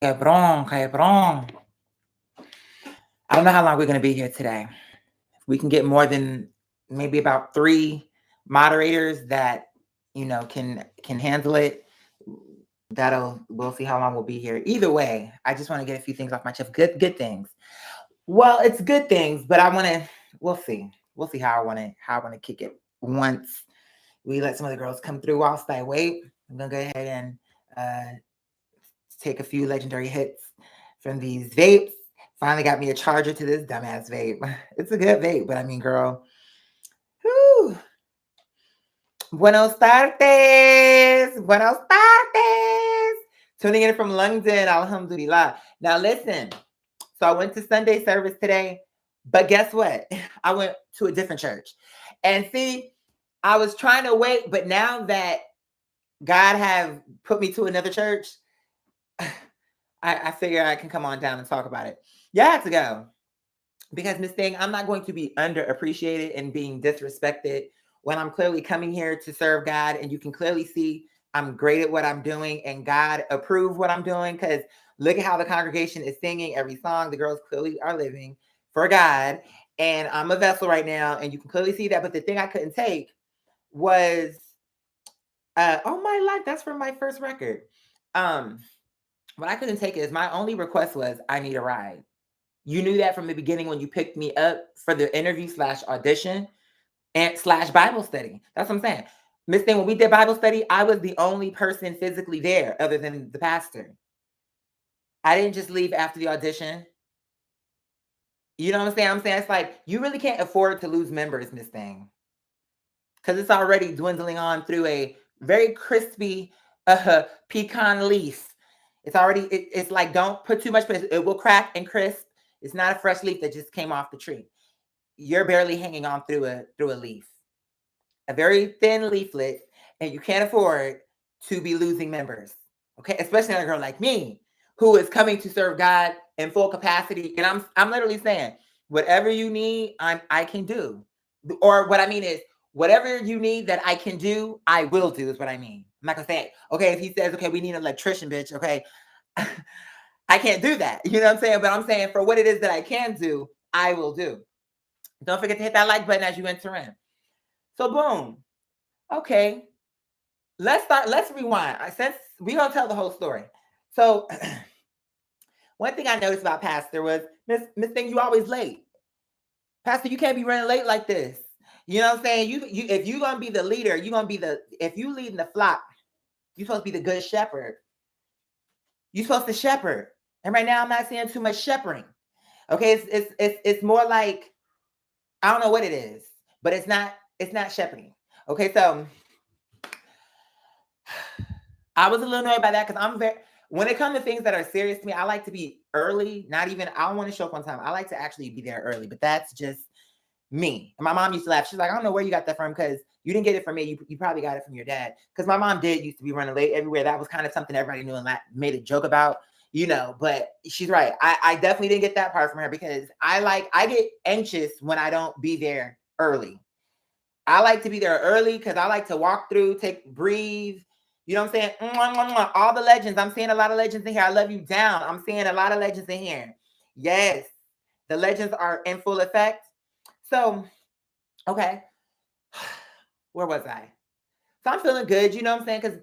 Cabrón, cabrón. I don't know how long we're going to be here today. If we can get more than maybe about 3 moderators that can handle it, we'll see how long we'll be here. Either way, I just want to get a few things off my chest. Good things. Well, it's good things, but we'll see. We'll see how I want to kick it once we let some of the girls come through. Whilst I wait, I'm gonna go ahead and take a few legendary hits from these vapes. Finally got me a charger to this dumbass vape. It's a good vape, but I mean, girl. Whew. Buenos tardes. Buenos tardes. Tuning in from London. Alhamdulillah. Now listen. So I went to Sunday service today, but guess what? I went to a different church. And see, I was trying to wait, but now that God have put me to another church, I figure I can come on down and talk about it. You have to go. Because Miss Thing, I'm not going to be underappreciated and being disrespected when I'm clearly coming here to serve God, and you can clearly see I'm great at what I'm doing and God approved what I'm doing, because look at how the congregation is singing every song. The girls clearly are living for God, and I'm a vessel right now, and you can clearly see that. But the thing I couldn't take was, oh my life, that's from my first record. What I couldn't take is my only request was I need a ride. You knew that from the beginning when you picked me up for the interview / audition and / Bible study. That's what I'm saying. Miss Thing, when we did Bible study, I was the only person physically there other than the pastor. I didn't just leave after the audition. You know what I'm saying? It's like, you really can't afford to lose members, Miss Thing. Because it's already dwindling on through a very crispy pecan leaf. It's already, it's like, don't put too much, but it will crack and crisp. It's not a fresh leaf that just came off the tree. You're barely hanging on through a leaf, a very thin leaflet, and you can't afford to be losing members. Okay, especially on a girl like me who is coming to serve God in full capacity. And I'm literally saying, whatever you need, I can do. Or what I mean is, whatever you need that I can do, I will do, is what I mean. I'm not gonna say, okay, if he says, okay, we need an electrician, bitch, okay. I can't do that. You know what I'm saying? But I'm saying, for what it is that I can do, I will do. Don't forget to hit that like button as you enter in. So boom. Okay. Let's rewind. Since we're gonna tell the whole story. So one thing I noticed about Pastor was, Miss Thing, you always late. Pastor, you can't be running late like this. You know what I'm saying? You if you're gonna be the leader, if you leading the flock, you're supposed to be the good shepherd. You're supposed to shepherd. And right now I'm not seeing too much shepherding. Okay, it's more like, I don't know what it is, but it's not shepherding. Okay, so I was a little annoyed by that, because when it comes to things that are serious to me, I like to be early. I don't want to show up on time. I like to actually be there early, but that's just me. And my mom used to laugh. She's like, I don't know where you got that from, because you didn't get it from me. You probably got it from your dad. Because my mom used to be running late everywhere. That was kind of something everybody knew and made a joke about, but she's right. I definitely didn't get that part from her, because I get anxious when I don't be there early. I like to be there early because I like to walk through, breathe. You know what I'm saying? Mwah, mwah, mwah. All the legends. I'm seeing a lot of legends in here. I love you down. I'm seeing a lot of legends in here. Yes. The legends are in full effect. So, okay. Where was I? So I'm feeling good. You know what I'm saying? Because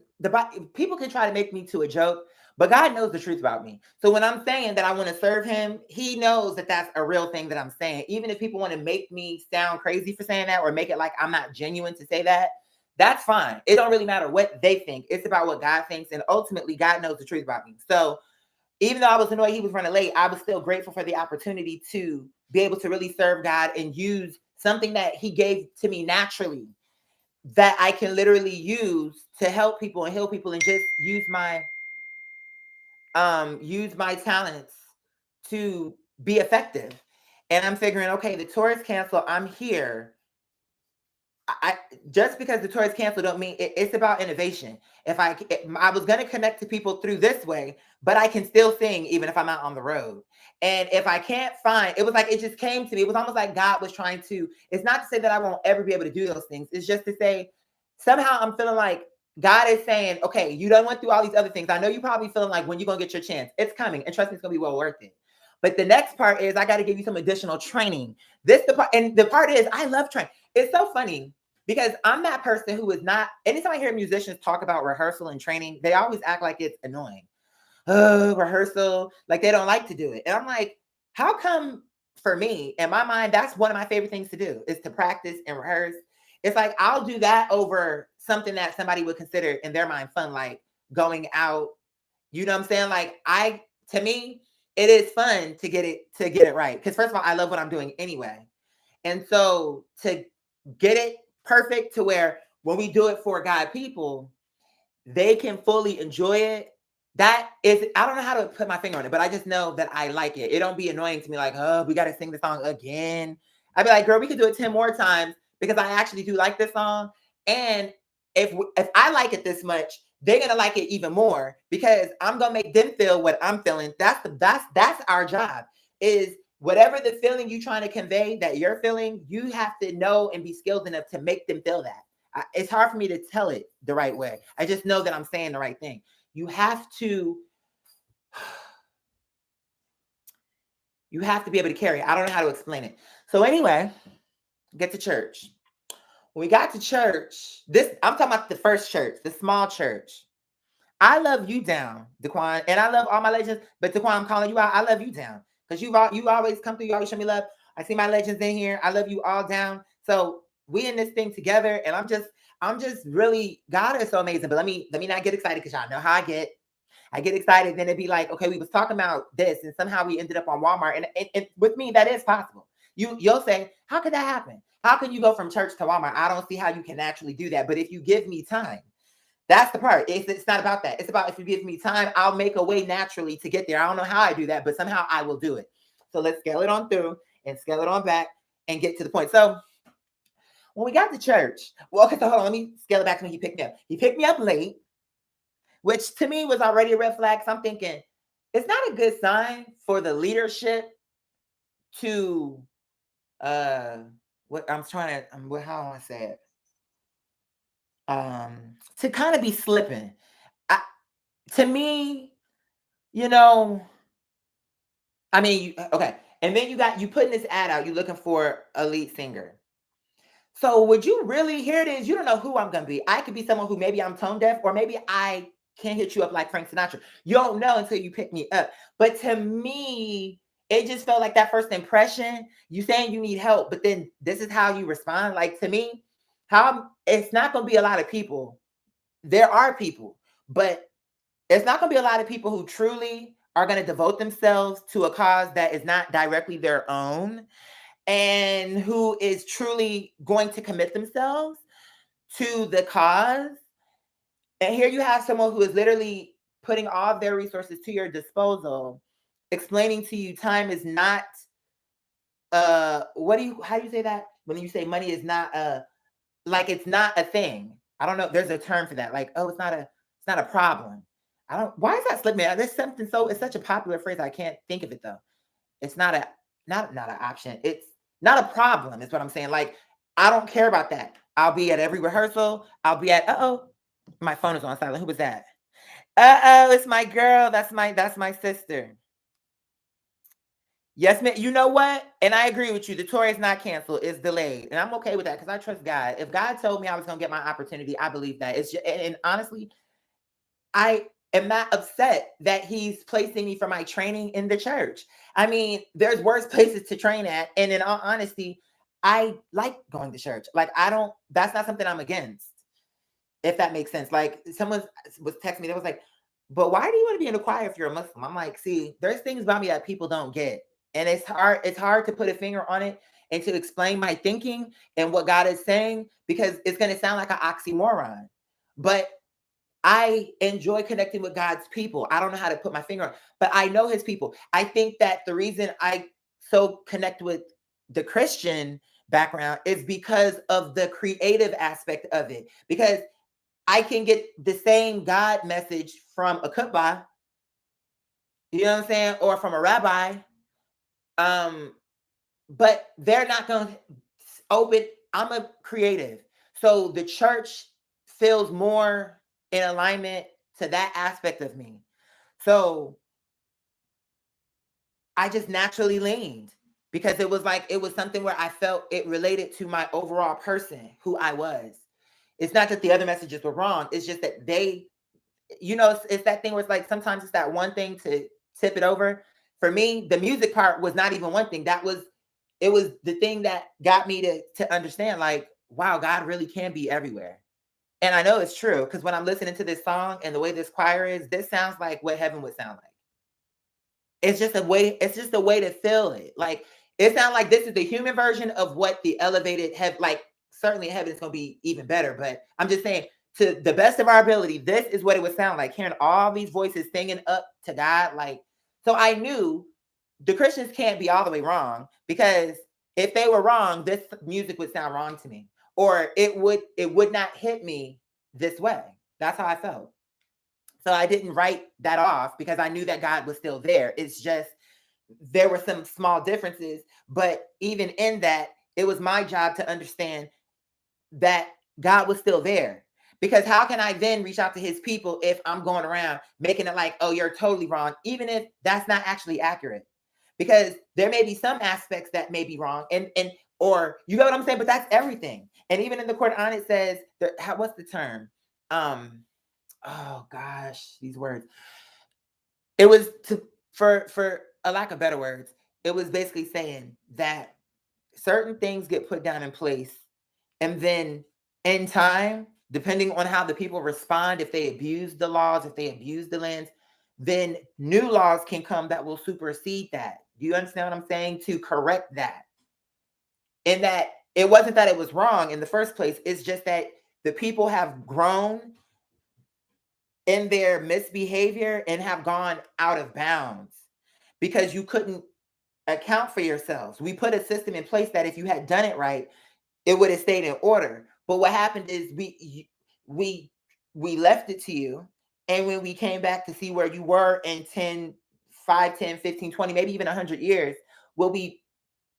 people can try to make me to a joke, but God knows the truth about me. So when I'm saying that I want to serve him, he knows that that's a real thing that I'm saying. Even if people want to make me sound crazy for saying that, or make it like I'm not genuine to say that, that's fine. It don't really matter what they think. It's about what God thinks. And ultimately, God knows the truth about me. So even though I was annoyed he was running late, I was still grateful for the opportunity to be able to really serve God and use something that he gave to me naturally, that I can literally use to help people and heal people, and just use my talents to be effective. And I'm figuring, okay, the tour is canceled. I'm here. I just because the tour is canceled don't mean it's about innovation. I was going to connect to people through this way, but I can still sing even if I'm out on the road. And if I can't find, it was like, it just came to me. It was almost like God was trying to, it's not to say that I won't ever be able to do those things. It's just to say, somehow I'm feeling like God is saying, okay, you done went through all these other things. I know you probably feeling like when you're going to get your chance. It's coming. And trust me, it's going to be well worth it. But the next part is I got to give you some additional training. This the part, and the part is I love training. It's so funny because I'm that person who is not, anytime I hear musicians talk about rehearsal and training, they always act like it's annoying. Oh, rehearsal, like they don't like to do it. And I'm like, how come for me, in my mind, that's one of my favorite things to do is to practice and rehearse. It's like I'll do that over something that somebody would consider in their mind fun, like going out. You know what I'm saying? Like to me, it is fun to get it right. Because first of all, I love what I'm doing anyway. And so to get it perfect to where when we do it for God people, they can fully enjoy it. That is, I don't know how to put my finger on it, but I just know that I like it. It don't be annoying to me like, oh, we got to sing the song again. I'd be like, girl, we could do it 10 more times because I actually do like this song. And if I like it this much, they're gonna like it even more because I'm gonna make them feel what I'm feeling. That's our job. Is whatever the feeling you're trying to convey that you're feeling, you have to know and be skilled enough to make them feel that. It's hard for me to tell it the right way. I just know that I'm saying the right thing. You have to be able to carry it. I don't know how to explain it. So anyway, get to church. When we got to church, I'm talking about the first church, the small church. I love you down, Daquan, and I love all my legends. But Daquan, I'm calling you out. I love you down because you always come through. You always show me love. I see my legends in here. I love you all down. So we in this thing together, and I'm just really, God is so amazing. But let me not get excited because y'all know how I get. I get excited, then it'd be like, okay, we was talking about this, and somehow we ended up on Walmart. And with me, that is possible. You'll say, how could that happen? How can you go from church to Walmart? I don't see how you can actually do that. But if you give me time, that's the part. It's not about that. It's about if you give me time, I'll make a way naturally to get there. I don't know how I do that, but somehow I will do it. So let's scale it on through and scale it on back and get to the point. So when we got to church, well, okay, so hold on, let me scale it back to when he picked me up. He picked me up late, which to me was already a red flag. So I'm thinking it's not a good sign for the leadership to what I'm trying to how do I say it? To kind of be slipping. I, to me, you know, I mean, okay. And then you putting this ad out, you're looking for a lead singer. So would you really, here it is, you don't know who I'm gonna be. I could be someone who maybe I'm tone deaf, or maybe I can hit you up like Frank Sinatra. You don't know until you pick me up. But to me, it just felt like that first impression, you saying you need help, but then this is how you respond. Like to me, it's not gonna be a lot of people. There are people, but it's not gonna be a lot of people who truly are gonna devote themselves to a cause that is not directly their own and who is truly going to commit themselves to the cause. And here you have someone who is literally putting all of their resources to your disposal, explaining to you time is not how do you say that? When you say money is not like it's not a thing. I don't know. There's a term for that. Like, oh, it's not a problem. I don't why is that slipping me? There's something so it's such a popular phrase. I can't think of it though. It's not an option. It's not a problem, is what I'm saying. Like, I don't care about that. I'll be at every rehearsal. I'll be at my phone is on silent. Who was that? It's my girl. That's my sister. Yes, man. You know what? And I agree with you. The tour is not canceled. It's delayed. And I'm okay with that because I trust God. If God told me I was gonna get my opportunity, I believe that. It's just, and honestly, I am not upset that he's placing me for my training in the church. I mean, there's worse places to train at. And in all honesty, I like going to church. Like, that's not something I'm against, if that makes sense. Like, someone was texting me, they was like, but why do you want to be in the choir if you're a Muslim? I'm like, see, there's things about me that people don't get. And it's hard to put a finger on it and to explain my thinking and what God is saying because it's going to sound like an oxymoron. But I enjoy connecting with God's people. I don't know how to put my finger on, but I know his people. I think that the reason I so connect with the Christian background is because of the creative aspect of it. Because I can get the same God message from a kutbah, you know what I'm saying, or from a rabbi. But they're not going to open. I'm a creative. So the church feels more in alignment to that aspect of me. So I just naturally leaned because it was like, it was something where I felt it related to my overall person, who I was. It's not that the other messages were wrong. It's just that they, it's that thing where it's like, sometimes it's that one thing to tip it over. For me, the music part was not even one thing. It was the thing that got me to understand, like, wow, God really can be everywhere. And I know it's true because when I'm listening to this song and the way this choir is, this sounds like what heaven would sound like. It's just a way to feel it. Like, it sounds like this is the human version of what the elevated heaven, like, certainly heaven is going to be even better. But I'm just saying, to the best of our ability, this is what it would sound like, hearing all these voices singing up to God. Like, so I knew the Christians can't be all the way wrong, because if they were wrong, this music would sound wrong to me, or it would not hit me this way. That's how I felt. So I didn't write that off because I knew that God was still there. It's just there were some small differences, but even in that, it was my job to understand that God was still there. Because how can I then reach out to his people if I'm going around making it like, oh, you're totally wrong, even if that's not actually accurate? Because there may be some aspects that may be wrong, and or you know what I'm saying, but that's everything. And even in the Quran, it says, what's the term? Oh gosh, these words. It was for a lack of better words, it was basically saying that certain things get put down in place, and then in time, depending on how the people respond, if they abuse the laws, if they abuse the lands, then new laws can come that will supersede that. Do you understand what I'm saying? To correct that. And that it wasn't that it was wrong in the first place. It's just that the people have grown in their misbehavior and have gone out of bounds because you couldn't account for yourselves. We put a system in place that if you had done it right, it would have stayed in order. But what happened is we left it to you. And when we came back to see where you were in 10, 5, 10, 15, 20, maybe even 100 years, what we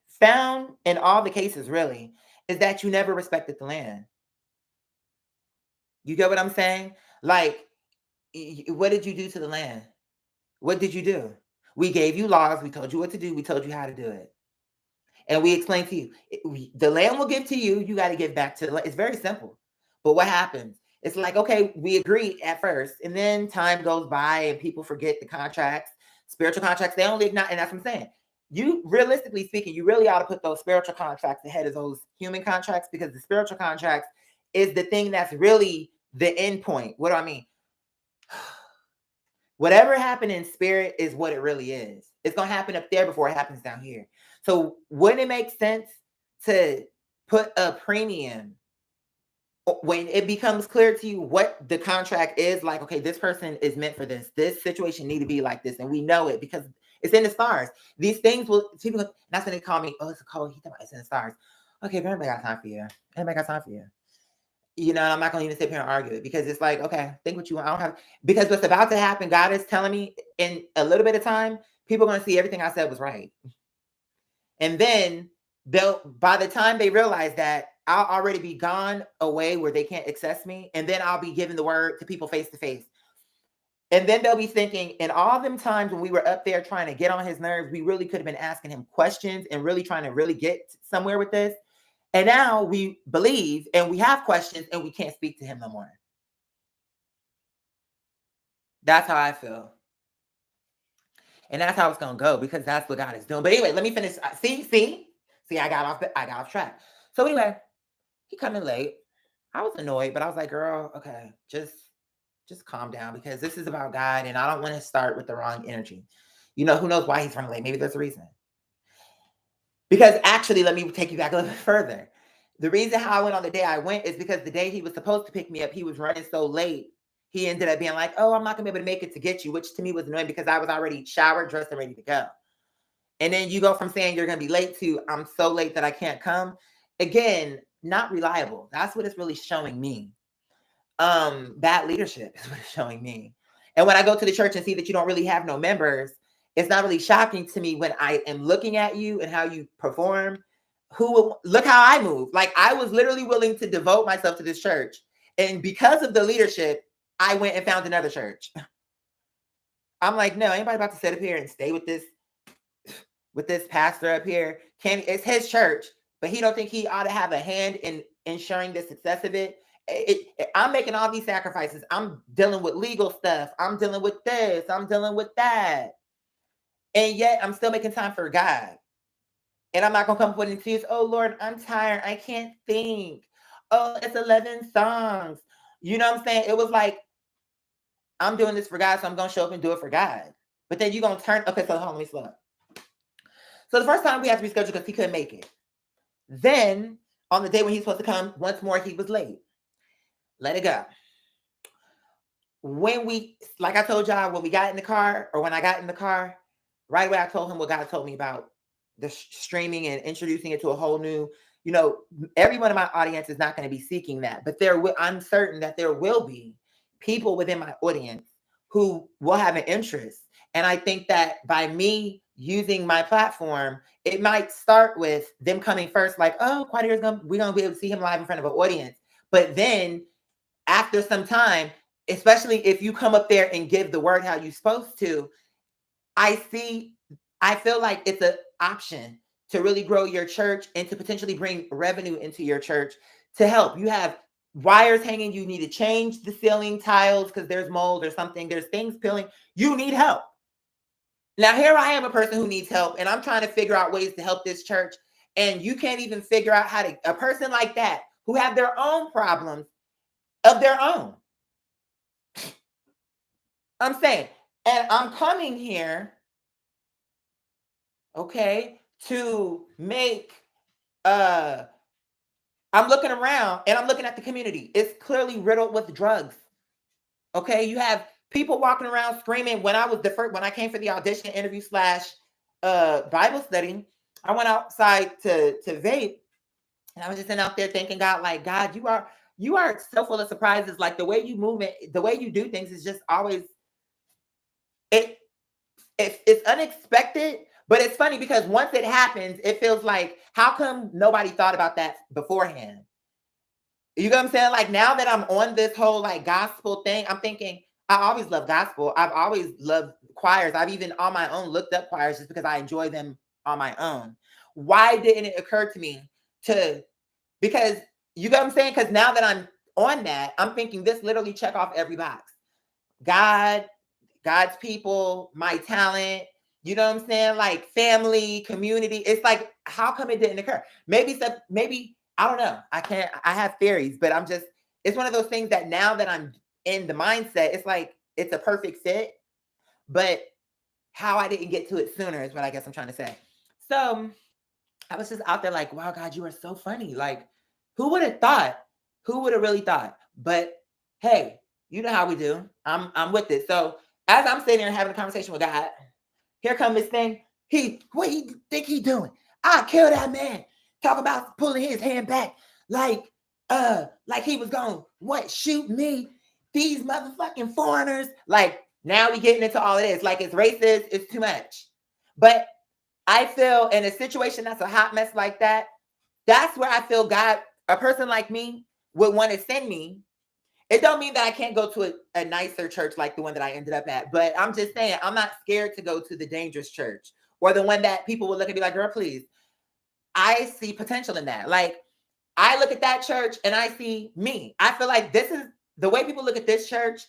found in all the cases really is that you never respected the land. You get what I'm saying? Like, what did you do to the land? What did you do? We gave you laws. We told you what to do. We told you how to do it. And we explained to you, the land will give to you. You got to give back to the land. It's very simple. But what happens? It's like, okay, we agreed at first. And then time goes by and people forget the contracts, spiritual contracts. They only ignite. And that's what I'm saying. You, realistically speaking, you really ought to put those spiritual contracts ahead of those human contracts, because the spiritual contracts is the thing that's really the end point. What do I mean? Whatever happened in spirit is what it really is. It's going to happen up there before it happens down here. So wouldn't it make sense to put a premium when it becomes clear to you what the contract is? Like, okay, this person is meant for this. This situation need to be like this. And we know it because it's in the stars. These things will, people, that's when they call me, oh, it's a code. It's in the stars. Okay, but anybody got time for you. Anybody got time for you. You know, I'm not going to even sit here and argue it, because it's like, okay, think what you want. I don't have, because what's about to happen, God is telling me in a little bit of time, people are going to see everything I said was right. And then by the time they realize that, I'll already be gone away where they can't access me. And then I'll be giving the word to people face to face. And then they'll be thinking, in all them times when we were up there trying to get on his nerves, we really could have been asking him questions and really trying to really get somewhere with this. And now we believe and we have questions and we can't speak to him no more. That's how I feel. And that's how it's going to go, because that's what God is doing. But anyway, let me finish. See, I got off track. So anyway, he coming late. I was annoyed, but I was like, girl, okay, just calm down, because this is about God and I don't want to start with the wrong energy. You know, who knows why he's running late? Maybe there's a reason. Because actually, let me take you back a little bit further. The reason how I went on the day I went is because the day he was supposed to pick me up, he was running so late. He ended up being like, oh, I'm not going to be able to make it to get you, which to me was annoying because I was already showered, dressed, and ready to go. And then you go from saying you're going to be late to I'm so late that I can't come. Again, not reliable. That's what it's really showing me. Bad leadership is what it's showing me. And when I go to the church and see that you don't really have no members, it's not really shocking to me when I am looking at you and how you perform. Look how I move. Like, I was literally willing to devote myself to this church. And because of the leadership, I went and found another church. I'm like, no, anybody about to sit up here and stay with this pastor up here? It's his church, but he don't think he ought to have a hand in ensuring the success of it. I'm making all these sacrifices. I'm dealing with legal stuff. I'm dealing with this. I'm dealing with that. And yet I'm still making time for God. And I'm not going to come with excuses. Oh, Lord, I'm tired. I can't think. Oh, it's 11 songs. You know what I'm saying? It was like, I'm doing this for God, so I'm going to show up and do it for God. But then you're going to turn. Okay, so hold on, let me slow up. So the first time we had to reschedule because he couldn't make it. Then on the day when he's supposed to come, once more, he was late. Let it go. When like I told y'all, when we got in the car, or when I got in the car, right away I told him what God told me about the streaming and introducing it to a whole new, everyone in my audience is not going to be seeking that, but I'm certain that there will be people within my audience who will have an interest. And I think that by me using my platform, it might start with them coming first, like, oh, we're going to be able to see him live in front of an audience. But then after some time, especially if you come up there and give the word how you're supposed to, I feel like it's an option to really grow your church and to potentially bring revenue into your church to help. You have wires hanging, you need to change the ceiling tiles because there's mold or something, there's things peeling, you need help. Now, here I am, a person who needs help, and I'm trying to figure out ways to help this church, and you can't even figure out how to, a person like that who have their own problems of their own. I'm saying, and I'm coming here, okay, to make, I'm looking around and I'm looking at the community. It's clearly riddled with drugs. Okay, you have people walking around screaming. When I came for the audition interview / Bible study, I went outside to vape, and I was just sitting out there thinking, God, like, God, you are so full of surprises. Like the way you move it, the way you do things is just always it's unexpected. But it's funny because once it happens, it feels like, how come nobody thought about that beforehand? You know what I'm saying? Like now that I'm on this whole like gospel thing, I'm thinking, I always love gospel. I've always loved choirs. I've even on my own looked up choirs just because I enjoy them on my own. Why didn't it occur to me because you know what I'm saying? Because now that I'm on that, I'm thinking this literally check off every box. God's people, my talent, you know what I'm saying? Like family, community. It's like, how come it didn't occur? Maybe I don't know. I have theories, but it's one of those things that now that I'm in the mindset, it's like, it's a perfect fit, but how I didn't get to it sooner is what I guess I'm trying to say. So I was just out there like, wow, God, you are so funny. Like, who would have thought? Who would have really thought? But hey, you know how we do. I'm with it. So as I'm sitting there having a conversation with God, here comes this thing. What he think he doing? I'll kill that man. Talk about pulling his hand back like he was going, shoot me? These motherfucking foreigners. Like now we getting into all of this. Like it's racist, it's too much. But I feel in a situation that's a hot mess like that, that's where I feel God, a person like me, would want to send me. It don't mean that I can't go to a nicer church like the one that I ended up at, but I'm just saying I'm not scared to go to the dangerous church or the one that people will look at me like, girl, please. I see potential in that. Like I look at that church and I see me. I feel like this is the way people look at this church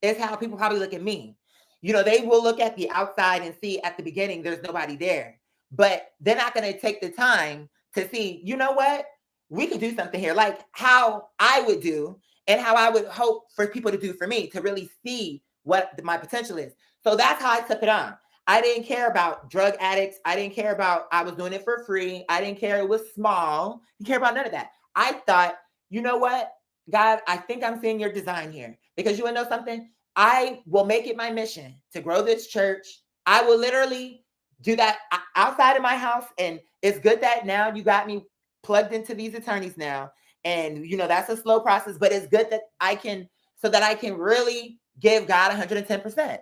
is how people probably look at me. They will look at the outside and see at the beginning there's nobody there, but they're not going to take the time to see, you know what? We could do something here, like how I would do and how I would hope for people to do for me to really see what my potential is. So that's how I took it on. I didn't care about drug addicts. I didn't care about, I was doing it for free. I didn't care it was small. I didn't care about none of that. I thought, you know what, God, I think I'm seeing your design here. Because you want to know something? I will make it my mission to grow this church. I will literally do that outside of my house. And it's good that now you got me plugged into these attorneys now. And, that's a slow process, but it's good that I can really give God 110%.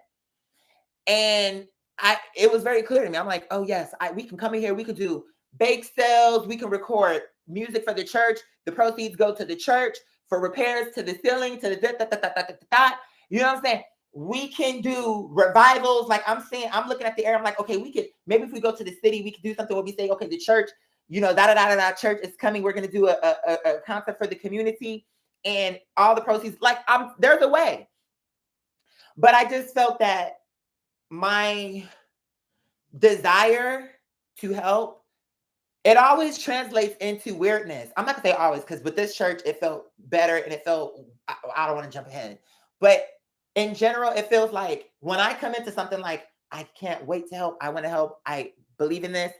And it was very clear to me. I'm like, oh yes, we can come in here. We could do bake sales. We can record music for the church. The proceeds go to the church. for repairs to the ceiling, to the you know what I'm saying? We can do revivals. Like I'm saying, I'm looking at the air. I'm like, okay, we could maybe if we go to the city, we could do something where we say, okay, the church, church is coming. We're gonna do a concert for the community, and all the proceeds. Like there's a way, but I just felt that my desire to help, it always translates into weirdness. I'm not gonna say always, because with this church, it felt better and it felt, I don't want to jump ahead. But in general, it feels like when I come into something like, I can't wait to help, I want to help, I believe in this,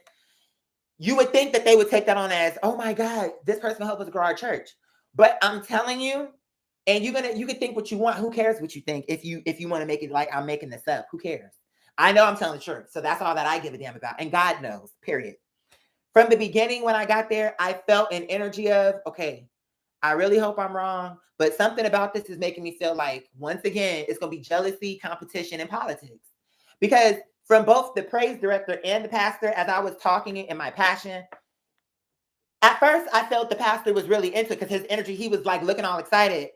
you would think that they would take that on as, oh my God, this person will help us grow our church. But I'm telling you, and you can think what you want. Who cares what you think? If you want to make it like I'm making this up, who cares? I know I'm telling the truth. So that's all that I give a damn about. And God knows, period. From the beginning, when I got there, I felt an energy of, okay, I really hope I'm wrong, but something about this is making me feel like, once again, it's going to be jealousy, competition, and politics. Because from both the praise director and the pastor, as I was talking in my passion, at first I felt the pastor was really into it because his energy, he was like looking all excited.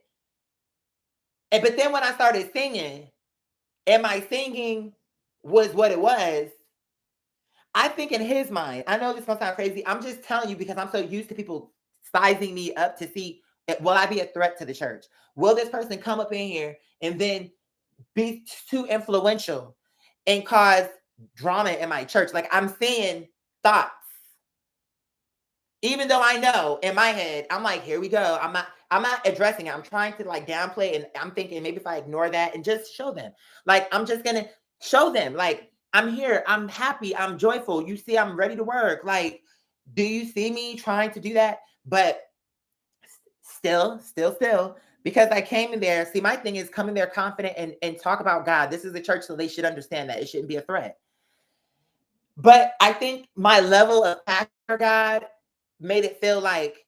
But then when I started singing, and my singing was what it was, I think in his mind, I know this gonna sound crazy. I'm just telling you because I'm so used to people sizing me up to see, will I be a threat to the church? Will this person come up in here and then be too influential and cause drama in my church? Like I'm seeing thoughts, even though I know in my head, I'm like, here we go. I'm not addressing it. I'm trying to like downplay, and I'm thinking maybe if I ignore that and just show them, like I'm just gonna show them, like I'm here, I'm happy, I'm joyful. You see, I'm ready to work. Like, do you see me trying to do that? But still, because I came in there. See, my thing is coming there confident and talk about God. This is a church, so they should understand that it shouldn't be a threat. But I think my level of passion for God made it feel like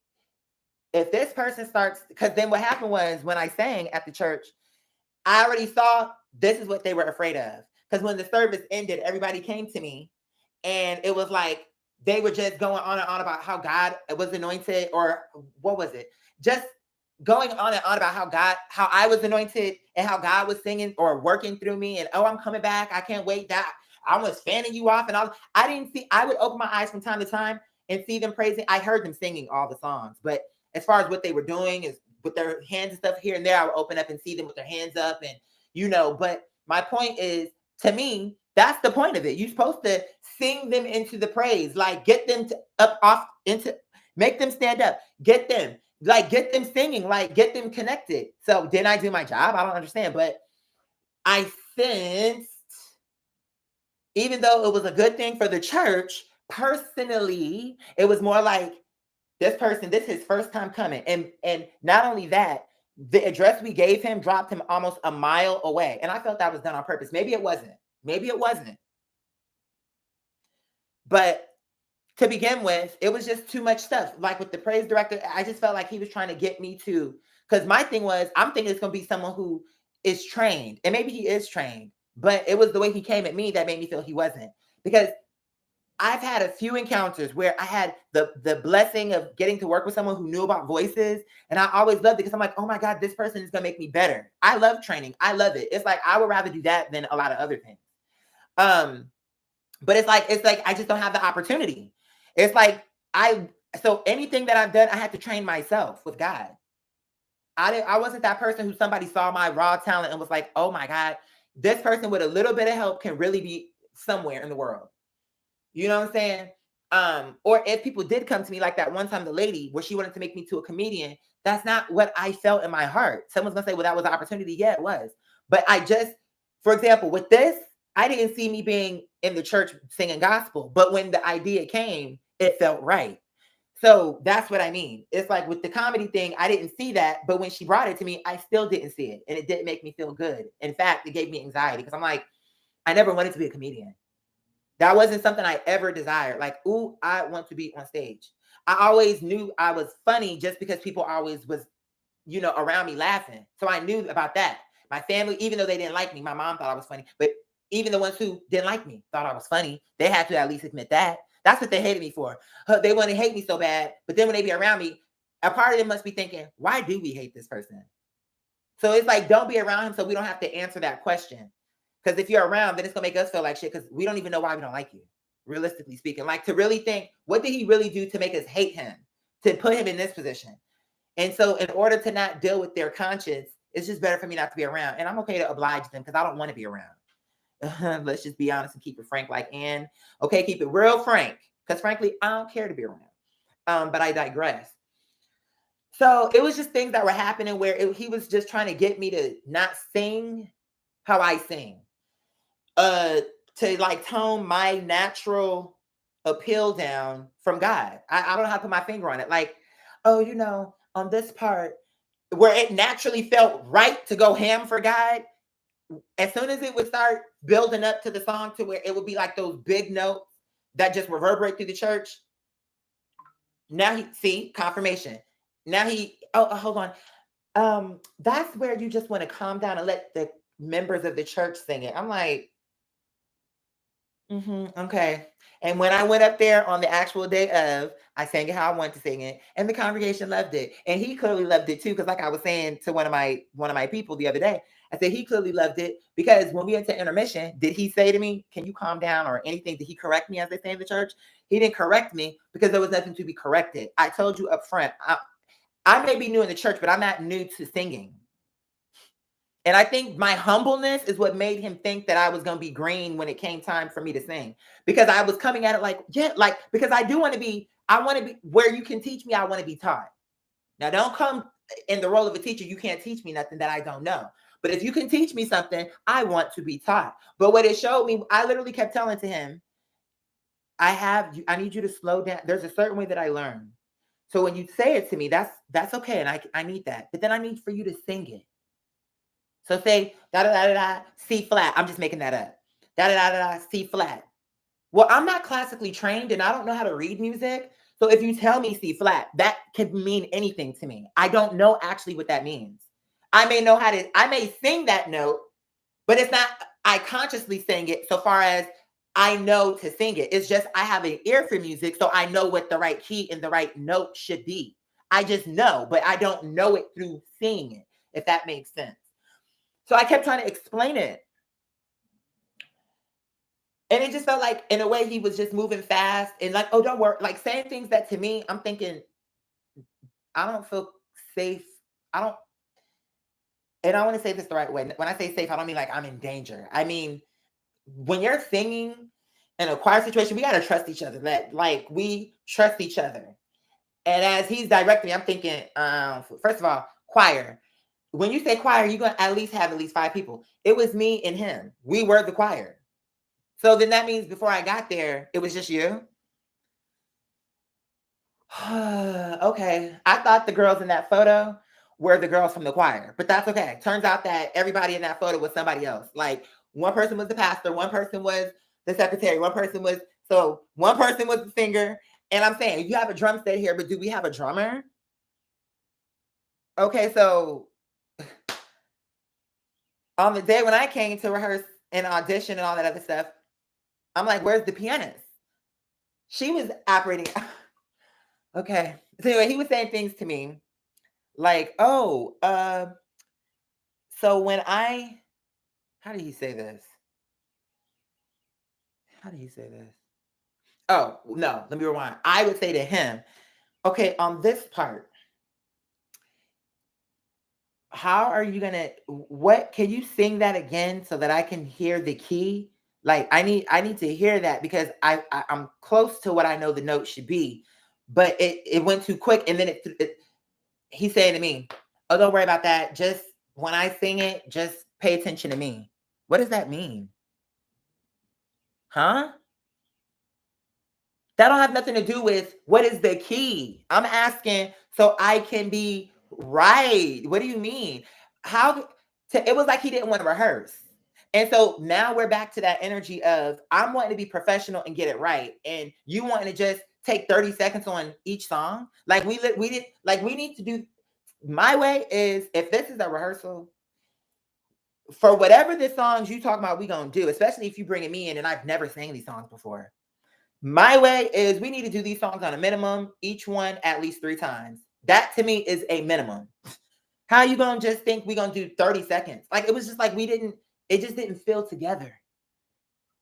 if this person starts, because then what happened was when I sang at the church, I already saw this is what they were afraid of. Because when the service ended, everybody came to me and it was like they were just going on and on about how God was anointed, or what was it? Just going on and on about how I was anointed and how God was singing or working through me. And oh, I'm coming back. I can't wait. That I was fanning you off and all. I didn't see, I would open my eyes from time to time and see them praising. I heard them singing all the songs, but as far as what they were doing is with their hands and stuff here and there, I would open up and see them with their hands up and, but my point is, to me, that's the point of it. You're supposed to sing them into the praise, like get them to up off into, make them stand up, get them singing, like get them connected. So didn't I do my job? I don't understand, but I sensed, even though it was a good thing for the church, personally, it was more like this person, this is his first time coming. And not only that, the address we gave him dropped him almost a mile away. And I felt that was done on purpose. Maybe it wasn't. But to begin with, it was just too much stuff. Like with the praise director, I just felt like he was trying to get me to, because my thing was, I'm thinking it's going to be someone who is trained. And maybe he is trained, but it was the way he came at me that made me feel he wasn't. Because I've had a few encounters where I had the blessing of getting to work with someone who knew about voices. And I always loved it because I'm like, oh my God, this person is going to make me better. I love training. I love it. It's like, I would rather do that than a lot of other things. But it's like, I just don't have the opportunity. It's like, so anything that I've done, I had to train myself with God. I wasn't that person who somebody saw my raw talent and was like, oh my God, this person with a little bit of help can really be somewhere in the world. You know what I'm saying? Or if people did come to me like that one time, the lady where she wanted to make me to a comedian, that's not what I felt in my heart. Someone's gonna say, well, that was an opportunity. Yeah, it was. But for example, with this, I didn't see me being in the church singing gospel. But when the idea came, it felt right. So that's what I mean. It's like with the comedy thing, I didn't see that. But when she brought it to me, I still didn't see it. And it didn't make me feel good. In fact, it gave me anxiety because I'm like, I never wanted to be a comedian. That wasn't something I ever desired. Like, ooh, I want to be on stage. I always knew I was funny just because people always was, around me laughing. So I knew about that. My family, even though they didn't like me, my mom thought I was funny. But even the ones who didn't like me thought I was funny. They had to at least admit that. That's what they hated me for. They want to hate me so bad. But then when they be around me, a part of them must be thinking, why do we hate this person? So it's like, don't be around him so we don't have to answer that question. Because if you're around, then it's gonna make us feel like shit because we don't even know why we don't like you. Realistically speaking, like to really think, what did he really do to make us hate him, to put him in this position? And so in order to not deal with their conscience, it's just better for me not to be around. And I'm okay to oblige them because I don't want to be around. Let's just be honest and keep it frank like Ann. Okay, keep it real frank. Because frankly, I don't care to be around. But I digress. So it was just things that were happening where he was just trying to get me to not sing how I sing. To like tone my natural appeal down from God. I don't know how to put my finger on it. Like, oh, you know, on this part where it naturally felt right to go ham for God, as soon as it would start building up to the song to where it would be like those big notes that just reverberate through the church. Now he see confirmation. Now hold on. That's where you just want to calm down and let the members of the church sing it. I'm like, okay. And when I went up there on the actual day of, I sang it how I wanted to sing it, and the congregation loved it, and he clearly loved it too. Because, like I was saying to one of my people the other day, I said he clearly loved it because when we went to intermission, did he say to me, "Can you calm down?" or anything? Did he correct me as they say in the church? He didn't correct me because there was nothing to be corrected. I told you up front, I may be new in the church, but I'm not new to singing. And I think my humbleness is what made him think that I was going to be green when it came time for me to sing, because I was coming at it like, yeah, like, because I want to be where you can teach me. I want to be taught. Now, don't come in the role of a teacher. You can't teach me nothing that I don't know. But if you can teach me something, I want to be taught. But what it showed me, I literally kept telling to him, I need you to slow down. There's a certain way that I learn. So when you say it to me, that's okay. And I need that. But then I need for you to sing it. So say da da da da da C flat. I'm just making that up. Da da da da da C flat. Well, I'm not classically trained and I don't know how to read music. So if you tell me C flat, that could mean anything to me. I don't know actually what that means. I may sing that note, but it's not, I consciously sing it so far as I know to sing it. It's just I have an ear for music, so I know what the right key and the right note should be. I just know, but I don't know it through seeing it, if that makes sense. So I kept trying to explain it. And it just felt like, in a way, he was just moving fast and like, oh, don't worry. Like saying things that to me, I'm thinking, I don't feel safe. And I want to say this the right way. When I say safe, I don't mean like I'm in danger. I mean, when you're singing in a choir situation, we got to trust each other. Like we trust each other. And as he's directing me, I'm thinking, first of all, choir. When you say choir, you're going to at least have at least 5 people. It was me and him. We were the choir. So then that means before I got there, it was just you? Okay. I thought the girls in that photo were the girls from the choir, but that's okay. Turns out that everybody in that photo was somebody else. Like one person was the pastor, one person was the secretary, one person was the singer. And I'm saying, you have a drum set here, but do we have a drummer? Okay, so on the day when I came to rehearse and audition and all that other stuff, I'm like, where's the pianist? She was operating. Okay. So anyway, he was saying things to me like, oh, so when how did he say this? How did he say this? Oh, no, let me rewind. I would say to him, okay, on this part, how are you what can you sing that again so that I can hear the key? Like I need to hear that because I'm close to what I know the note should be, but it went too quick. And then he's saying to me, oh, don't worry about that. Just when I sing it, just pay attention to me. What does that mean? Huh? That don't have nothing to do with what is the key. I'm asking so I can be right. What do you mean? It was like he didn't want to rehearse. And so now we're back to that energy of I'm wanting to be professional and get it right. And you wanting to just take 30 seconds on each song. Like we need to do my way is if this is a rehearsal for whatever the songs you talk about, we gonna do, especially if you bringing me in and I've never sang these songs before. My way is we need to do these songs on a minimum, each one at least 3 times. That to me is a minimum. How you gonna just think we gonna do 30 seconds? Like it was just like it just didn't feel together.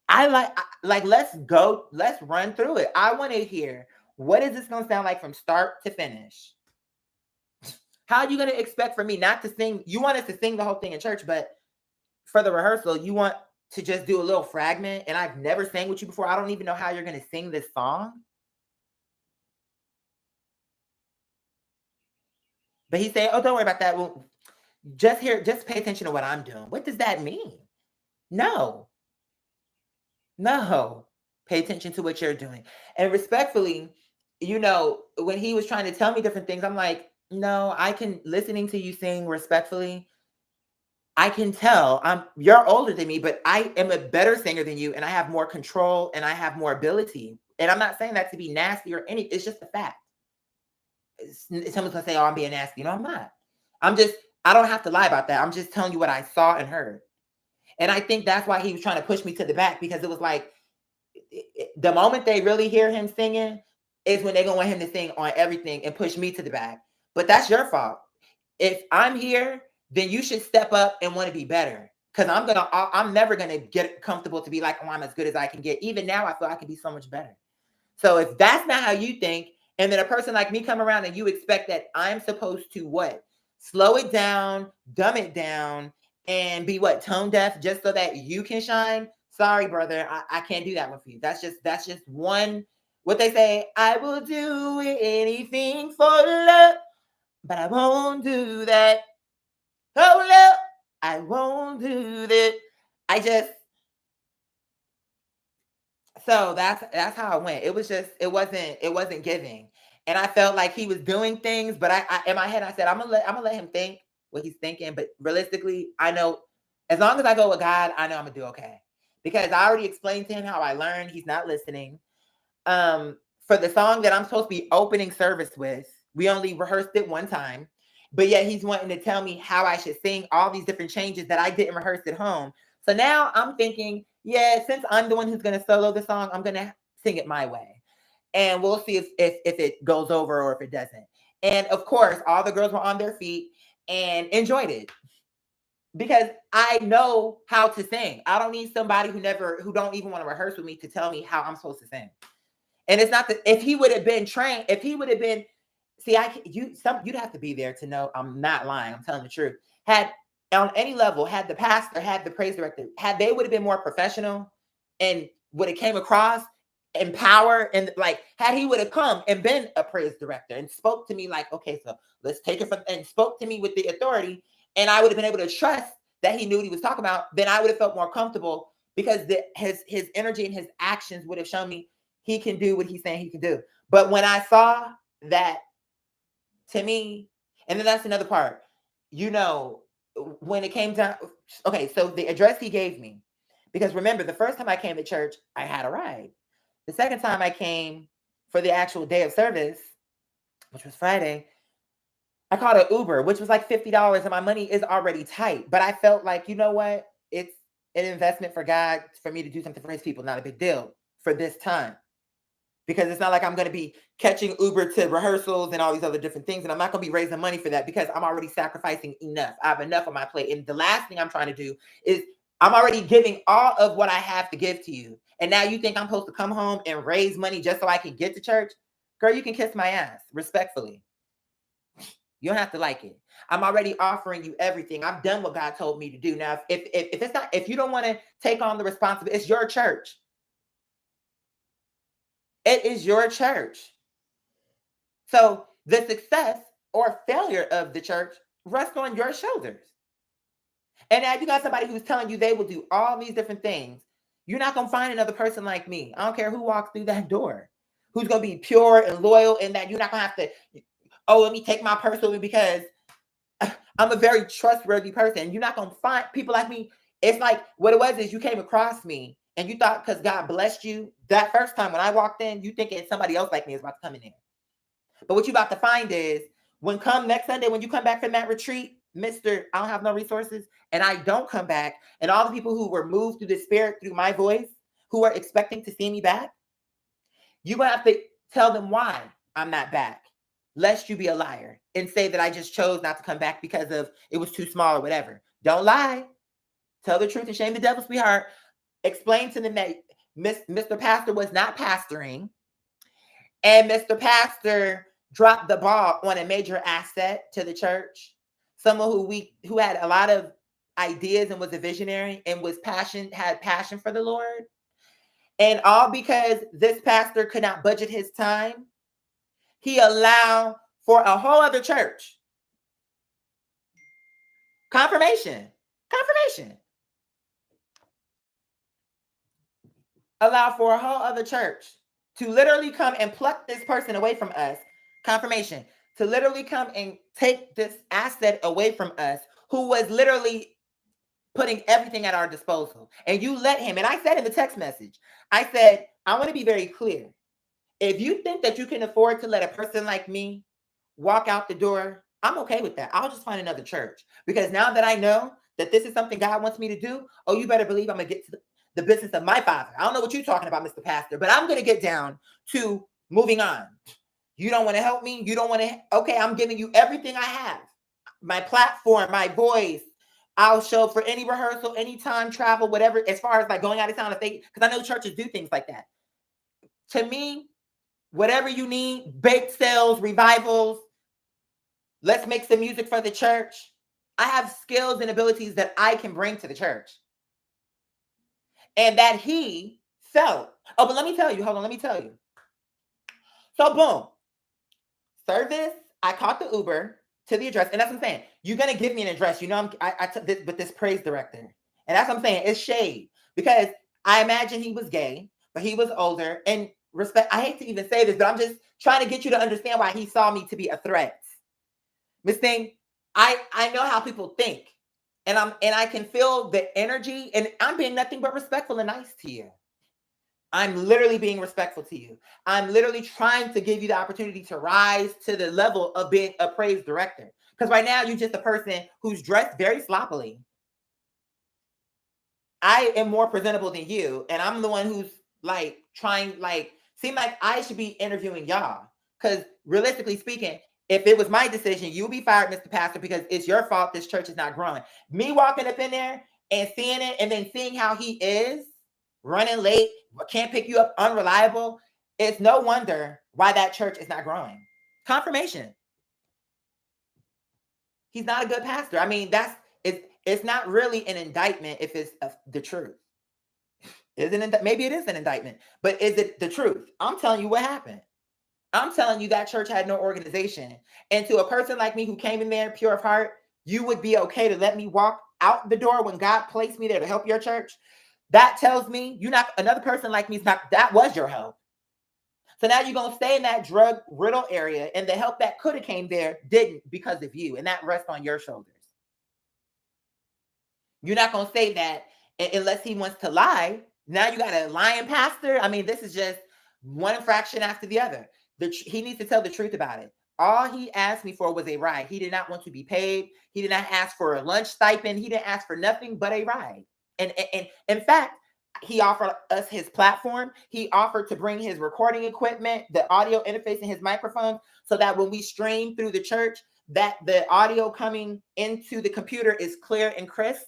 Like let's go, let's run through it. I want to hear what is this gonna sound like from start to finish. How are you gonna expect for me not to sing? You want us to sing the whole thing in church, but for the rehearsal, you want to just do a little fragment, and I've never sang with you before. I don't even know how you're gonna sing this song. But he said, "Oh, don't worry about that. Well, just pay attention to what I'm doing." What does that mean? No, no. Pay attention to what you're doing. And respectfully, when he was trying to tell me different things, I'm like, no, I can listening to you sing respectfully. I can tell you're older than me, but I am a better singer than you, and I have more control and I have more ability. And I'm not saying that to be nasty or anything. It's just a fact. Someone's gonna say, "Oh, I'm being nasty." No, I'm not. I don't have to lie about that. I'm just telling you what I saw and heard. And I think that's why he was trying to push me to the back, because it was like the moment they really hear him singing is when they're gonna want him to sing on everything and push me to the back. But that's your fault. If I'm here, then you should step up and want to be better. Because I'm never gonna get comfortable to be like, oh, I'm as good as I can get. Even now, I feel I can be so much better. So if that's not how you think, and then a person like me come around and you expect that I'm supposed to what? Slow it down, dumb it down, and be what? Tone deaf just so that you can shine. Sorry, brother. I can't do that with you. That's just one, what they say, I will do anything for love, but I won't do that. Oh no, I won't do that. I just So that's how it went. It wasn't giving. And I felt like he was doing things, but I in my head I said, I'm gonna let him think what he's thinking. But realistically, I know as long as I go with God, I know I'm gonna do okay. Because I already explained to him how I learned. He's not listening. For the song that I'm supposed to be opening service with, we only rehearsed it one time. But yet he's wanting to tell me how I should sing all these different changes that I didn't rehearse at home. So now I'm thinking, yeah, since I'm the one who's going to solo the song, I'm going to sing it my way. And we'll see if it goes over or if it doesn't. And of course, all the girls were on their feet and enjoyed it because I know how to sing. I don't need somebody who don't even want to rehearse with me to tell me how I'm supposed to sing. And it's not that if he would have been trained, if he would have been, see, you'd have to be there to know I'm not lying. I'm telling the truth. Had on any level, had the pastor, had the praise director, had they would have been more professional and would have came across in power and like had he would have come and been a praise director and spoke to me like, okay, so let's take it from and spoke to me with the authority, and I would have been able to trust that he knew what he was talking about, then I would have felt more comfortable because his energy and his actions would have shown me he can do what he's saying he can do. But when I saw that, to me, and then that's another part, when it came down, okay, so the address he gave me, because remember, the first time I came to church, I had a ride. The second time I came for the actual day of service, which was Friday, I called an Uber, which was like $50, and my money is already tight. But I felt like, you know what? It's an investment for God for me to do something for his people, not a big deal for this time. Because it's not like I'm going to be catching Uber to rehearsals and all these other different things. And I'm not going to be raising money for that because I'm already sacrificing enough. I have enough on my plate. And the last thing I'm trying to do is I'm already giving all of what I have to give to you. And now you think I'm supposed to come home and raise money just so I can get to church? Girl, you can kiss my ass, respectfully. You don't have to like it. I'm already offering you everything. I've done what God told me to do. Now, if you don't want to take on the responsibility, it's your church. It is your church. So the success or failure of the church rests on your shoulders. And now you got somebody who's telling you they will do all these different things. You're not going to find another person like me. I don't care who walks through that door, who's going to be pure and loyal, and that you're not going to have to, oh, let me take my purse with me because I'm a very trustworthy person. You're not going to find people like me. It's like what it was is you came across me and you thought because God blessed you that first time when I walked in, you thinking somebody else like me is about to come in there. But what you about to find is when come next Sunday, when you come back from that retreat, Mr. I don't have no resources, and I don't come back, and all the people who were moved through the spirit, through my voice, who are expecting to see me back, you're going to have to tell them why I'm not back. lest you be a liar and say that I just chose not to come back because of it was too small or whatever. Don't lie. Tell the truth and shame the devil, sweetheart. Explain to them that Mr. Pastor was not pastoring, and Mr. Pastor dropped the ball on a major asset to the church. Someone who had a lot of ideas and was a visionary and had passion for the Lord. And all because this pastor could not budget his time, he allowed for a whole other church. Confirmation. Allow for a whole other church to literally come and pluck this person away from us. Confirmation. To literally come and take this asset away from us, who was literally putting everything at our disposal. And you let him. And I said in the text message, I said, I want to be very clear. If you think that you can afford to let a person like me walk out the door, I'm okay with that. I'll just find another church. Because now that I know that this is something God wants me to do, oh, you better believe I'm going to get to the business of my Father. I don't know what you're talking about, Mr. Pastor, but I'm going to get down to moving on. You don't want to help me? You don't want to? Okay, I'm giving you everything I have. My platform, my voice. I'll show for any rehearsal, anytime, travel, whatever, as far as like going out of town, because I know churches do things like that. To me, whatever you need, bake sales, revivals, let's make some music for the church. I have skills and abilities that I can bring to the church. And that he felt. Oh, but let me tell you. Hold on. Let me tell you. So boom. Service. I caught the Uber to the address. And that's what I'm saying. You're going to give me an address. You know, I took this with this praise director. And that's what I'm saying. It's shade. Because I imagine he was gay, but he was older. And respect. I hate to even say this, but I'm just trying to get you to understand why he saw me to be a threat. Miss Thing, I know how people think. And I can feel the energy, and I'm being nothing but respectful and nice to you. I'm literally being respectful to you. I'm literally trying to give you the opportunity to rise to the level of being a praise director. Because right now you're just a person who's dressed very sloppily. I am more presentable than you, and I'm the one who's like seem like I should be interviewing y'all. Because realistically speaking, if it was my decision, you'll be fired, Mr. Pastor, because it's your fault this church is not growing. Me walking up in there and seeing it and then seeing how he is running late, can't pick you up, unreliable, it's no wonder why that church is not growing. Confirmation. He's not a good pastor. I mean, it's not really an indictment if it's the truth. Maybe it is an indictment, but is it the truth? I'm telling you what happened. I'm telling you that church had no organization. And to a person like me who came in there pure of heart, you would be okay to let me walk out the door when God placed me there to help your church. That tells me you're not another person like me. That was your help. So now you're going to stay in that drug riddle area, and the help that could have came there didn't because of you. And that rests on your shoulders. You're not going to say that unless he wants to lie. Now you got a lying pastor. I mean, this is just one infraction after the other. He needs to tell the truth about it. All he asked me for was a ride. He did not want to be paid. He did not ask for a lunch stipend. He didn't ask for nothing but a ride. And in fact, he offered us his platform. He offered to bring his recording equipment, the audio interface, and his microphone, so that when we stream through the church, that the audio coming into the computer is clear and crisp.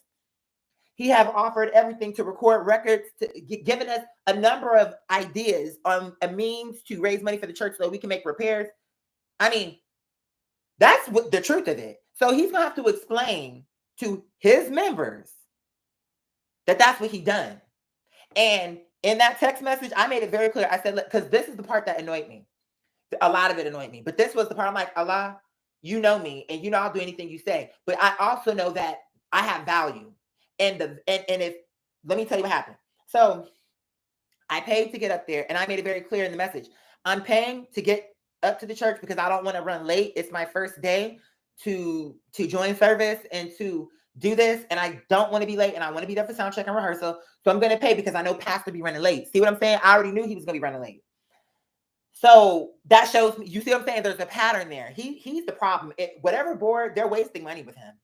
He have offered everything to record records, given us a number of ideas on a means to raise money for the church so we can make repairs. I mean, that's what the truth of it. So he's going to have to explain to his members that that's what he done. And in that text message, I made it very clear. I said, because this is the part that annoyed me. A lot of it annoyed me. But this was the part I'm like, Allah, you know me, and you know I'll do anything you say. But I also know that I have value. And if let me tell you what happened. So I paid to get up there, and I made it very clear in the message. I'm paying to get up to the church because I don't want to run late. It's my first day to join service and to do this, and I don't want to be late, and I want to be there for sound check and rehearsal. So I'm going to pay because I know Pastor be running late. See what I'm saying? I already knew he was going to be running late. So that shows me, you see what I'm saying? There's a pattern there. He's the problem. Whatever board, they're wasting money with him.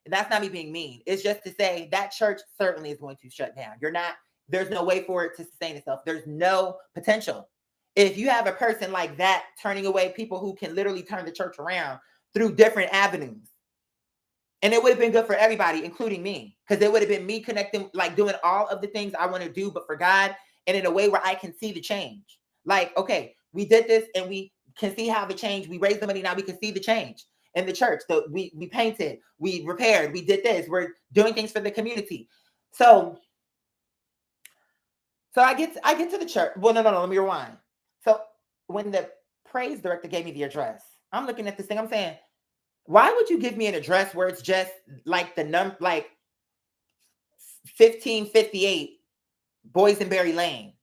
And that's not me being mean. It's just to say that church certainly is going to shut down. There's no way for it to sustain itself. There's no potential. If you have a person like that turning away people who can literally turn the church around through different avenues. And it would have been good for everybody, including me, because it would have been me connecting, like doing all of the things I want to do, but for God, and in a way where I can see the change. Like, okay, we did this and we can see how the change, we raised the money, now we can see the change in the church. So we painted, we repaired, we did this, we're doing things for the community. So I get to the church. Well, no, let me rewind. So when the praise director gave me the address, I'm looking at this thing, I'm saying, why would you give me an address where it's just like the number, like 1558 Boysenberry Lane?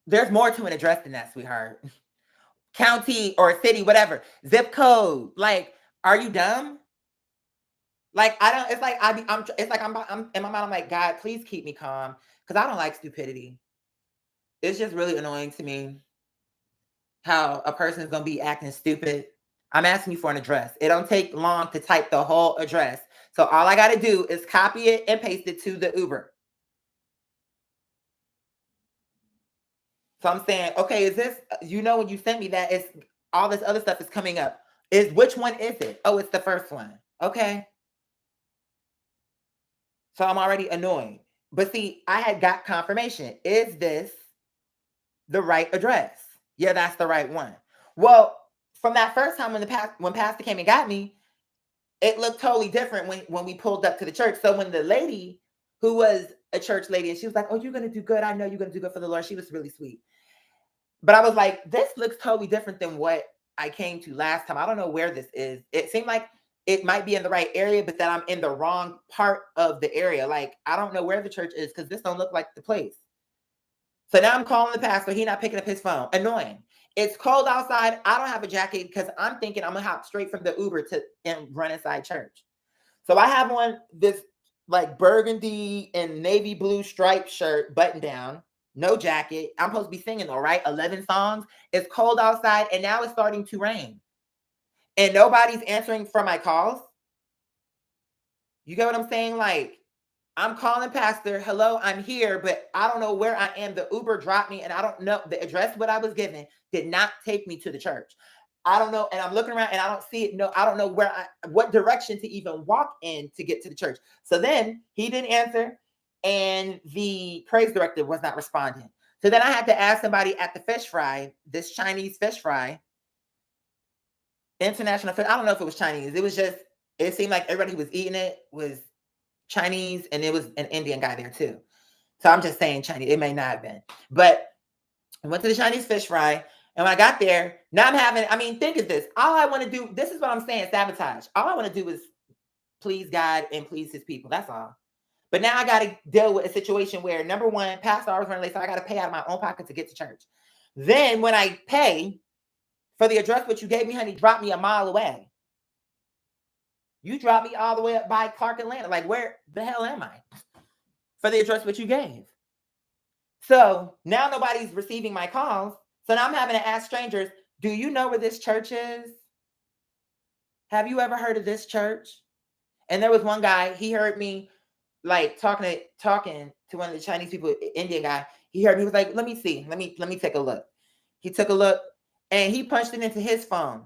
There's more to an address than that, sweetheart. County or city, whatever. Zip code. Like, are you dumb? Like, I don't, it's like, it's like, I'm in my mind, I'm like, God, please keep me calm. Cause I don't like stupidity. It's just really annoying to me how a person is going to be acting stupid. I'm asking you for an address. It don't take long to type the whole address. So all I got to do is copy it and paste it to the Uber. So I'm saying, okay, is this, when you sent me that, it's all this other stuff is coming up. Which one is it? Oh, it's the first one. Okay. So I'm already annoyed. But see, I had got confirmation. Is this the right address? Yeah, that's the right one. Well, from that first time when Pastor came and got me, it looked totally different when we pulled up to the church. So when the lady who was a church lady and she was like, "Oh, you're going to do good. I know you're going to do good for the Lord." She was really sweet. But I was like, this looks totally different than what I came to last time. I don't know where this is. It seemed like it might be in the right area, but that I'm in the wrong part of the area. Like, I don't know where the church is because this don't look like the place. So now I'm calling the pastor. He's not picking up his phone. Annoying. It's cold outside. I don't have a jacket because I'm thinking I'm going to hop straight from the Uber and run inside church. So I have on this like burgundy and navy blue striped shirt, button down, no jacket. I'm supposed to be singing though, right? 11 songs. It's cold outside and now it's starting to rain. And nobody's answering for my calls. You get what I'm saying? Like, I'm calling pastor. Hello, I'm here, but I don't know where I am. The Uber dropped me and I don't know the address. What I was given did not take me to the church. I don't know. And I'm looking around and I don't see it. No, I don't know what direction to even walk in to get to the church. So then he didn't answer and the praise director was not responding. So then I had to ask somebody at the fish fry, this Chinese fish fry, international fish. I don't know if it was Chinese. It seemed like everybody who was eating it was Chinese and it was an Indian guy there too. So I'm just saying Chinese. It may not have been. But I went to the Chinese fish fry. And when I got there, now think of this. All I want to do, this is what I'm saying, sabotage. All I want to do is please God and please his people. That's all. But now I got to deal with a situation where, number one, pastor always running late, so I got to pay out of my own pocket to get to church. Then when I pay for the address what you gave me, honey, drop me a mile away. You dropped me all the way up by Clark Atlanta. Like, where the hell am I? For the address what you gave. So now nobody's receiving my calls. So now I'm having to ask strangers, do you know where this church is? Have you ever heard of this church? And there was one guy, he heard me like talking to one of the Chinese people, Indian guy. He heard me, he was like, let me see. Let me take a look. He took a look and he punched it into his phone.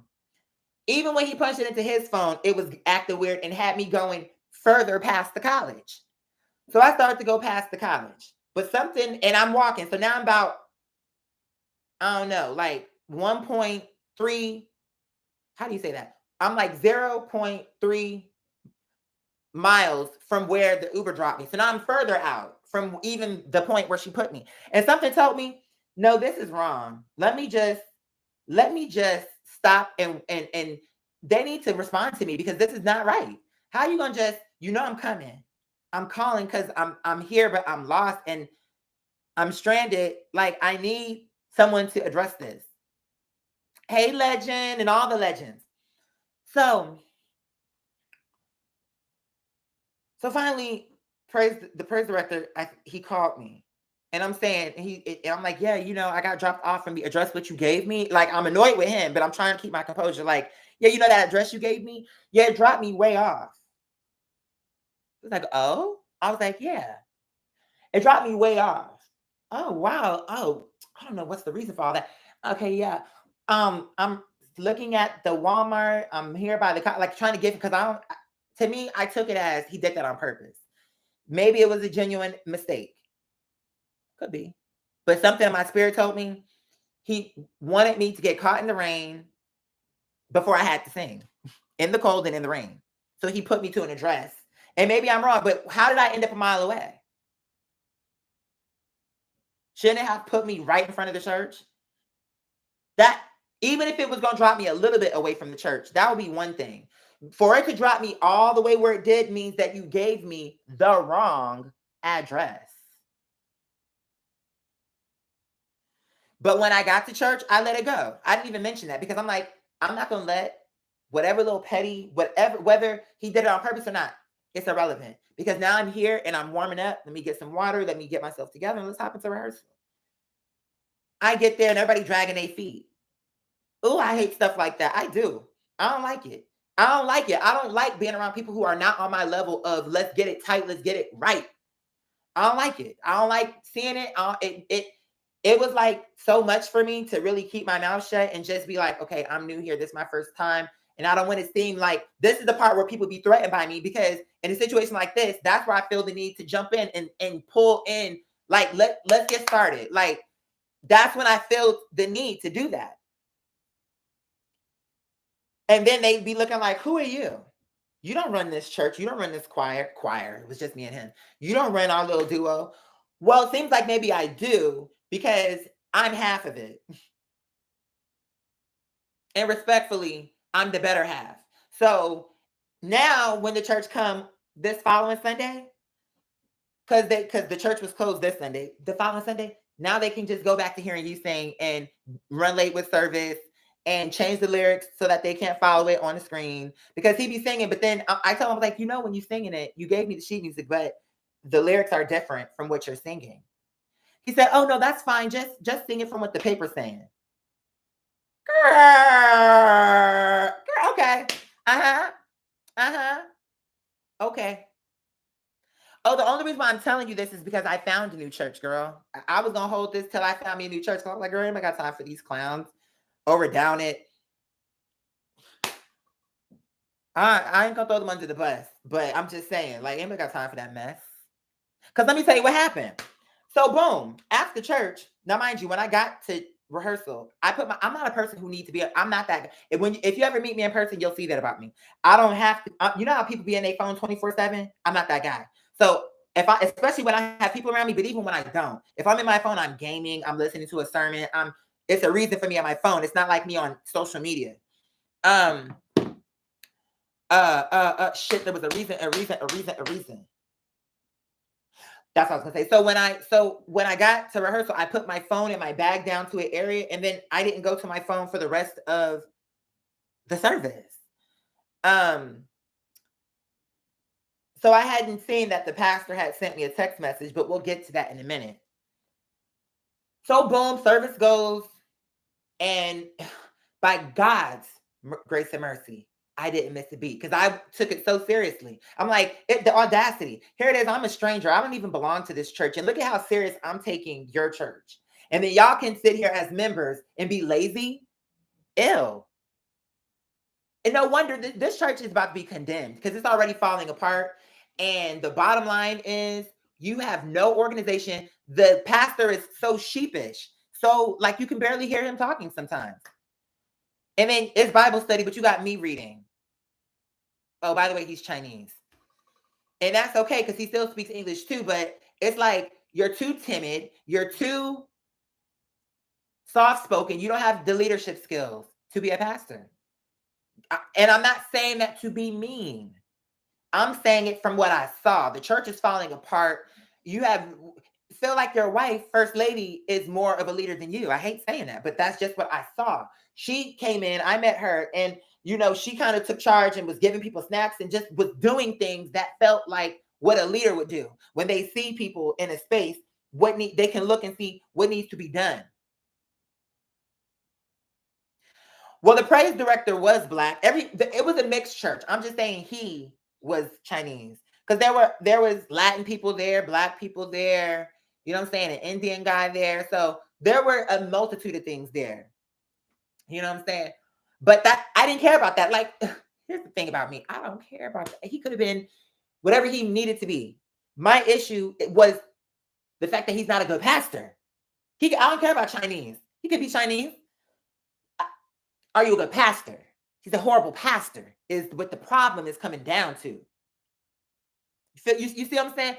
Even when he punched it into his phone, it was acting weird and had me going further past the college. So I started to go past the college. But and I'm walking. So now I'm about, I don't know, like 1.3. How do you say that? I'm like 0.3 miles from where the Uber dropped me. So now I'm further out from even the point where she put me. And something told me, no, this is wrong. Let me just stop and they need to respond to me because this is not right. How you gonna just, I'm coming. I'm calling because I'm here, but I'm lost and I'm stranded. Like, I need someone to address this. Hey, legend, and all the legends. So finally, the praise director, he called me. And I'm saying, I'm like, yeah, I got dropped off from the address what you gave me. Like, I'm annoyed with him, but I'm trying to keep my composure. Like, yeah, that address you gave me? Yeah, it dropped me way off. He was like, oh? I was like, yeah. It dropped me way off. Oh, wow. Oh, I don't know what's the reason for all that. Okay, yeah. I'm looking at the Walmart. I'm here by the like trying to get because I don't. To me, I took it as he did that on purpose. Maybe it was a genuine mistake. Could be, but something in my spirit told me he wanted me to get caught in the rain before I had to sing in the cold and in the rain. So he put me to an address. And maybe I'm wrong, but how did I end up a mile away? Shouldn't it have put me right in front of the church? That even if it was gonna drop me a little bit away from the church, that would be one thing. For it to drop me all the way where it did means that you gave me the wrong address. But when I got to church, I let it go. I didn't even mention that because I'm like, I'm not gonna let whatever little petty, whatever, whether he did it on purpose or not, it's irrelevant. Because now I'm here and I'm warming up. Let me get some water. Let me get myself together and let's hop into rehearsal. I get there and everybody dragging their feet. Oh, I hate stuff like that. I do. I don't like it. I don't like it. I don't like being around people who are not on my level of let's get it tight, let's get it right. I don't like it. I don't like seeing it. It was like so much for me to really keep my mouth shut and just be like, okay, I'm new here. This is my first time. And I don't want to seem like this is the part where people be threatened by me because in a situation like this, that's where I feel the need to jump in and pull in, like, let's get started. Like, that's when I feel the need to do that. And then they'd be looking like, who are you? You don't run this church. You don't run this choir. Choir. It was just me and him. You don't run our little duo. Well, it seems like maybe I do because I'm half of it. And respectfully, I'm the better half. So now when the church come this following Sunday, because the church was closed this Sunday, the following Sunday, now they can just go back to hearing you sing and run late with service and change the lyrics so that they can't follow it on the screen because he be singing. But then I tell him like, when you singing it, you gave me the sheet music, but the lyrics are different from what you're singing. He said, "Oh no, that's fine. Just sing it from what the paper's saying." Girl, okay. Uh-huh. Uh-huh. Okay. Oh, the only reason why I'm telling you this is because I found a new church, girl. I was gonna hold this till I found me a new church. So I was like, girl, I got time for these clowns over down it. I ain't gonna throw them under the bus, but I'm just saying, like, ain't got time for that mess. Cause let me tell you what happened. So boom, after church, now mind you, when I got to rehearsal, I'm not a person who needs to be, I'm not that guy. If you ever meet me in person, you'll see that about me. I don't have to, you know how people be in their phone 24/7? I'm not that guy. So especially when I have people around me, but even when I don't, if I'm in my phone, I'm gaming, I'm listening to a sermon, it's a reason for me on my phone. It's not like me on social media. Shit, there was a reason. That's what I was gonna say. So when I got to rehearsal, I put my phone and my bag down to an area, and then I didn't go to my phone for the rest of the service. Um, so I hadn't seen that the pastor had sent me a text message, but we'll get to that in a minute. So boom, service goes, and by God's grace and mercy, I didn't miss a beat because I took it so seriously. I'm like, the audacity. Here it is. I'm a stranger. I don't even belong to this church. And look at how serious I'm taking your church. And then y'all can sit here as members and be lazy. Ew. And no wonder this church is about to be condemned because it's already falling apart. And the bottom line is you have no organization. The pastor is so sheepish. So, like, you can barely hear him talking sometimes. And then it's Bible study, but you got me reading. Oh, by the way, he's Chinese. And that's okay because he still speaks English too, but it's like you're too timid, you're too soft-spoken, you don't have the leadership skills to be a pastor. And I'm not saying that to be mean. I'm saying it from what I saw. The church is falling apart. You feel like your wife, first lady, is more of a leader than you. I hate saying that, but that's just what I saw. She came in, I met her, and she kind of took charge and was giving people snacks and just was doing things that felt like what a leader would do when they see people in a space. They can look and see what needs to be done. Well, the praise director was Black. It was a mixed church. I'm just saying he was Chinese because there was Latin people there, Black people there. You know what I'm saying? An Indian guy there. So there were a multitude of things there. You know what I'm saying? But that I didn't care about that. Like, here's the thing about me. I don't care about that. He could have been whatever he needed to be. My issue was the fact that he's not a good pastor. I don't care about Chinese. He could be Chinese. Are you a good pastor? He's a horrible pastor, is what the problem is coming down to. You see what I'm saying?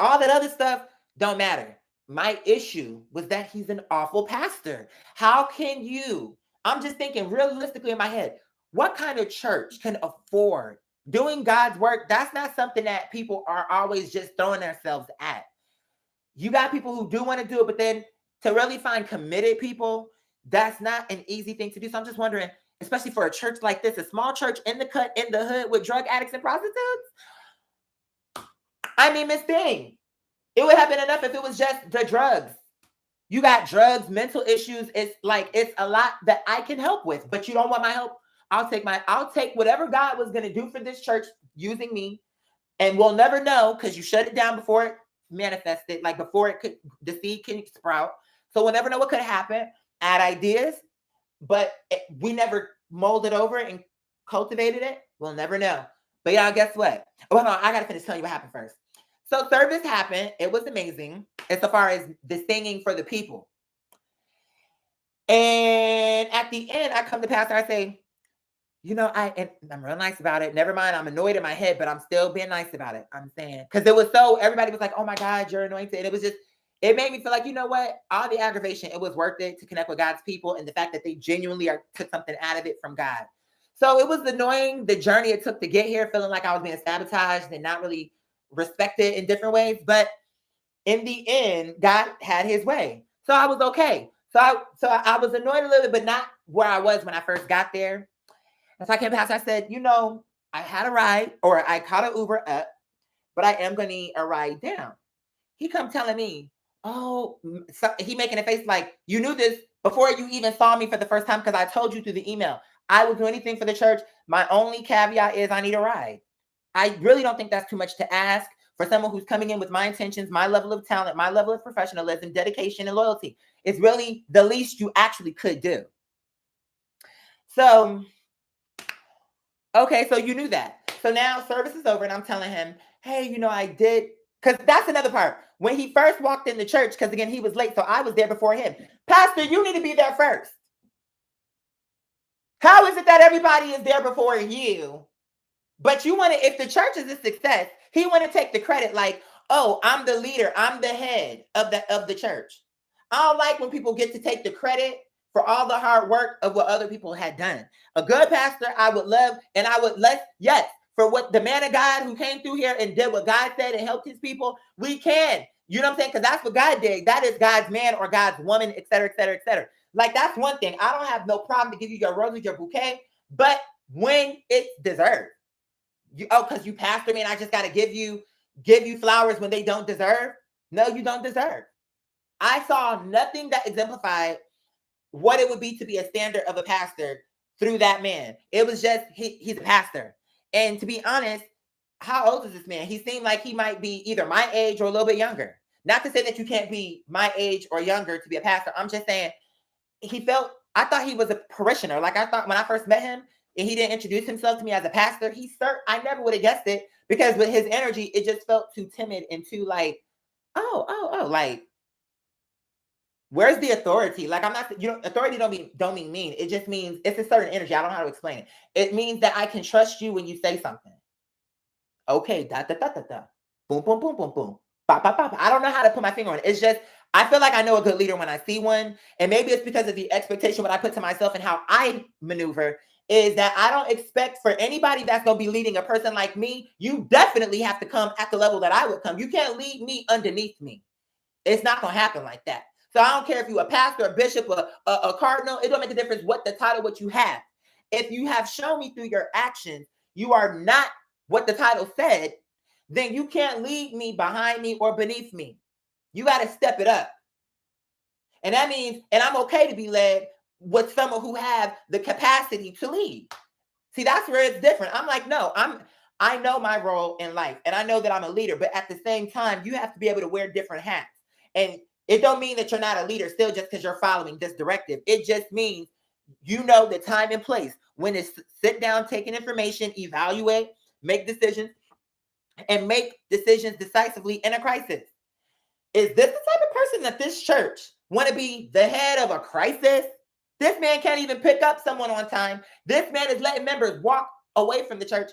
All that other stuff don't matter. My issue was that he's an awful pastor. How can you? I'm just thinking realistically in my head, what kind of church can afford doing God's work? That's not something that people are always just throwing themselves at. You got people who do want to do it, but then to really find committed people, that's not an easy thing to do. So I'm just wondering, especially for a church like this, a small church in the cut, in the hood with drug addicts and prostitutes. I mean, Miss Thing, it would have been enough if it was just the drugs. You got drugs, mental issues. It's a lot that I can help with, but you don't want my help. I'll take whatever God was going to do for this church using me, and we'll never know because you shut it down before it manifested, like before the seed can sprout. So we'll never know what could happen. Add ideas, but we never molded over and cultivated it. We'll never know. But y'all, guess what? Oh, hold on. I got to finish telling you what happened first. So service happened. It was amazing as far as the singing for the people. And at the end, I come to pastor. I say, I'm real nice about it. Never mind. I'm annoyed in my head, but I'm still being nice about it. I'm saying, because everybody was like, oh my God, you're anointed. And it made me feel like, you know what? All the aggravation, it was worth it to connect with God's people and the fact that they genuinely took something out of it from God. So it was annoying, the journey it took to get here, feeling like I was being sabotaged and not really respected in different ways. But in the end, God had his way. So I was okay. So I was annoyed a little bit, but not where I was when I first got there. And so I came past, I said, I had a ride, or I caught an Uber up, but I am going to need a ride down. He come telling me, he making a face like, you knew this before you even saw me for the first time because I told you through the email. I will do anything for the church. My only caveat is I need a ride. I really don't think that's too much to ask for someone who's coming in with my intentions, my level of talent, my level of professionalism, dedication, and loyalty. It's really the least you actually could do. So, okay, so you knew that. So now service is over and I'm telling him, hey, I did. Because that's another part. When he first walked in the church, because again, he was late, so I was there before him. Pastor, you need to be there first. How is it that everybody is there before you? But if the church is a success, he want to take the credit like, oh, I'm the leader. I'm the head of the church. I don't like when people get to take the credit for all the hard work of what other people had done. A good pastor, I would love, and I would for what the man of God who came through here and did what God said and helped his people, we can. You know what I'm saying? Because that's what God did. That is God's man or God's woman, et cetera, et cetera, et cetera. Like, that's one thing. I don't have no problem to give you your roses, your bouquet, but when it's deserved. Because you pastor me and I just got to give you flowers when they don't deserve. No, you don't deserve. I saw nothing that exemplified what it would be to be a standard of a pastor through that man. It was just, he's a pastor. And to be honest, how old is this man? He seemed like he might be either my age or a little bit younger. Not to say that you can't be my age or younger to be a pastor. I'm just saying I thought he was a parishioner. Like, I thought when I first met him and he didn't introduce himself to me as a pastor, I never would have guessed it because with his energy, it just felt too timid and too like, like, where's the authority? Like, I'm not, authority don't mean mean. It just means it's a certain energy. I don't know how to explain it. It means that I can trust you when you say something. Okay, da da da da da. Boom, boom, boom, boom, boom. Bop, bop, bop. I don't know how to put my finger on it. It's just, I feel like I know a good leader when I see one. And maybe it's because of the expectation what I put to myself and how I maneuver is that I don't expect for anybody that's going to be leading a person like me. You definitely have to come at the level that I would come. You can't lead me underneath me. It's not going to happen like that. So I don't care if you're a pastor, a bishop, a cardinal. It don't make a difference what the title, what you have. If you have shown me through your actions, you are not what the title said, then you can't lead me behind me or beneath me. You got to step it up. And that means, and I'm okay to be led with someone who have the capacity to lead. See, that's where it's different. I'm like, no, I know my role in life and I know that I'm a leader, but at the same time, you have to be able to wear different hats. And it don't mean that you're not a leader still just because you're following this directive. It just means you know the time and place when it's sit down, taking information, evaluate, make decisions, and make decisions decisively in a crisis. Is this the type of person that this church want to be the head of a crisis? This man can't even pick up someone on time. This man is letting members walk away from the church.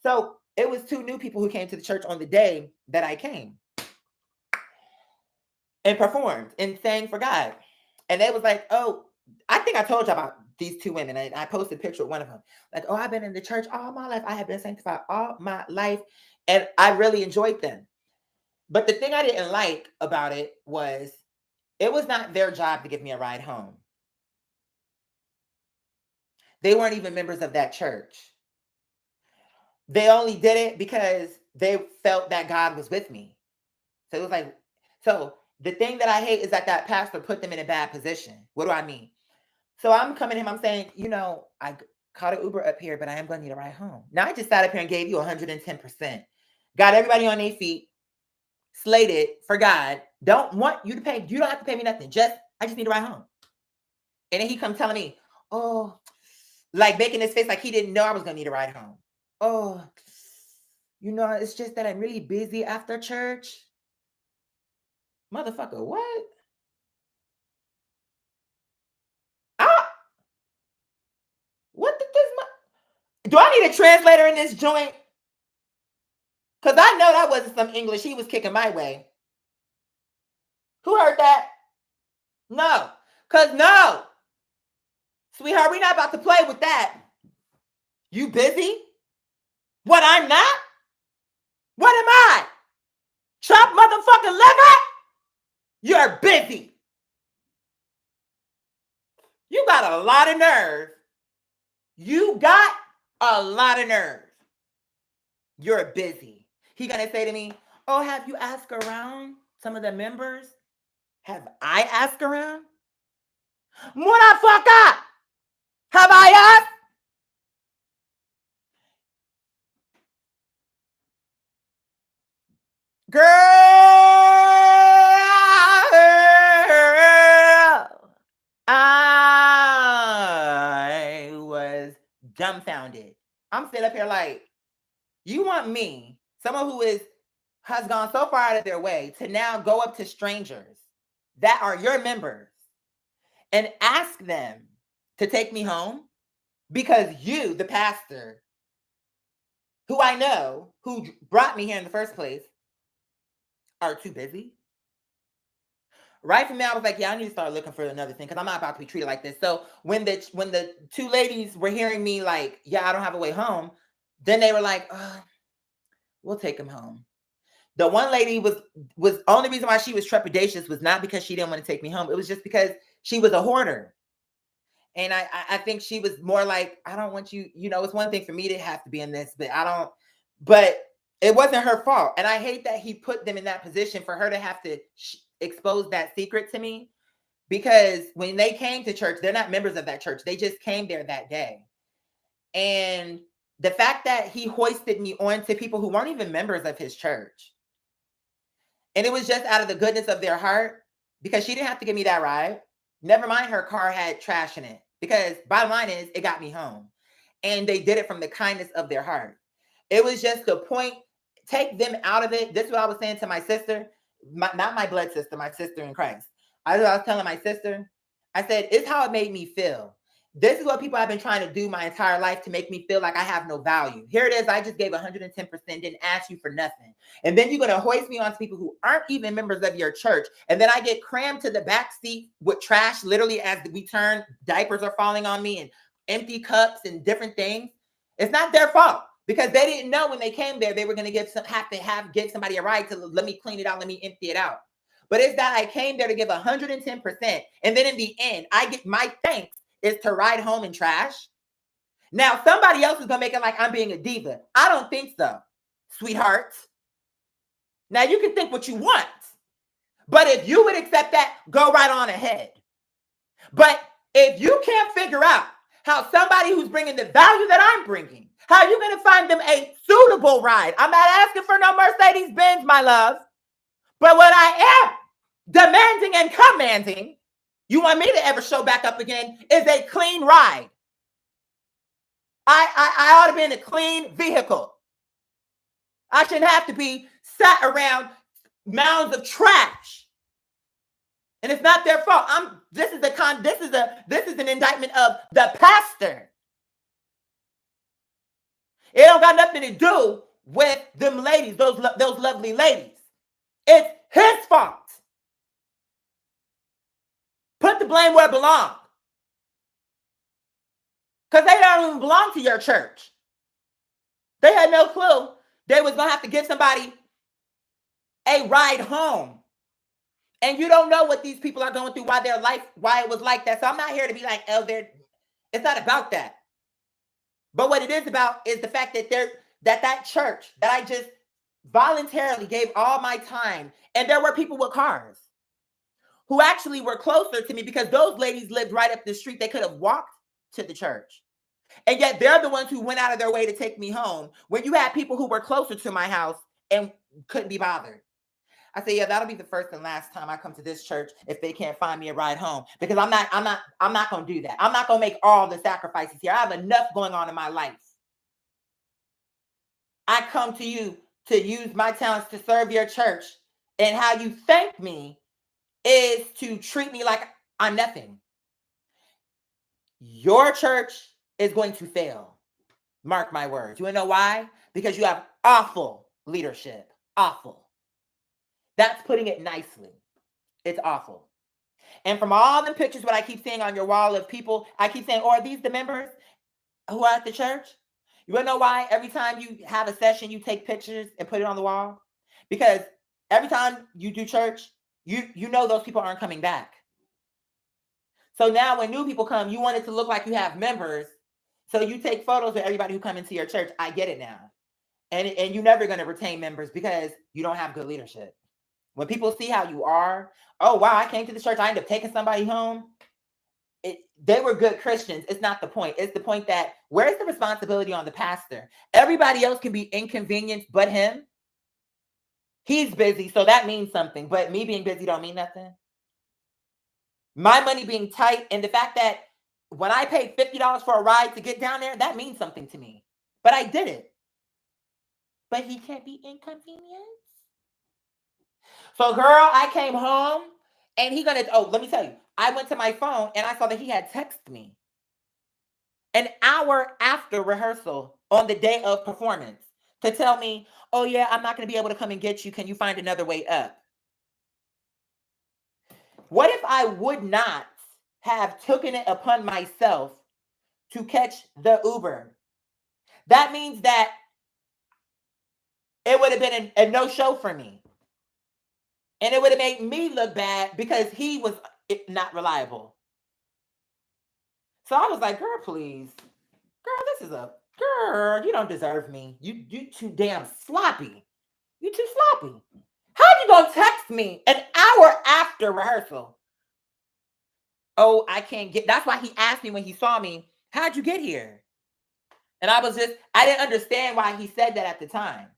So it was 2 new people who came to the church on the day that I came and performed and sang for God. And they was like, oh, I think I told you about these 2 women. And I posted a picture of one of them. Like, oh, I've been in the church all my life. I have been sanctified all my life. And I really enjoyed them. But the thing I didn't like about it was not their job to give me a ride home. They weren't even members of that church. They only did it because they felt that God was with me. So it was like, so the thing that I hate is that pastor put them in a bad position. What do I mean? So I'm coming to him, I'm saying, I caught an Uber up here, but I am going to need a ride home. Now I just sat up here and gave you 110%. Got everybody on their feet, slated for God. Don't want you to pay. You don't have to pay me nothing. I just need to ride home. And then he comes telling me, oh, like making his face like he didn't know I was going to need a ride home. Oh, it's just that I'm really busy after church. Motherfucker, what? What did this? Do I need a translator in this joint? Because I know that wasn't some English he was kicking my way. Who heard that? No. Because no. Sweetheart, we're not about to play with that. You busy? What, I'm not? What am I? Chop motherfucking liver? You're busy. You got a lot of nerve. You got a lot of nerve. You're busy. He gonna say to me, oh, have you asked around some of the members? Have I asked around? Motherfucker! Have I asked? Girl, I was dumbfounded. I'm sitting up here like, you want me, someone who has gone so far out of their way to now go up to strangers that are your members and ask them to take me home because you, the pastor, who I know, who brought me here in the first place, are too busy? Right from there, I was like, yeah, I need to start looking for another thing because I'm not about to be treated like this. So when the 2 ladies were hearing me like, yeah, I don't have a way home, then they were like, oh, we'll take him home. The one lady was only reason why she was trepidatious was not because she didn't want to take me home. It was just because she was a hoarder. And I think she was more like, I don't want you, it's one thing for me to have to be in this, but it wasn't her fault. And I hate that he put them in that position for her to have to expose that secret to me, because when they came to church, they're not members of that church. They just came there that day. And the fact that he hoisted me on to people who weren't even members of his church, and it was just out of the goodness of their heart, because she didn't have to give me that ride. Never mind her car had trash in it, because bottom line is it got me home. And they did it from the kindness of their heart. It was just the point, take them out of it. This is what I was saying to my sister, not my blood sister, my sister in Christ. I was telling my sister, I said, it's how it made me feel. This is what people have been trying to do my entire life to make me feel like I have no value. Here it is. I just gave 110%, didn't ask you for nothing. And then you're going to hoist me on to people who aren't even members of your church. And then I get crammed to the back seat with trash, literally as we turn, diapers are falling on me and empty cups and different things. It's not their fault, because they didn't know when they came there, they were going to give somebody a ride to let me clean it out. Let me empty it out. But it's that I came there to give 110%. And then in the end, I get my thanks is to ride home in trash. Now, somebody else is going to make it like I'm being a diva. I don't think so, sweetheart. Now, you can think what you want, but if you would accept that, go right on ahead. But if you can't figure out how somebody who's bringing the value that I'm bringing, how are you going to find them a suitable ride? I'm not asking for no Mercedes-Benz, my love. But what I am demanding and commanding you want me to ever show back up again is a clean ride. I ought to be in a clean vehicle. I shouldn't have to be sat around mounds of trash. And it's not their fault. This is an indictment of the pastor. It don't got nothing to do with them ladies, those lovely ladies. It's his fault. Put the blame where it belongs. Because they don't even belong to your church. They had no clue they was going to have to give somebody a ride home. And you don't know what these people are going through, why it was like that. So I'm not here to be like, oh, it's not about that. But what it is about is the fact that that church that I just voluntarily gave all my time, and there were people with cars who actually were closer to me because those ladies lived right up the street. They could have walked to the church. And yet they're the ones who went out of their way to take me home when you had people who were closer to my house and couldn't be bothered. I say, yeah, that'll be the first and last time I come to this church if they can't find me a ride home, because I'm not going to do that. I'm not going to make all the sacrifices here. I have enough going on in my life. I come to you to use my talents to serve your church, and how you thank me is to treat me like I'm nothing. Your church is going to fail. Mark my words. You want to know why? Because you have awful leadership. Awful. That's putting it nicely. It's awful. And from all the pictures, what I keep seeing on your wall of people, I keep saying, oh, are these the members who are at the church? You want to know why? Every time you have a session, you take pictures and put it on the wall? Because every time you do church, you know those people aren't coming back. So now when new people come, you want it to look like you have members. So you take photos of everybody who come into your church. I get it now. And you're never going to retain members because you don't have good leadership. When people see how you are, oh, wow, I came to the church, I ended up taking somebody home. They were good Christians. It's not the point. It's the point that where's the responsibility on the pastor? Everybody else can be inconvenienced but him. He's busy, so that means something. But me being busy don't mean nothing. My money being tight, and the fact that when I paid $50 for a ride to get down there, that means something to me. But I did it. But he can't be inconvenienced. So, girl, I came home and let me tell you, I went to my phone and I saw that he had texted me an hour after rehearsal on the day of performance to tell me, oh, yeah, I'm not going to be able to come and get you. Can you find another way up? What if I would not have taken it upon myself to catch the Uber? That means that it would have been a no-show for me. And it would have made me look bad because he was not reliable. So I was like, girl, please. Girl, girl, you don't deserve me. You too damn sloppy. You too sloppy. How you gonna text me an hour after rehearsal? Oh, I can't get, that's why he asked me when he saw me, how'd you get here? And I didn't understand why he said that at the time.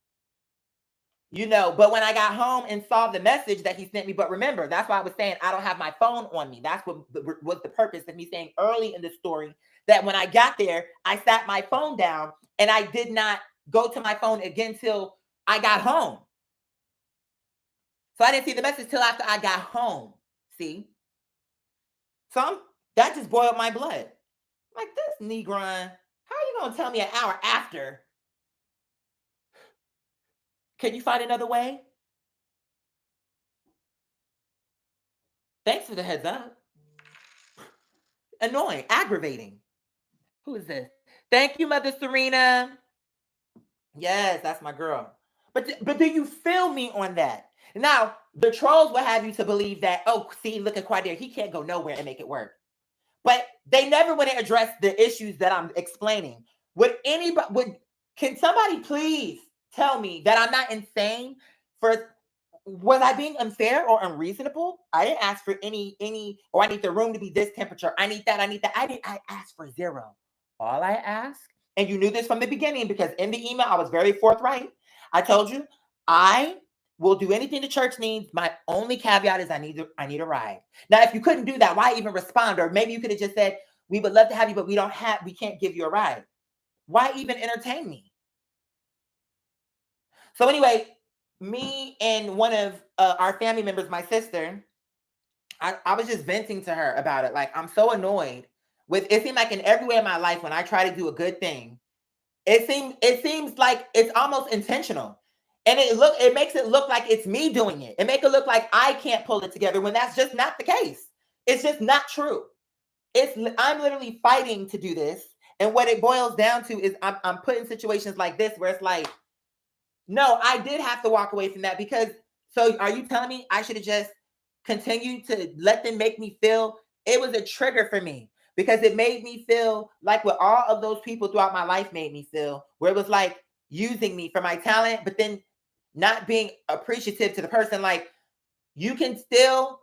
But when I got home and saw the message that he sent me, but remember, that's why I was saying I don't have my phone on me. That's what was the purpose of me saying early in the story that when I got there, I sat my phone down and I did not go to my phone again till I got home. So I didn't see the message till after I got home. See? So that just boiled my blood. I'm like, this Negron, how are you going to tell me an hour after? Can you find another way? Thanks for the heads up. Annoying, aggravating. Who is this? Thank you, Mother Serena. Yes, that's my girl. But do you feel me on that? Now, the trolls will have you to believe that, oh, see, look at Quadir. He can't go nowhere and make it work. But they never would address the issues that I'm explaining. Can somebody please tell me that I'm not insane? Was I being unfair or unreasonable? I didn't ask for any, I need the room to be this temperature. I need that. I asked for zero. All I asked, and you knew this from the beginning because in the email, I was very forthright. I told you, I We'll do anything the church needs. My only caveat is I need a ride. Now, if you couldn't do that, why even respond? Or maybe you could have just said, we would love to have you, but we can't give you a ride. Why even entertain me? So anyway, me and one of our family members, my sister, I was just venting to her about it. Like, I'm so annoyed with it. Seemed like in every way in my life, when I try to do a good thing, it seems like it's almost intentional. And it makes it look like it's me doing it. It makes it look like I can't pull it together when that's just not the case. It's just not true. I'm literally fighting to do this. And what it boils down to is I'm put in situations like this where it's like, no, I did have to walk away from that because, so are you telling me I should have just continued to let them make me feel? It was a trigger for me because it made me feel like what all of those people throughout my life made me feel, where it was like using me for my talent, but then not being appreciative to the person. Like, you can still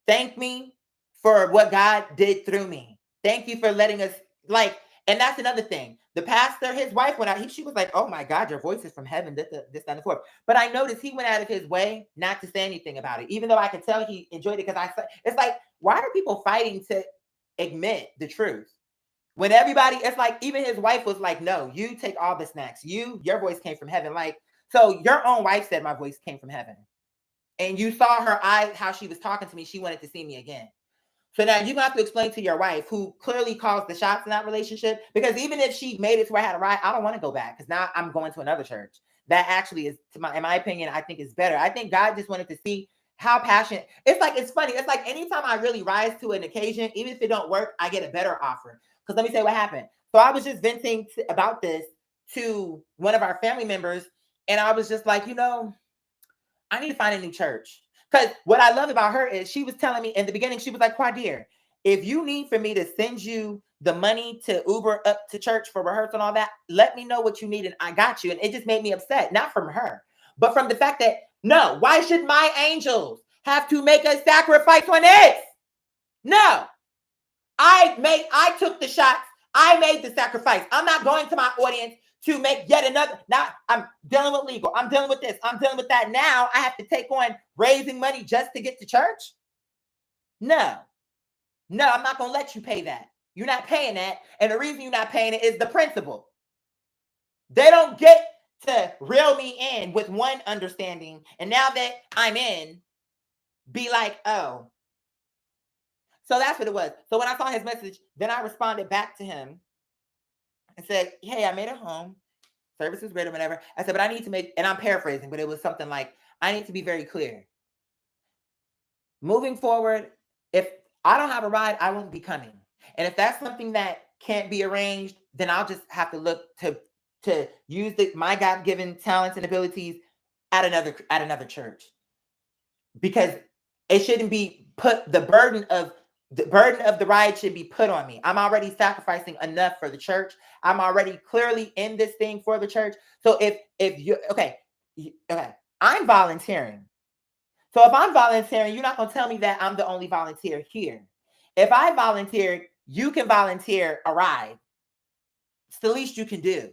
thank me for what God did through me. Thank you for letting us, like, and that's another thing. The pastor, his wife went out. She was like, "Oh my God, your voice is from heaven." This, that, and the fourth. But I noticed he went out of his way not to say anything about it, even though I could tell he enjoyed it. Because it's like, why are people fighting to admit the truth when everybody? It's like even his wife was like, "No, you take all the snacks. Your voice came from heaven." Like, so your own wife said my voice came from heaven, and you saw her eyes how she was talking to me. She wanted to see me again. So now you have to explain to your wife, who clearly calls the shots in that relationship, because even if she made it to where I had a ride, I don't want to go back because now I'm going to another church. That actually is, in my opinion, I think is better. I think God just wanted to see how passionate. It's like, it's funny. It's like anytime I really rise to an occasion, even if it don't work, I get a better offer. Because let me say what happened. So I was just venting about this to one of our family members, and I was just like, I need to find a new church. Because what I love about her is she was telling me in the beginning, she was like, Quadir, if you need for me to send you the money to Uber up to church for rehearsal and all that, let me know what you need and I got you. And it just made me upset, not from her, but from the fact that, no, why should my angels have to make a sacrifice on this? No, I took the shots. I made the sacrifice. I'm not going to my audience to make yet another. Now I'm dealing with legal. I'm dealing with this. I'm dealing with that. Now I have to take on raising money just to get to church. No, I'm not going to let you pay that. You're not paying that. And the reason you're not paying it is the principle. They don't get to reel me in with one understanding. And now that I'm in, be like, oh. So that's what it was. So when I saw his message, then I responded back to him and said, hey, I made it home. Service was great or whatever. I said, but I need to make, and I'm paraphrasing, but it was something like, I need to be very clear. Moving forward, if I don't have a ride, I won't be coming. And if that's something that can't be arranged, then I'll just have to look to use my God-given talents and abilities at another church. Because it shouldn't be put, the burden of the ride should be put on me. I'm already sacrificing enough for the church. I'm already clearly in this thing for the church. So if you okay, I'm volunteering. So if I'm volunteering, you're not going to tell me that I'm the only volunteer here. If I volunteered, you can volunteer a ride. It's the least you can do.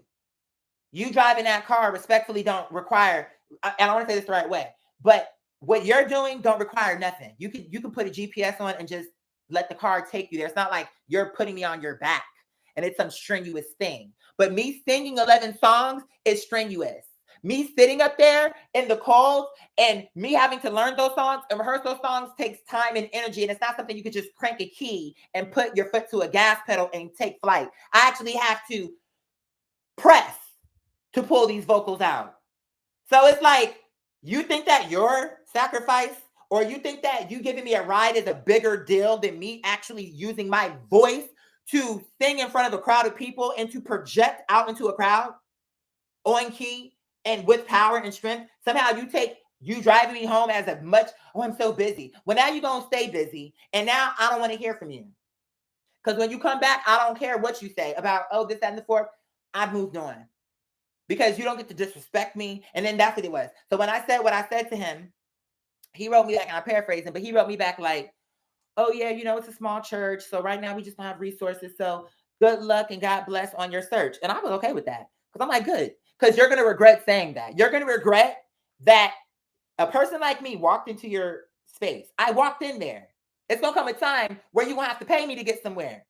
You driving that car respectfully don't require, and I want to say this the right way, but what you're doing don't require nothing. You can put a GPS on and just let the car take you there. It's not like you're putting me on your back and it's some strenuous thing. But me singing 11 songs is strenuous. Me sitting up there in the cold and me having to learn those songs and rehearse those songs takes time and energy. And it's not something you could just crank a key and put your foot to a gas pedal and take flight. I actually have to press to pull these vocals out. So it's like, you think that your sacrifice, or you think that you giving me a ride is a bigger deal than me actually using my voice to sing in front of a crowd of people and to project out into a crowd on key and with power and strength? Somehow you driving me home as a much, oh, I'm so busy. Well, now you're going to stay busy. And now I don't want to hear from you. Because when you come back, I don't care what you say about, oh, this, that, and the fourth. I've moved on. Because you don't get to disrespect me. And then that's what it was. So when I said what I said to him, he wrote me back, and I'm paraphrasing, but he wrote me back like, oh yeah, it's a small church. So right now we just don't have resources. So good luck and God bless on your search. And I was okay with that. Because I'm like, good. Because you're going to regret saying that. You're going to regret that A person like me walked into your space. I walked in there. It's going to come a time where you're going to have to pay me to get somewhere.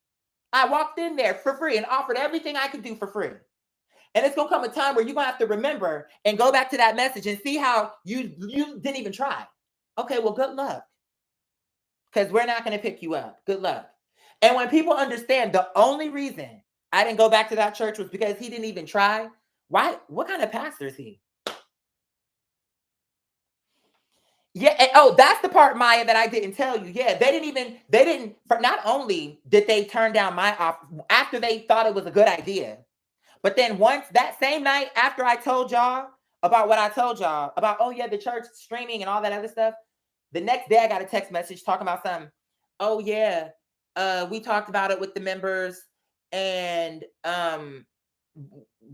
I walked in there for free and offered everything I could do for free. And it's going to come a time where you're going to have to remember and go back to that message and see how you didn't even try. Okay, well, good luck. Because we're not going to pick you up. Good luck. And when people understand the only reason I didn't go back to that church was because he didn't even try. Why? What kind of pastor is he? Yeah. And, oh, that's the part, Maya, that I didn't tell you. Yeah, not only did they turn down my offer after they thought it was a good idea, but then once that same night after I told y'all about what I told y'all about, oh yeah, the church streaming and all that other stuff, the next day I got a text message talking about something. Oh yeah, we talked about it with the members and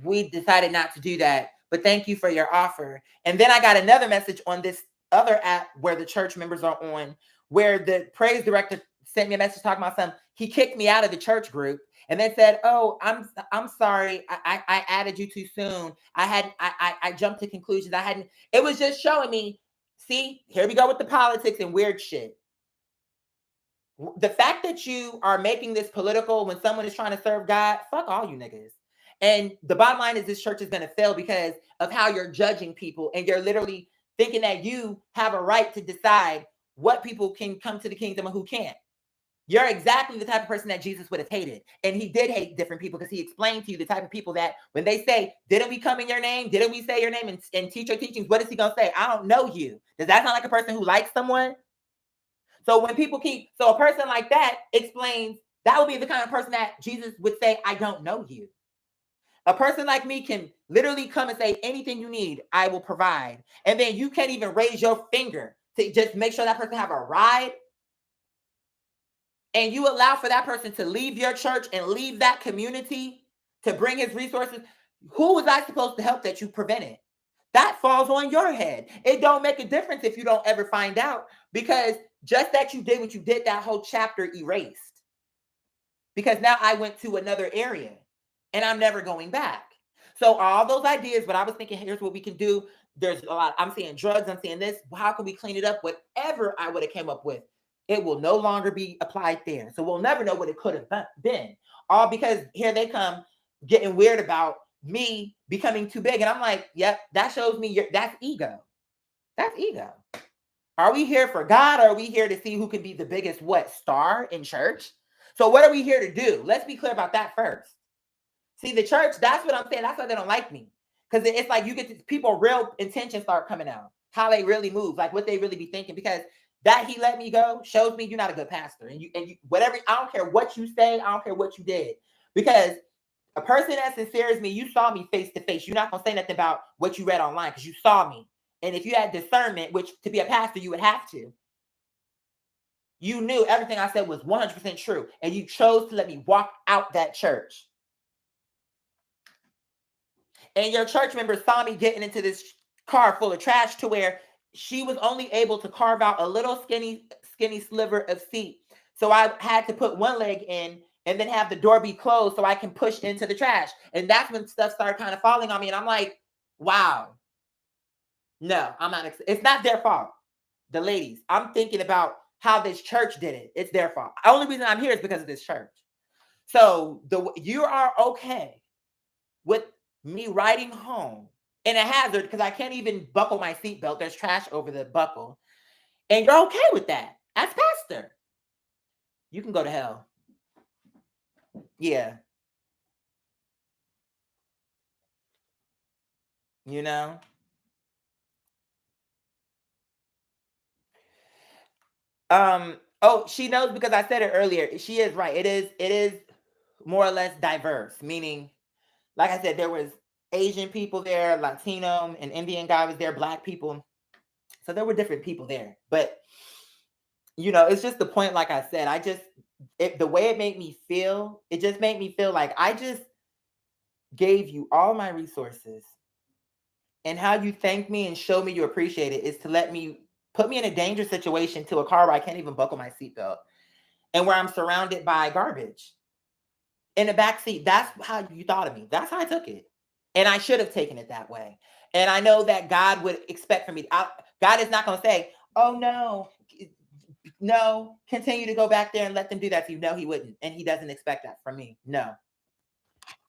we decided not to do that, but thank you for your offer. And then I got another message on this other app where the church members are on, where the praise director sent me a message talking about something. He kicked me out of the church group and then said, "Oh, I'm sorry. I added you too soon. I jumped to conclusions. I hadn't." It was just showing me. See, here we go with the politics and weird shit. The fact that you are making this political when someone is trying to serve God, fuck all you niggas. And the bottom line is this church is going to fail because of how you're judging people and you're literally thinking that you have a right to decide what people can come to the kingdom and who can't. You're exactly the type of person that Jesus would have hated. And he did hate different people because he explained to you the type of people that when they say, didn't we come in your name? Didn't we say your name and teach your teachings? What is he going to say? I don't know you. Does that sound like a person who likes someone? So when people so a person like that explains, that would be the kind of person that Jesus would say, I don't know you. A person like me can literally come and say anything you need, I will provide. And then you can't even raise your finger to just make sure that person have a ride. And you allow for that person to leave your church and leave that community to bring his resources. Who was I supposed to help that you prevented? That falls on your head. It don't make a difference if you don't ever find out, because just that you did what you did, that whole chapter erased. Because now I went to another area and I'm never going back. So all those ideas, but I was thinking, here's what we can do. There's a lot. I'm seeing drugs. I'm seeing this. How can we clean it up? Whatever I would have came up with, it will no longer be applied there. So we'll never know what it could have been. All because here they come getting weird about me becoming too big. And I'm like, yep, that shows me that's ego. That's ego. Are we here for God? Or are we here to see who can be the biggest star in church? So what are we here to do? Let's be clear about that first. See, the church, that's what I'm saying. That's why they don't like me. Because it's like you get to, people real intentions start coming out. How they really move, like what they really be thinking. Because that he let me go shows me you're not a good pastor. And you whatever, I don't care what you say, I don't care what you did. Because a person as sincere as me, you saw me face to face. You're not gonna say nothing about what you read online because you saw me. And if you had discernment, which to be a pastor, you would have to, you knew everything I said was 100% true. And you chose to let me walk out that church. And your church members saw me getting into this car full of trash to where she was only able to carve out a little skinny sliver of seat. So I had to put one leg in and then have the door be closed so I can push into the trash. And that's when stuff started kind of falling on me. And I'm like, wow. No, I'm not. It's not their fault. The ladies. I'm thinking about how this church did it. It's their fault. The only reason I'm here is because of this church. So you are okay with me riding home in a hazard because I can't even buckle my seatbelt. There's trash over the buckle. And you're okay with that as pastor. You can go to hell. Yeah. You know? Oh, she knows because I said it earlier. She is right. It is more or less diverse, meaning, like I said, there was Asian people there, Latino and Indian guy was there, Black people. So there were different people there. But, it's just the point, like I said, the way it made me feel, it just made me feel like I just gave you all my resources. And how you thank me and show me you appreciate it is to put me in a dangerous situation to a car where I can't even buckle my seatbelt and where I'm surrounded by garbage in the back seat. That's how you thought of me. That's how I took it. And I should have taken it that way. And I know that God would expect from me. God is not going to say, oh, no, continue to go back there and let them do that to you. No, he wouldn't. And he doesn't expect that from me. No.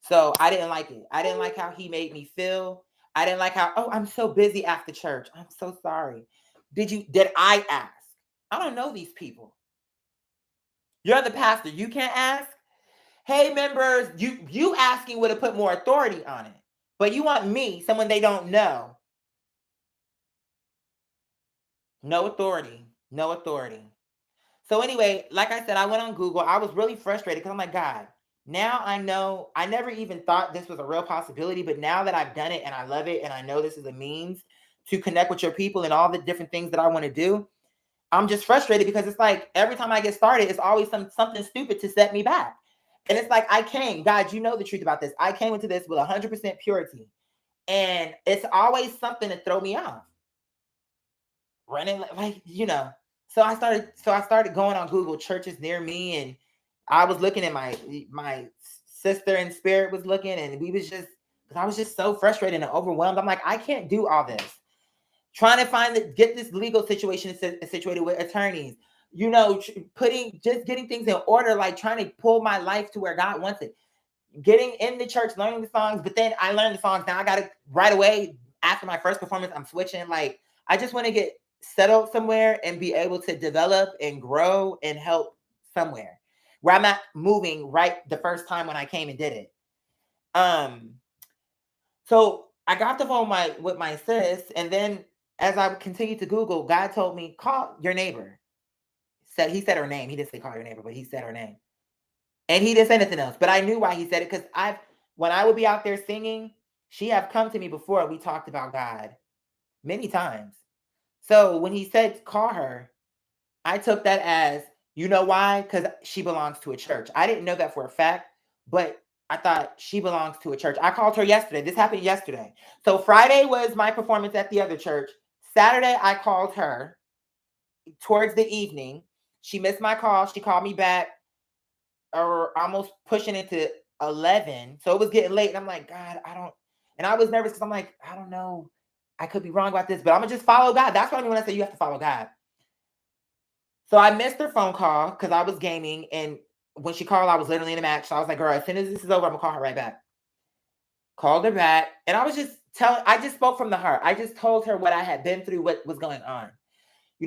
So I didn't like it. I didn't like how he made me feel. I didn't like how, oh, I'm so busy after church. I'm so sorry. Did I ask? I don't know these people. You're the pastor. You can't ask. Hey, members, you asking would have put more authority on it. But you want me, someone they don't know. No authority. No authority. So anyway, like I said, I went on Google. I was really frustrated because I'm like, God, now I know. I never even thought this was a real possibility, but now that I've done it and I love it and I know this is a means to connect with your people and all the different things that I want to do, I'm just frustrated because it's like every time I get started, it's always something stupid to set me back. And it's like, God, you know the truth about this. I came into this with 100% purity. And it's always something to throw me off. Running So I started going on Google churches near me, and I was looking at my sister in spirit was looking, and I was just so frustrated and overwhelmed. I'm like, I can't do all this. Trying to get this legal situation situated with attorneys, getting things in order, like trying to pull my life to where God wants it. Getting in the church, learning the songs, but then I learned the songs. Now I got it right away after my first performance. I'm switching. Like, I just want to get settled somewhere and be able to develop and grow and help somewhere where I'm not moving right the first time when I came and did it. So I got the phone with my sis, and then as I continued to Google, God told me, call your neighbor. He said her name. He didn't say call your neighbor, but he said her name. And he didn't say anything else, but I knew why he said it, because when I would be out there singing, she have come to me before. We talked about God many times. So when he said call her, I took that as, you know why? Because she belongs to a church. I didn't know that for a fact, but I thought she belongs to a church. I called her yesterday. This happened yesterday. So Friday was my performance at the other church. Saturday, I called her towards the evening. She missed my call. She called me back, or almost pushing into 11. So it was getting late. And I'm like, God, and I was nervous because I'm like, I don't know. I could be wrong about this, but I'm going to just follow God. That's what I mean when I say you have to follow God. So I missed her phone call because I was gaming. And when she called, I was literally in a match. So I was like, girl, as soon as this is over, I'm going to call her right back. Called her back. And I just spoke from the heart. I just told her what I had been through, what was going on.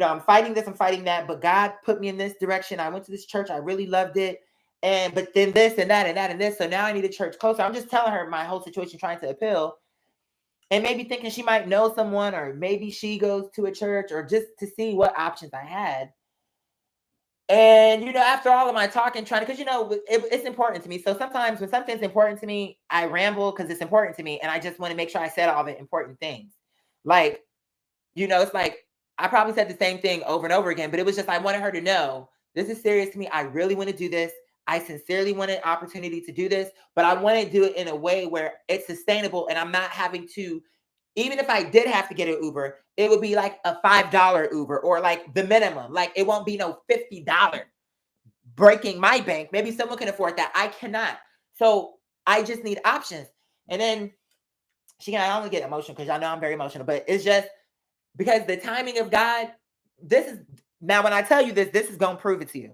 I'm fighting this, I'm fighting that, but God put me in this direction. I went to this church. I really loved it. But then this and that and that and this. So now I need a church closer. I'm just telling her my whole situation, trying to appeal, and maybe thinking she might know someone, or maybe she goes to a church, or just to see what options I had. And, after all of my talking, trying to, because, it's important to me. So sometimes when something's important to me, I ramble because it's important to me. And I just want to make sure I said all the important things. Like, it's like, I probably said the same thing over and over again, but it was just, I wanted her to know this is serious to me. I really want to do this. I sincerely want an opportunity to do this, but I want to do it in a way where it's sustainable and I'm not having to, even if I did have to get an Uber, it would be like a $5 Uber, or like the minimum. Like, it won't be no $50 breaking my bank. Maybe someone can afford that. I cannot. So I just need options. And then I only get emotional because y'all know I'm very emotional, but it's just, because the timing of God, now when I tell you this is going to prove it to you.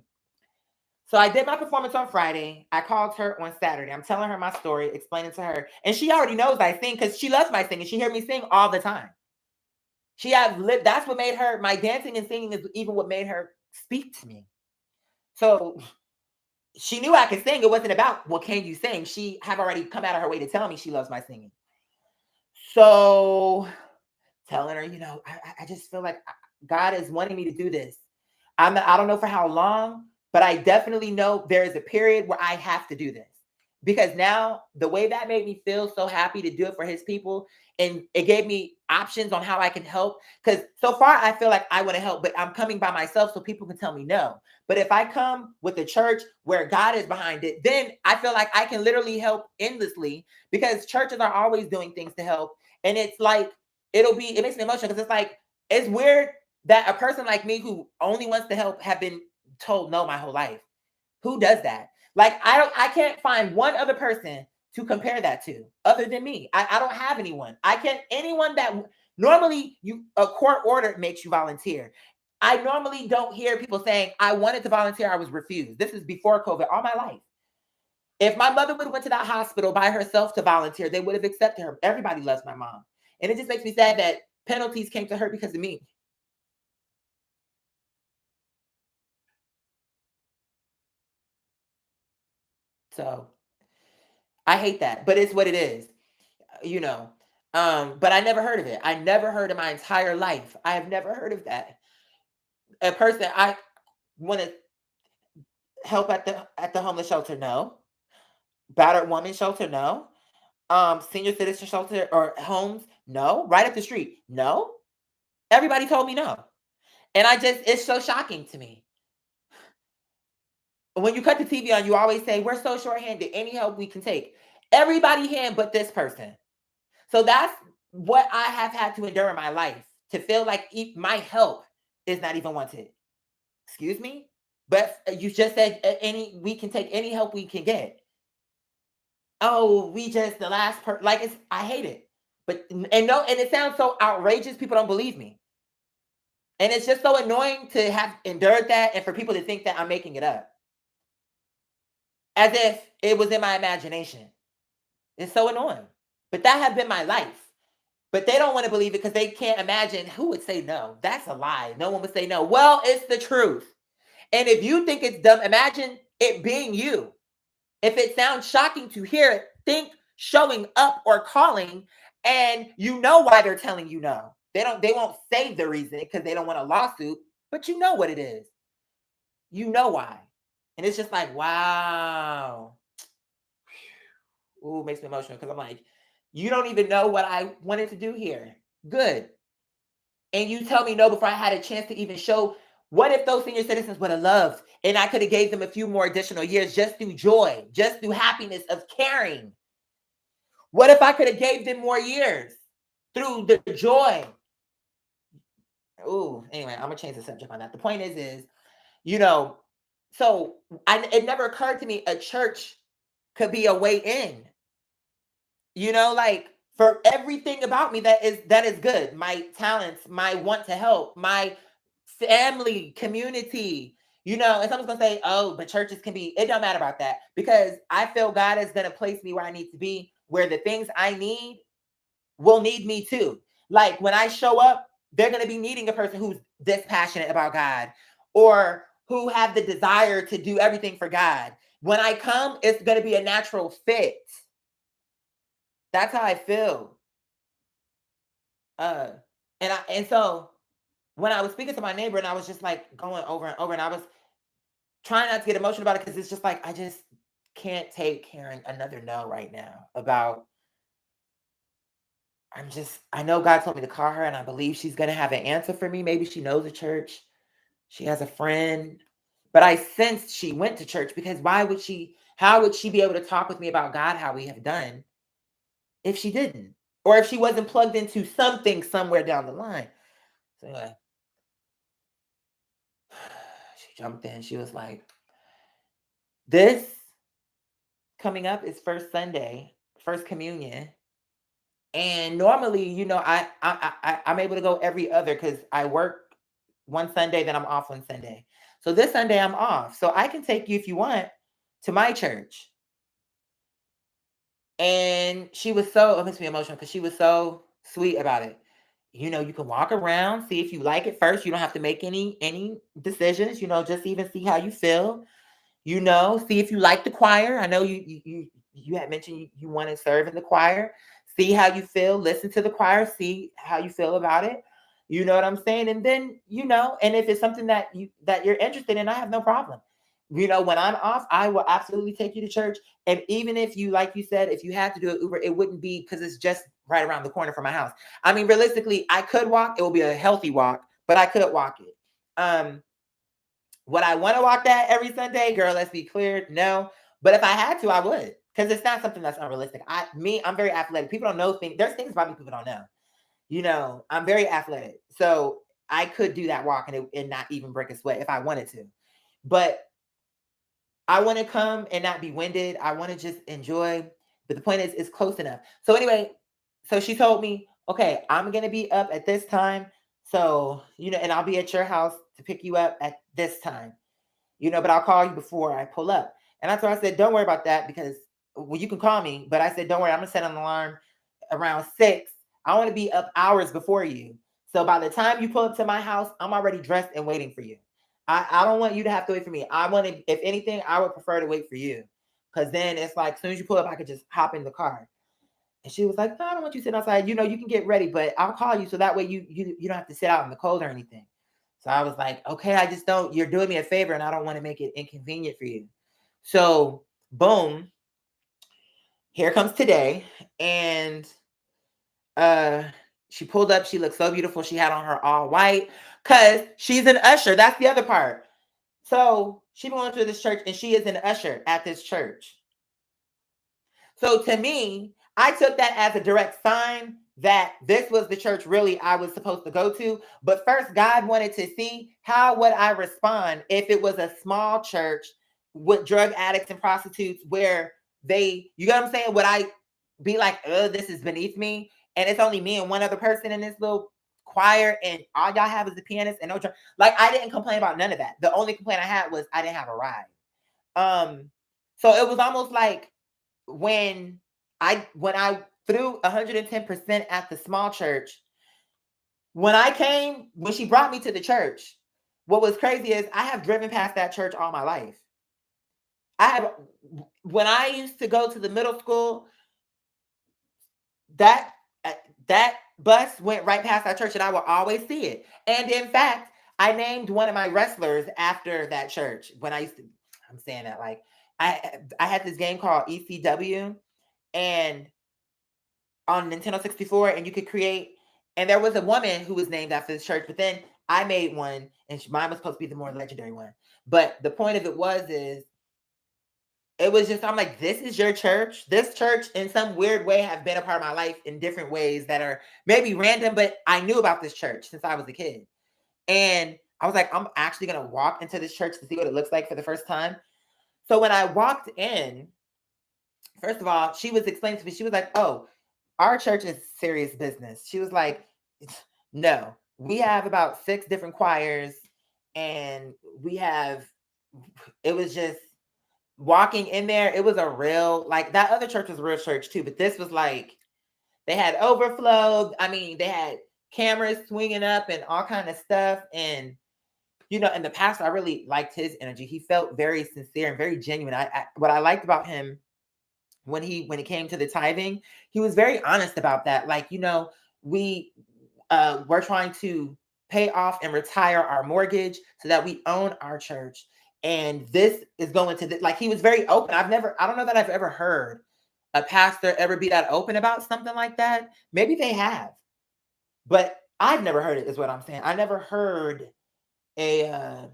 So I did my performance on Friday. I called her on Saturday. I'm telling her my story, explaining to her. And she already knows I sing because she loves my singing. She hears me sing all the time. That's what made her, my dancing and singing is even what made her speak to me. So she knew I could sing. It wasn't about, well, can you sing? She have already come out of her way to tell me she loves my singing. So telling her, I just feel like God is wanting me to do this. I don't know for how long, but I definitely know there is a period where I have to do this, because now the way that made me feel so happy to do it for his people, and it gave me options on how I can help. Because so far I feel like I want to help, but I'm coming by myself so people can tell me no. But if I come with a church where God is behind it, then I feel like I can literally help endlessly, because churches are always doing things to help. And it's like, it makes me emotional, because it's like, it's weird that a person like me who only wants to help have been told no my whole life. Who does that? Like, I can't find one other person to compare that to other than me. I don't have anyone. I can't, anyone that normally a court order makes you volunteer. I normally don't hear people saying, I wanted to volunteer, I was refused. This is before COVID, all my life. If my mother would have went to that hospital by herself to volunteer, they would have accepted her. Everybody loves my mom. And it just makes me sad that penalties came to her because of me. So I hate that, but it's what it is, you know. But I never heard of it. I never heard in my entire life. I have never heard of that. A person I want to help at the homeless shelter, no. Battered woman shelter, no. Senior citizen shelter or homes, no. Right up the street, no. Everybody told me no. And it's so shocking to me. When you cut the TV on, you always say, we're so short-handed, any help we can take. Everybody hand but this person. So that's what I have had to endure in my life, to feel like my help is not even wanted. Excuse me? But you just said we can take any help we can get. Oh, we just the last like I hate it. But and it sounds so outrageous, people don't believe me. And it's just so annoying to have endured that and for people to think that I'm making it up. As if it was in my imagination. It's so annoying. But that has been my life. But they don't want to believe it because they can't imagine who would say no. That's a lie. No one would say no. Well, it's the truth. And if you think it's dumb, imagine it being you. If it sounds shocking to hear it, think showing up or calling, and you know why they're telling you no. They won't say the reason because they don't want a lawsuit, but you know what it is. You know why. And it's just like, wow. Ooh, it makes me emotional because I'm like, you don't even know what I wanted to do here. Good. And you tell me no before I had a chance to even show. What if those senior citizens would have loved and I could have gave them a few more additional years just through joy, just through happiness of caring? What if I could have gave them more years through the joy? Ooh, anyway, I'm gonna change the subject on that. The point is, so it never occurred to me a church could be a way in. Like for everything about me that is good, my talents, my want to help, my family, community, and someone's gonna say, oh, but churches can be, it don't matter about that, because I feel God is gonna place me where I need to be, where the things I need will need me too. Like when I show up, they're gonna be needing a person who's this passionate about God or who have the desire to do everything for God. When I come, it's gonna be a natural fit. That's how I feel. And so when I was speaking to my neighbor and I was just like going over and over and I was trying not to get emotional about it because it's just like, I just can't take hearing another no right now about, I know God told me to call her and I believe she's going to have an answer for me. Maybe she knows the church. She has a friend, but I sensed she went to church because how would she be able to talk with me about God, how we have done, if she didn't, or if she wasn't plugged into something somewhere down the line. So anyway, she jumped in. She was like, this coming up is first Sunday, first communion. And normally, I'm able to go every other because I work one Sunday, then I'm off one Sunday. So this Sunday I'm off. So I can take you if you want to my church. And she was it makes me emotional because she was so sweet about it. You can walk around, see if you like it first. You don't have to make any decisions, just even see how you feel. See if you like the choir. I know you had mentioned you want to serve in the choir. See how you feel, listen to the choir, see how you feel about it. You know what I'm saying? And then, and if it's something that you're interested in, I have no problem. When I'm off, I will absolutely take you to church. And even if you, like you said, if you had to do an Uber, it wouldn't be because it's just right around the corner from my house. I mean, realistically, I could walk. It will be a healthy walk, but I could walk it. Would I want to walk that every Sunday? Girl, let's be clear. No. But if I had to, I would. Because it's not something that's unrealistic. I'm very athletic. People don't know things. There's things about me people don't know. I'm very athletic. So I could do that walk and not even break a sweat if I wanted to. But I want to come and not be winded. I want to just enjoy But the point is, it's close enough. So anyway, so she told me, okay, I'm gonna be up at this time. So, and I'll be at your house to pick you up at this time. But I'll call you before I pull up. And that's why I said, don't worry about that because, well, you can call me, but I said, don't worry, I'm gonna set an alarm around 6. I want to be up hours before you. So by the time you pull up to my house, I'm already dressed and waiting for you. I don't want you to have to wait for me. I want to, if anything, I would prefer to wait for you. Because then it's like, as soon as you pull up, I could just hop in the car. And she was like, no, I don't want you sitting outside. You can get ready, but I'll call you so that way you don't have to sit out in the cold or anything. So I was like, okay, I just don't, you're doing me a favor and I don't want to make it inconvenient for you. So boom, here comes today. And she pulled up. She looked so beautiful. She had on her all white because she's an usher. That's the other part. So she belongs to this church and she is an usher at this church. So to me, I took that as a direct sign that this was the church really I was supposed to go to. But first, God wanted to see how would I respond if it was a small church with drug addicts and prostitutes where you know what I'm saying? Would I be like, this is beneath me? And it's only me and one other person in this little choir and all y'all have is the pianist and no drum. Like, I didn't complain about none of that. The only complaint I had was I didn't have a ride. So it was almost like, when I threw 110% at the small church, when she brought me to the church, what was crazy is I have driven past that church all my life. When I used to go to the middle school, that bus went right past that church and I will always see it. And in fact, I named one of my wrestlers after that church I'm saying that like I had this game called ECW and on Nintendo 64 and you could create, and there was a woman who was named after this church, but then I made one and mine was supposed to be the more legendary one. But the point of it it was just, I'm like, this is your church. This church in some weird way have been a part of my life in different ways that are maybe random, but I knew about this church since I was a kid. And I was like, I'm actually going to walk into this church to see what it looks like for the first time. So when I walked in, first of all, she was explaining to me, she was like, oh, our church is serious business. She was like, no, we have about 6 different choirs and it was just walking in there. It was a real, like that other church was a real church too, but this was like, they had overflow. I mean, they had cameras swinging up and all kind of stuff. And, and the pastor, I really liked his energy. He felt very sincere and very genuine. What I liked about him when it came to the tithing, he was very honest about that. Like, we're trying to pay off and retire our mortgage so that we own our church. And this is going to like, he was very open. I don't know that I've ever heard a pastor ever be that open about something like that. Maybe they have, but I've never heard it, is what I'm saying. I never heard a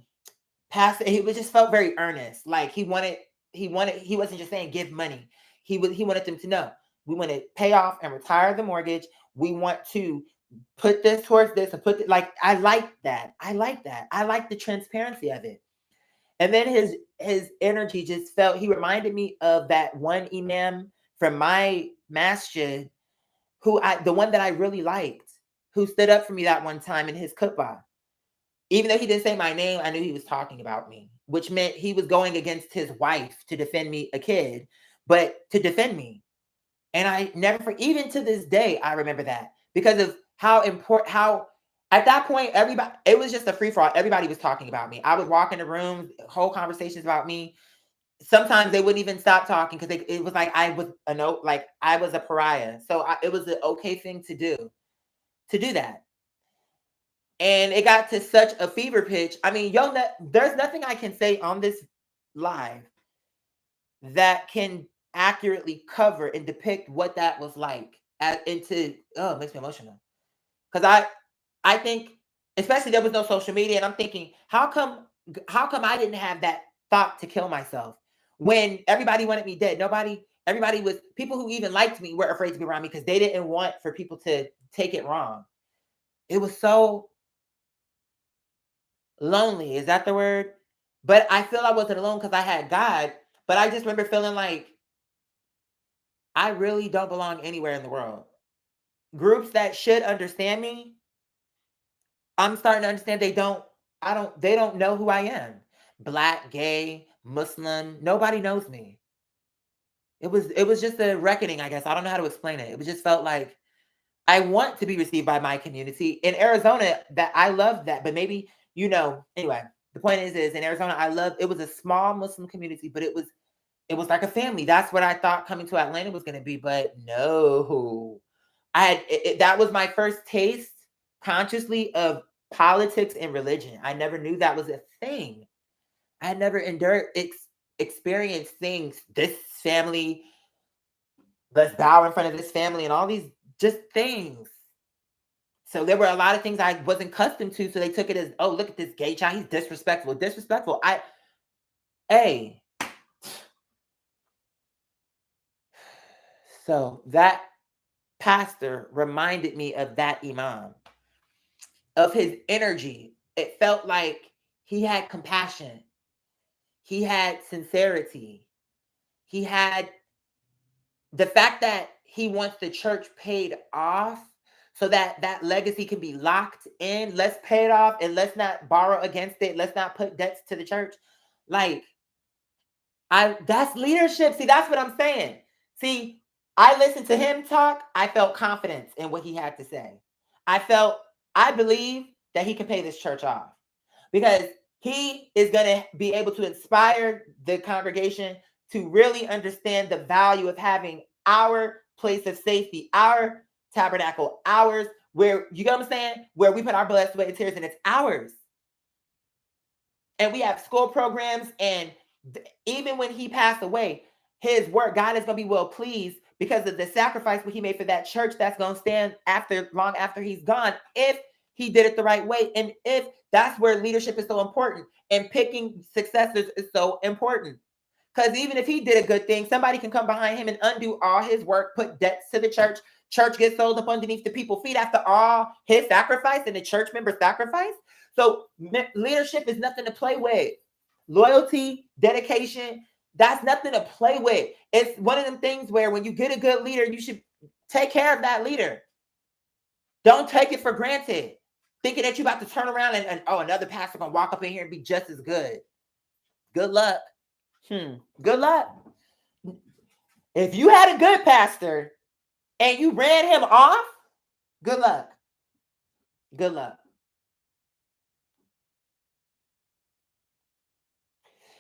pastor. He just felt very earnest. Like he wasn't just saying give money. He wanted them to know we want to pay off and retire the mortgage. We want to put this towards this and like, I like that. I like the transparency of it. And then his energy just he reminded me of that one imam from my masjid the one that I really liked, who stood up for me that one time in his khutbah. Even though he didn't say my name, I knew he was talking about me, which meant he was going against his wife to defend me, a kid, but to defend me. And I never, even to this day, I remember that because of how at that point, it was just a free for all. Everybody was talking about me. I would walk in the room, whole conversations about me. Sometimes they wouldn't even stop talking because it was like I was a pariah. So it was an okay thing to do that. And it got to such a fever pitch. I mean, there's nothing I can say on this live that can accurately cover and depict what that was like. It makes me emotional. Because I think, especially there was no social media, and I'm thinking, how come I didn't have that thought to kill myself when everybody wanted me dead? People who even liked me were afraid to be around me because they didn't want for people to take it wrong. It was so lonely. Is that the word? But I feel I wasn't alone because I had God. But I just remember feeling like I really don't belong anywhere in the world. Groups that should understand me, I'm starting to understand they don't know who I am. Black, gay, Muslim, nobody knows me. It was just a reckoning, I guess. I don't know how to explain it. It was just felt like I want to be received by my community. In Arizona, that I love that, but maybe, anyway, the point is in Arizona, it was a small Muslim community, but it was like a family. That's what I thought coming to Atlanta was going to be, but no. That was my first taste consciously of politics and religion. I never knew that was a thing. I had never experienced things. This family, let's bow in front of this family, and all these just things. So there were a lot of things I wasn't accustomed to. So they took it as, oh, look at this gay child. He's disrespectful. Disrespectful. Hey. So that pastor reminded me of that imam, of his energy. It felt like he had compassion. He had sincerity. He had the fact that he wants the church paid off so that that legacy can be locked in. Let's pay it off and let's not borrow against it. Let's not put debts to the church. Like, that's leadership. See, that's what I'm saying. See, I listened to him talk. I felt confidence in what he had to say. I believe that he can pay this church off because he is going to be able to inspire the congregation to really understand the value of having our place of safety, our tabernacle, ours, where, you get what I'm saying? Where we put our blood, sweat, and tears, and it's ours. And we have school programs, and even when he passed away, his work, God is going to be well pleased because of the sacrifice what he made for that church that's going to stand long after he's gone, if he did it the right way. And if that's where leadership is so important and picking successors is so important. Because even if he did a good thing, somebody can come behind him and undo all his work, put debts to the church. Church gets sold up underneath the people's feet after all his sacrifice and the church member sacrifice. So leadership is nothing to play with. Loyalty, dedication, that's nothing to play with. It's one of them things where when you get a good leader, you should take care of that leader. Don't take it for granted. Thinking that you're about to turn around and another pastor gonna walk up in here and be just as good. Good luck. Good luck. If you had a good pastor and you ran him off, good luck. Good luck.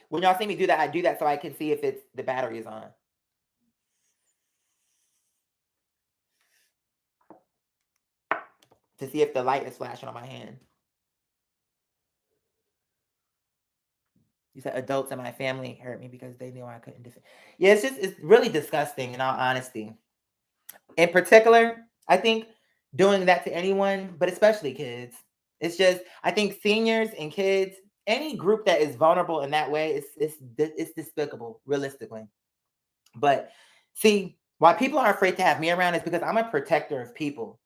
When y'all see me do that, I do that so I can see if the battery is on. To see if the light is flashing on my hand. You said adults in my family hurt me because they knew I couldn't defend. Yeah, it's really disgusting, in all honesty. In particular, I think doing that to anyone, but especially kids. It's just, I think seniors and kids, any group that is vulnerable in that way, it's despicable, realistically. But see, why people are afraid to have me around is because I'm a protector of people.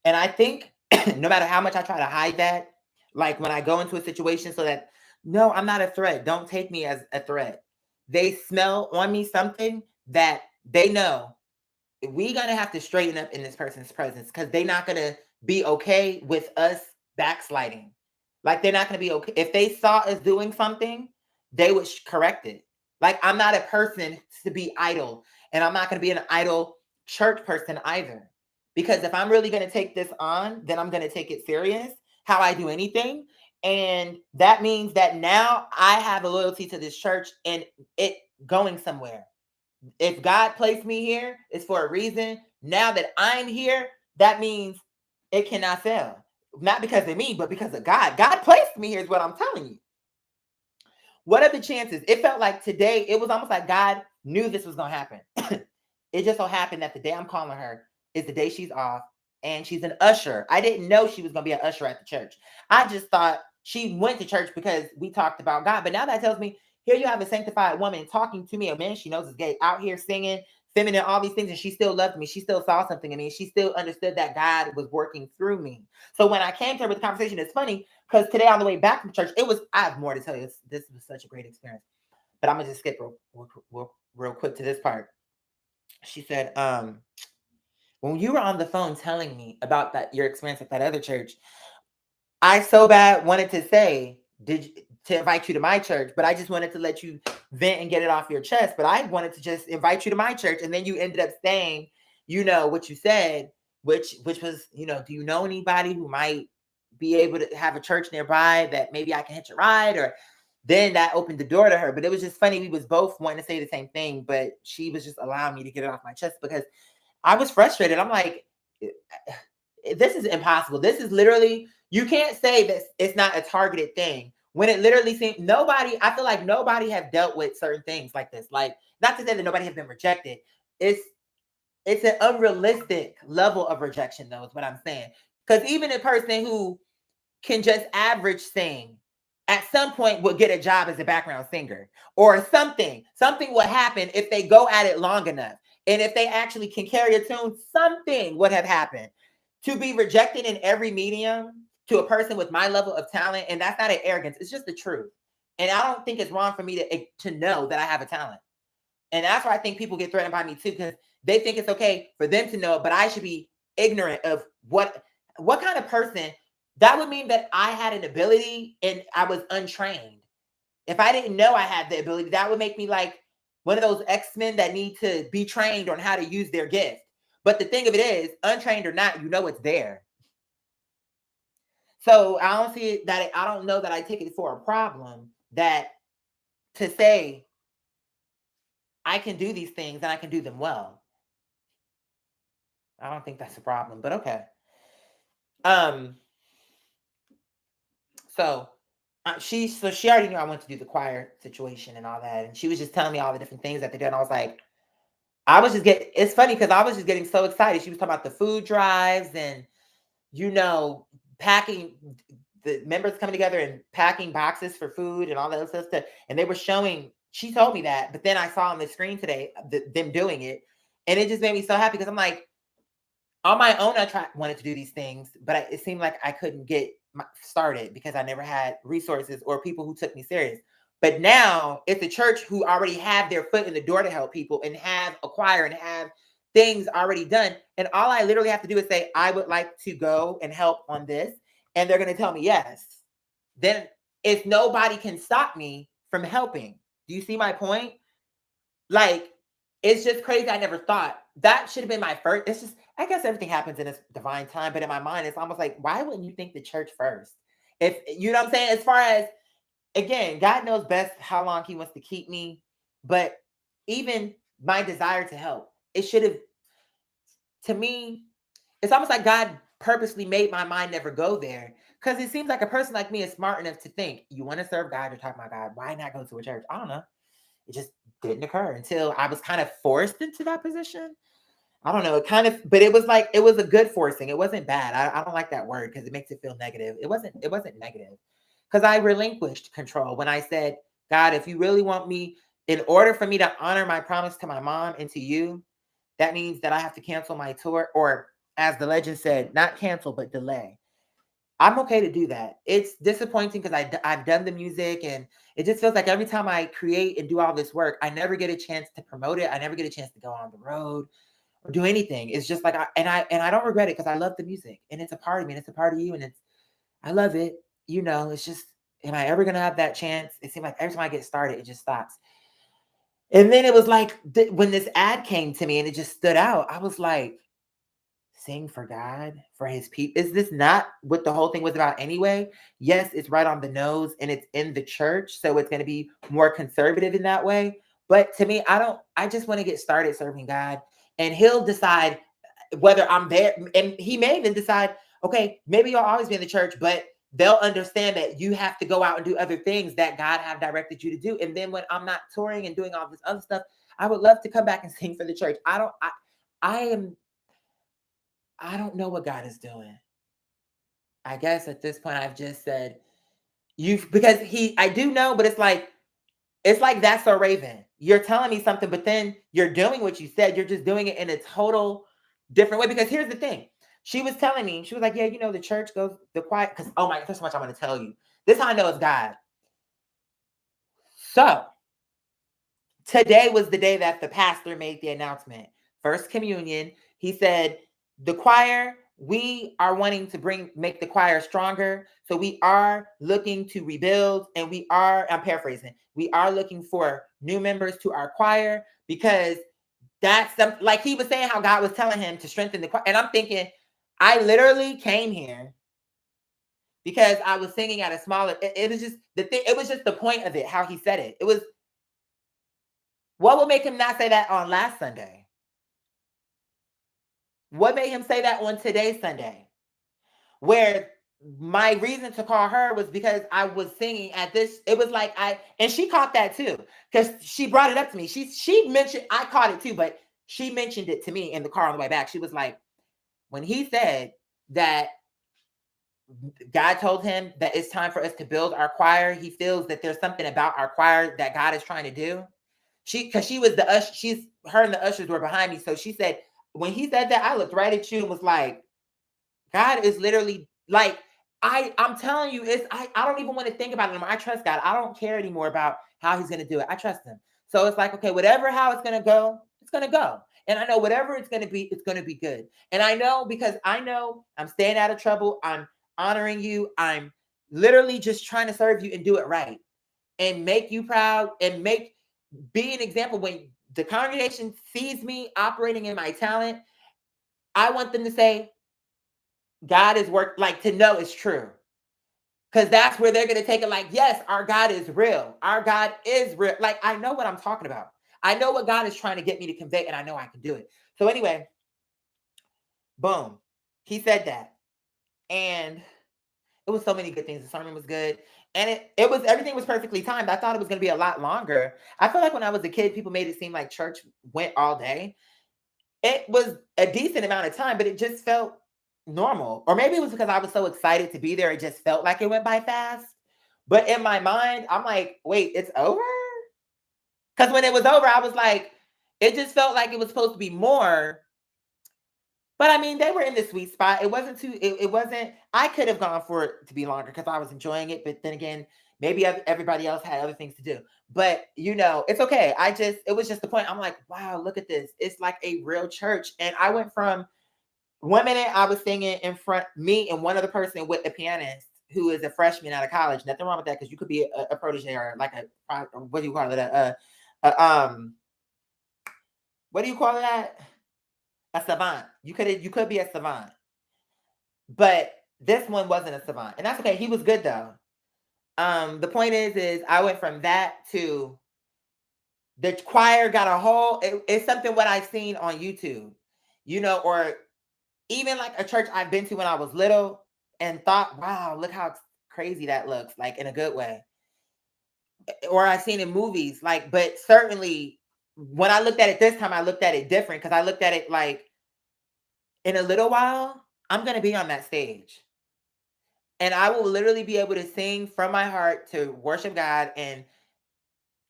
And I think no matter how much I try to hide that, like when I go into a situation so that, no, I'm not a threat. Don't take me as a threat. They smell on me something that they know we're going to have to straighten up in this person's presence because they're not going to be okay with us backsliding. Like, they're not going to be okay. If they saw us doing something, they would correct it. Like, I'm not a person to be idle, and I'm not going to be an idle church person either. Because if I'm really going to take this on, then I'm going to take it serious, how I do anything. And that means that now I have a loyalty to this church and it going somewhere. If God placed me here, it's for a reason. Now that I'm here, that means it cannot fail. Not because of me, but because of God. God placed me here is what I'm telling you. What are the chances? It felt like today, it was almost like God knew this was going to happen. It just so happened that the day I'm calling her is the day she's off, and she's an usher. I didn't know she was going to be an usher at the church. I just thought she went to church because we talked about God. But now that tells me, here you have a sanctified woman talking to me, a man she knows is gay, out here singing, feminine, all these things, and she still loved me. She still saw something in me. She still understood that God was working through me. So when I came to her with the conversation, it's funny because today on the way back from church, I have more to tell you. This was such a great experience. But I'm going to just skip real quick to this part. She said, when you were on the phone telling me about that your experience at that other church, I so bad wanted to say, to invite you to my church, but I just wanted to let you vent and get it off your chest. But I wanted to just invite you to my church, and then you ended up saying, what you said, which was, do you know anybody who might be able to have a church nearby that maybe I can hitch a ride? Or then that opened the door to her. But it was just funny. We was both wanting to say the same thing, but she was just allowing me to get it off my chest because I was frustrated. I'm like, this is impossible. This is literally, you can't say that it's not a targeted thing when it literally seems I feel like nobody have dealt with certain things like this. Like, not to say that nobody has been rejected. It's an unrealistic level of rejection, though, is what I'm saying. Because even a person who can just average sing at some point will get a job as a background singer, or something will happen if they go at it long enough. And if they actually can carry a tune, something would have happened. To be rejected in every medium to a person with my level of talent, and that's not an arrogance, it's just the truth. And I don't think it's wrong for me to know that I have a talent. And that's why I think people get threatened by me too, because they think it's okay for them to know, but I should be ignorant of what kind of person. That would mean that I had an ability and I was untrained. If I didn't know I had the ability, that would make me like one of those X-Men that need to be trained on how to use their gift. But the thing of it is, untrained or not, it's there. So I don't see it that I don't know that I take it for a problem that to say I can do these things and I can do them well. I don't think that's a problem, but okay. So she already knew I wanted to do the choir situation and all that, and she was just telling me all the different things that they did. And I was like, it's funny because I was just getting so excited. She was talking about the food drives and packing, the members coming together and packing boxes for food and all that other stuff. And they were showing. She told me that, but then I saw on the screen today them doing it, and it just made me so happy because I'm like, on my own, I wanted to do these things, but it seemed like I couldn't get started because I never had resources or people who took me serious. But now it's a church who already have their foot in the door to help people and have a choir and have things already done. And all I literally have to do is say, I would like to go and help on this. And they're going to tell me yes. Then if nobody can stop me from helping, do you see my point? Like, it's just crazy. I never thought that should have been my first. It's just, I guess everything happens in its divine time, but in my mind, it's almost like, why wouldn't you think the church first? If you know what I'm saying? As far as, again, God knows best how long he wants to keep me, but even my desire to help, it should have, to me, it's almost like God purposely made my mind never go there. Because it seems like a person like me is smart enough to think, you want to serve God, you're talking about God, why not go to a church? I don't know. It just didn't occur until I was kind of forced into that position. I don't know. It kind of, but it was like, it was a good forcing. It wasn't bad. I don't like that word because it makes it feel negative. It wasn't negative because I relinquished control when I said, God, if you really want me, in order for me to honor my promise to my mom and to you, that means that I have to cancel my tour, or as the legend said, not cancel, but delay. I'm okay to do that. It's disappointing because I've done the music and it just feels like every time I create and do all this work, I never get a chance to promote it. I never get a chance to go on the road or do anything. It's just like I don't regret it because I love the music and it's a part of me and it's a part of you and I love it. It's just, am I ever gonna have that chance? It seems like every time I get started, it just stops. And then it was like when this ad came to me and it just stood out, I was like, sing for God, for his people. Is this not what the whole thing was about anyway? Yes, it's right on the nose and it's in the church. So it's going to be more conservative in that way. But to me, I just want to get started serving God and he'll decide whether I'm there. And he may even decide, okay, maybe you'll always be in the church, but they'll understand that you have to go out and do other things that God have directed you to do. And then when I'm not touring and doing all this other stuff, I would love to come back and sing for the church. I don't know what God is doing. I guess at this point I've just said because I do know, but it's like that's so Raven. You're telling me something, but then you're doing what you said. You're just doing it in a total different way. Because here's the thing. She was telling me, she was like, yeah, the church goes the quiet. Because oh my, there's so much I want to tell you. This how I know it's God. So today was the day that the pastor made the announcement. First communion. He said, the choir, we are wanting to make the choir stronger. So we are looking to rebuild, and I'm paraphrasing, we are looking for new members to our choir, because that's like he was saying how God was telling him to strengthen the choir. And I'm thinking, I literally came here because I was singing at a smaller, it was just the thing, it was just the point of it, how he said it. It was, what would make him not say that on last Sunday? What made him say that on today's Sunday? Where my reason to call her was because I was singing at this, it was like and she caught that too, because she brought it up to me. She mentioned, I caught it too, but she mentioned it to me in the car on the way back. She was like, when he said that God told him that it's time for us to build our choir, he feels that there's something about our choir that God is trying to do. Because she was the usher, her and the ushers were behind me. So she said, when he said that, I looked right at you and was like, God is literally like, I'm telling you, I don't even want to think about it anymore. I trust God. I don't care anymore about how he's going to do it. I trust him. So it's like, okay, whatever, how it's going to go, it's going to go. And I know whatever it's going to be, it's going to be good. And I know, because I know I'm staying out of trouble. I'm honoring you. I'm literally just trying to serve you and do it right and make you proud and be an example. When the congregation sees me operating in my talent, I want them to say, God is like, to know it's true. Because that's where they're going to take it like, yes, our God is real. Our God is real. Like, I know what I'm talking about. I know what God is trying to get me to convey, and I know I can do it. So anyway, boom. He said that. And it was so many good things. The sermon was good. And everything was perfectly timed. I thought it was going to be a lot longer. I feel like when I was a kid, people made it seem like church went all day. It was a decent amount of time, but it just felt normal. Or maybe it was because I was so excited to be there, it just felt like it went by fast. But in my mind, I'm like, wait, it's over? Because when it was over, I was like, it just felt like it was supposed to be more. But I mean, they were in the sweet spot. It wasn't it wasn't, I could have gone for it to be longer because I was enjoying it. But then again, maybe everybody else had other things to do. But it's okay. It was just the point. I'm like, wow, look at this. It's like a real church. And I went from 1 minute I was singing in front, me and one other person with a pianist who is a freshman out of college. Nothing wrong with that, because you could be a protege or like what do you call it? What do you call that? A savant. You could be a savant, but this one wasn't a savant, and that's okay. He was good though. The point is I went from that to the choir got a whole. It's something what I've seen on YouTube, or even like a church I've been to when I was little and thought, wow, look how crazy that looks, like in a good way. Or I've seen in movies, like, but certainly when I looked at it this time, I looked at it different, because I looked at it like, in a little while, I'm going to be on that stage. And I will literally be able to sing from my heart to worship God. And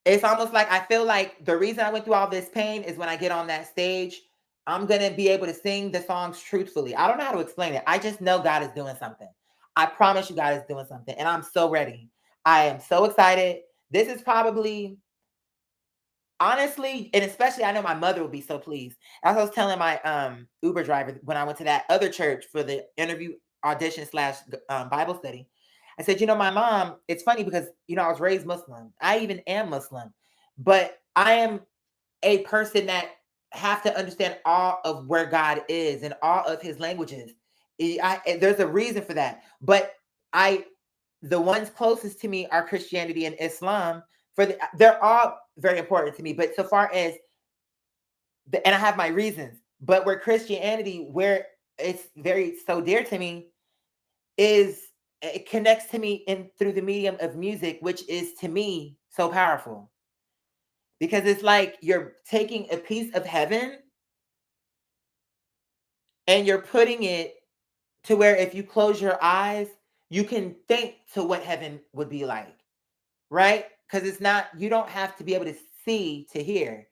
it's almost like I feel like the reason I went through all this pain is when I get on that stage, I'm going to be able to sing the songs truthfully. I don't know how to explain it. I just know God is doing something. I promise you, God is doing something. And I'm so ready. I am so excited. This is probably, honestly, and especially, I know my mother will be so pleased. As I was telling my Uber driver when I went to that other church for the interview audition slash Bible study, I said, my mom, it's funny because, I was raised Muslim. I even am Muslim, but I am a person that have to understand all of where God is and all of his languages. There's a reason for that. But the ones closest to me are Christianity and Islam. They're all very important to me. But so far as, and I have my reasons, but where Christianity, where it's very so dear to me, is it connects to me through the medium of music, which is to me so powerful. Because it's like you're taking a piece of heaven and you're putting it to where if you close your eyes, you can think to what heaven would be like, right? Because you don't have to be able to see to hear.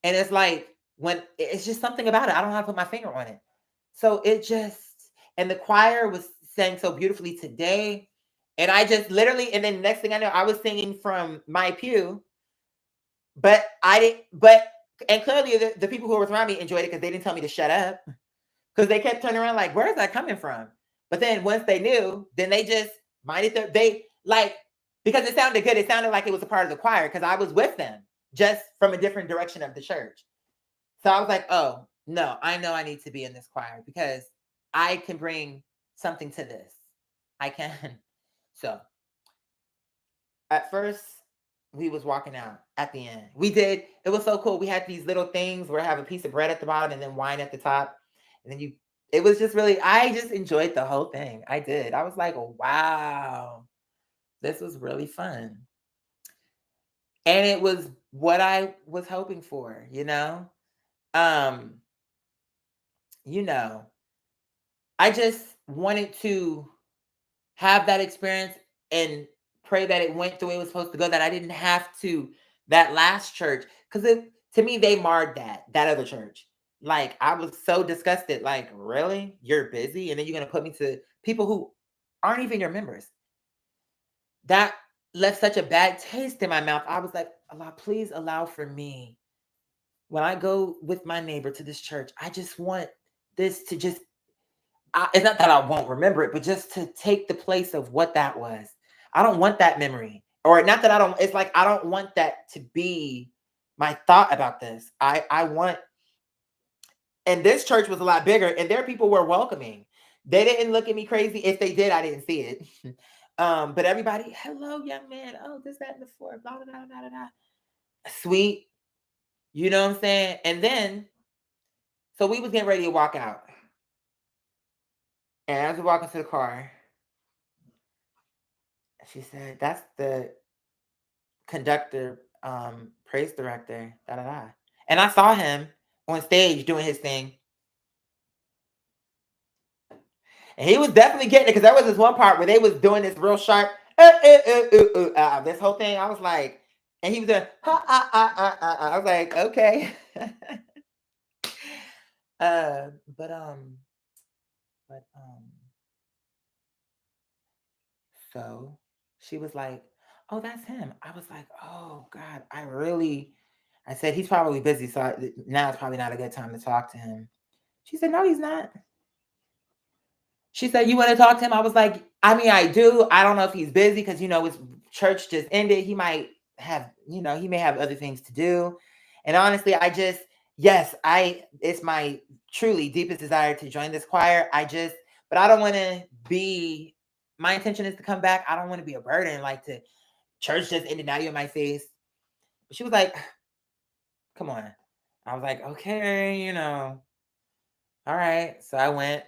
And it's like, when it's just something about it. I don't know how to put my finger on it. So and the choir was sang so beautifully today. And I just literally, and then next thing I know, I was singing from my pew, but And clearly the people who were around me enjoyed it because they didn't tell me to shut up. Because they kept turning around like, where is that coming from? But then once they knew, then they just minded they like, because it sounded good. It sounded like it was a part of the choir because I was with them just from a different direction of the church. So I was like, oh, no, I know I need to be in this choir because I can bring something to this. I can. So at first, we was walking out at the end. We did, it was so cool. We had these little things where I have a piece of bread at the bottom and then wine at the top. And then it was just really, I just enjoyed the whole thing. I did. I was like, oh, wow, this was really fun. And it was what I was hoping for, you know? Um, you know, I just wanted to have that experience and pray that it went the way it was supposed to go, that I didn't have to, that last church. Because to me, they marred that other church. Like, I was so disgusted. Like, really? You're busy? And then you're going to put me to people who aren't even your members. That left such a bad taste in my mouth. I was like, Allah, please allow for me, when I go with my neighbor to this church, I just want this to just, it's not that I won't remember it, but just to take the place of what that was. I don't want that memory. Or not that I don't, it's like I don't want that to be my thought about this. I want, and this church was a lot bigger and their people were welcoming. They didn't look at me crazy. If they did, I didn't see it. But everybody, hello, young man. Oh, this, that, and the fourth, blah, blah, blah, blah, blah. Sweet. You know what I'm saying? And then, so we was getting ready to walk out. And as we walk into the car, she said, that's the conductor, praise director, da da da. And I saw him on stage doing his thing. And he was definitely getting it because there was this one part where they was doing this real sharp, this whole thing. I was like, and he was doing, I was like, okay. uh, but um, but so she was like, oh, that's him. I was like, oh God, I said, he's probably busy. So now it's probably not a good time to talk to him. She said, no, he's not. She said, you want to talk to him? I was like, I mean, I do. I don't know if he's busy because, his church just ended. He might have, he may have other things to do. And honestly, it's my truly deepest desire to join this choir. But I don't want to my intention is to come back. I don't want to be a burden, like to church just ended, now you're in my face. But she was like, come on. I was like, okay, all right. So I went.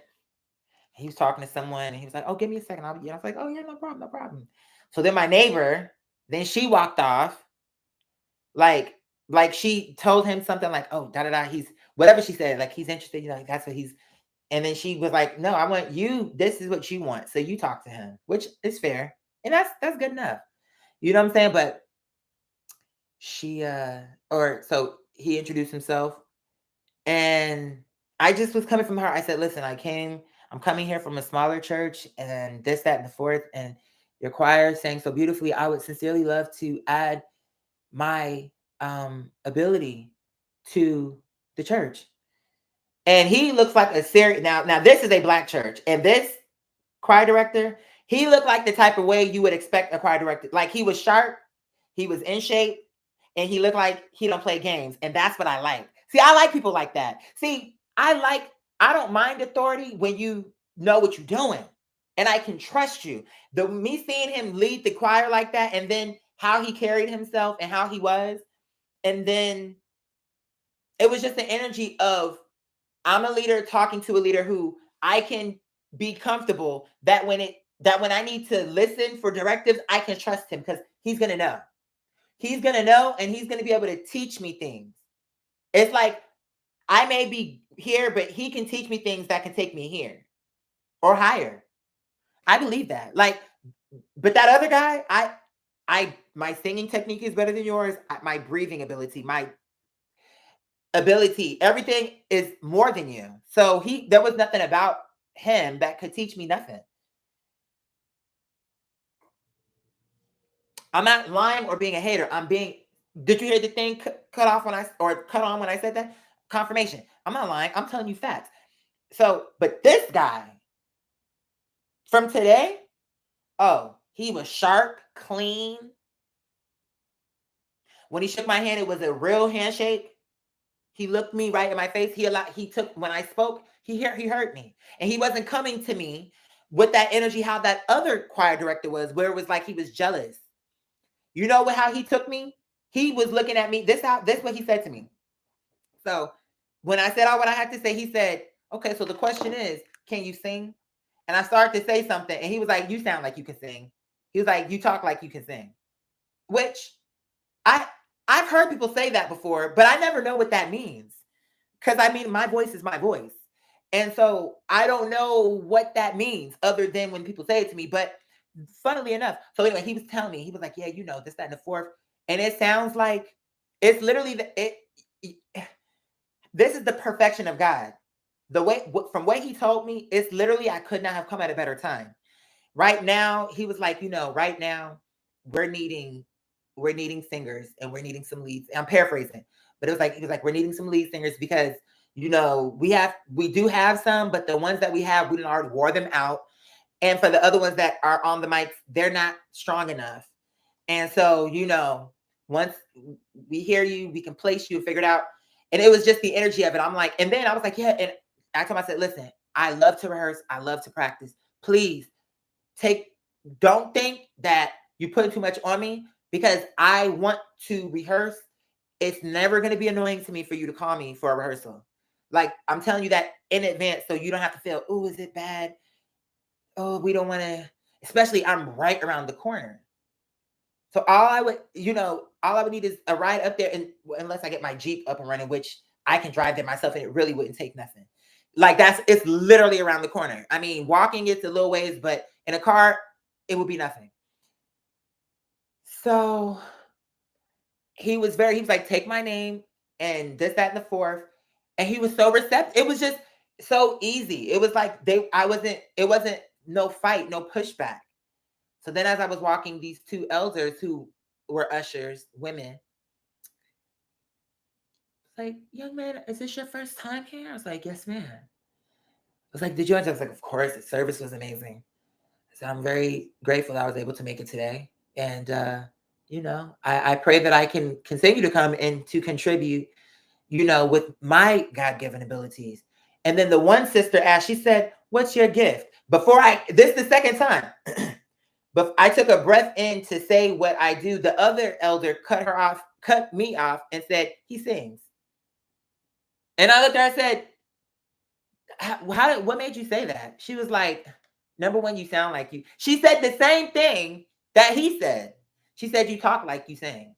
He was talking to someone and he was like, oh, give me a second. I was like, oh, yeah, no problem, no problem. So then my neighbor, then she walked off. Like she told him something like, oh, da da da. He's whatever she said, like he's interested. That's what he's. And then she was like, no, I want you. This is what you want. So you talk to him, which is fair. And that's good enough. You know what I'm saying? But so he introduced himself and I just was coming from her. I said, listen, I'm coming here from a smaller church and this, that, and the fourth, and your choir sang so beautifully. I would sincerely love to add my ability to the church. And he looks like a serious, now this is a Black church, and this choir director, he looked like the type of way you would expect a choir director. Like he was sharp, he was in shape, and he looked like he don't play games. And that's what I like. See, I like people like that. See, I don't mind authority when you know what you're doing and I can trust you. Me seeing him lead the choir like that, and then how he carried himself and how he was, and then it was just the energy of, I'm a leader talking to a leader who I can be comfortable that when I need to listen for directives, I can trust him because he's going to know. He's going to know and he's going to be able to teach me things. It's like I may be here, but he can teach me things that can take me here or higher. I believe that. But that other guy, my singing technique is better than yours. My breathing ability, everything is more than you. So there was nothing about him that could teach me nothing. I'm not lying or being a hater. I'm being Did you hear the thing cut off when or cut on when I said that? Confirmation. I'm not lying. I'm telling you facts. So, but this guy from today, oh, he was sharp, clean. When he shook my hand, it was a real handshake. He looked me right in my face. He took when I spoke, he heard me. And he wasn't coming to me with that energy how that other choir director was, where it was like he was jealous. You know how he took me? He was looking at me. This what he said to me. So when I said all what I had to say, he said, okay, so the question is, can you sing? And I started to say something, and he was like, you sound like you can sing. He was like, you talk like you can sing. Which I've heard people say that before, but I never know what that means. Because I mean, my voice is my voice. And so I don't know what that means other than when people say it to me. But funnily enough, so anyway, he was telling me, he was like, yeah, you know, this, that, and the fourth. And it sounds like it's literally this is the perfection of God. The way from what he told me, it's literally I could not have come at a better time. Right now, he was like, you know, right now we're needing singers and we're needing some leads. I'm paraphrasing, but he was like, we're needing some lead singers because you know we do have some, but the ones that we have, we didn't already wore them out. And for the other ones that are on the mics, they're not strong enough. And so, you know, once we hear you, we can place you and figure it out. And it was just the energy of it. I'm like, and then I was like, yeah. And I told him, I said, listen, I love to rehearse. I love to practice. Please don't think that you put too much on me because I want to rehearse. It's never going to be annoying to me for you to call me for a rehearsal. Like, I'm telling you that in advance so you don't have to feel, oh, is it bad? Oh, we don't want to, especially I'm right around the corner. So all I would need is a ride up there, and unless I get my Jeep up and running, which I can drive there myself, and it really wouldn't take nothing. Like it's literally around the corner. I mean, walking it's a little ways, but in a car, it would be nothing. So he was like, take my name and this, that, and the fourth. And he was so receptive. It was just so easy. It was like it wasn't no fight, no pushback. So then as I was walking, these two elders who were ushers, women, like, young man, is this your first time here? I was like, yes, ma'am. I was like, did you enjoy? I was like, of course, the service was amazing. So I'm very grateful that I was able to make it today. And, you know, I pray that I can continue to come and to contribute, you know, with my God-given abilities. And then the one sister asked, she said, what's your gift? This is the second time. But I took a breath in to say what I do. The other elder cut me off and said, he sings. And I looked at her and said, what made you say that? She was like, number one, you sound like you. She said the same thing that he said. She said, you talk like you sing.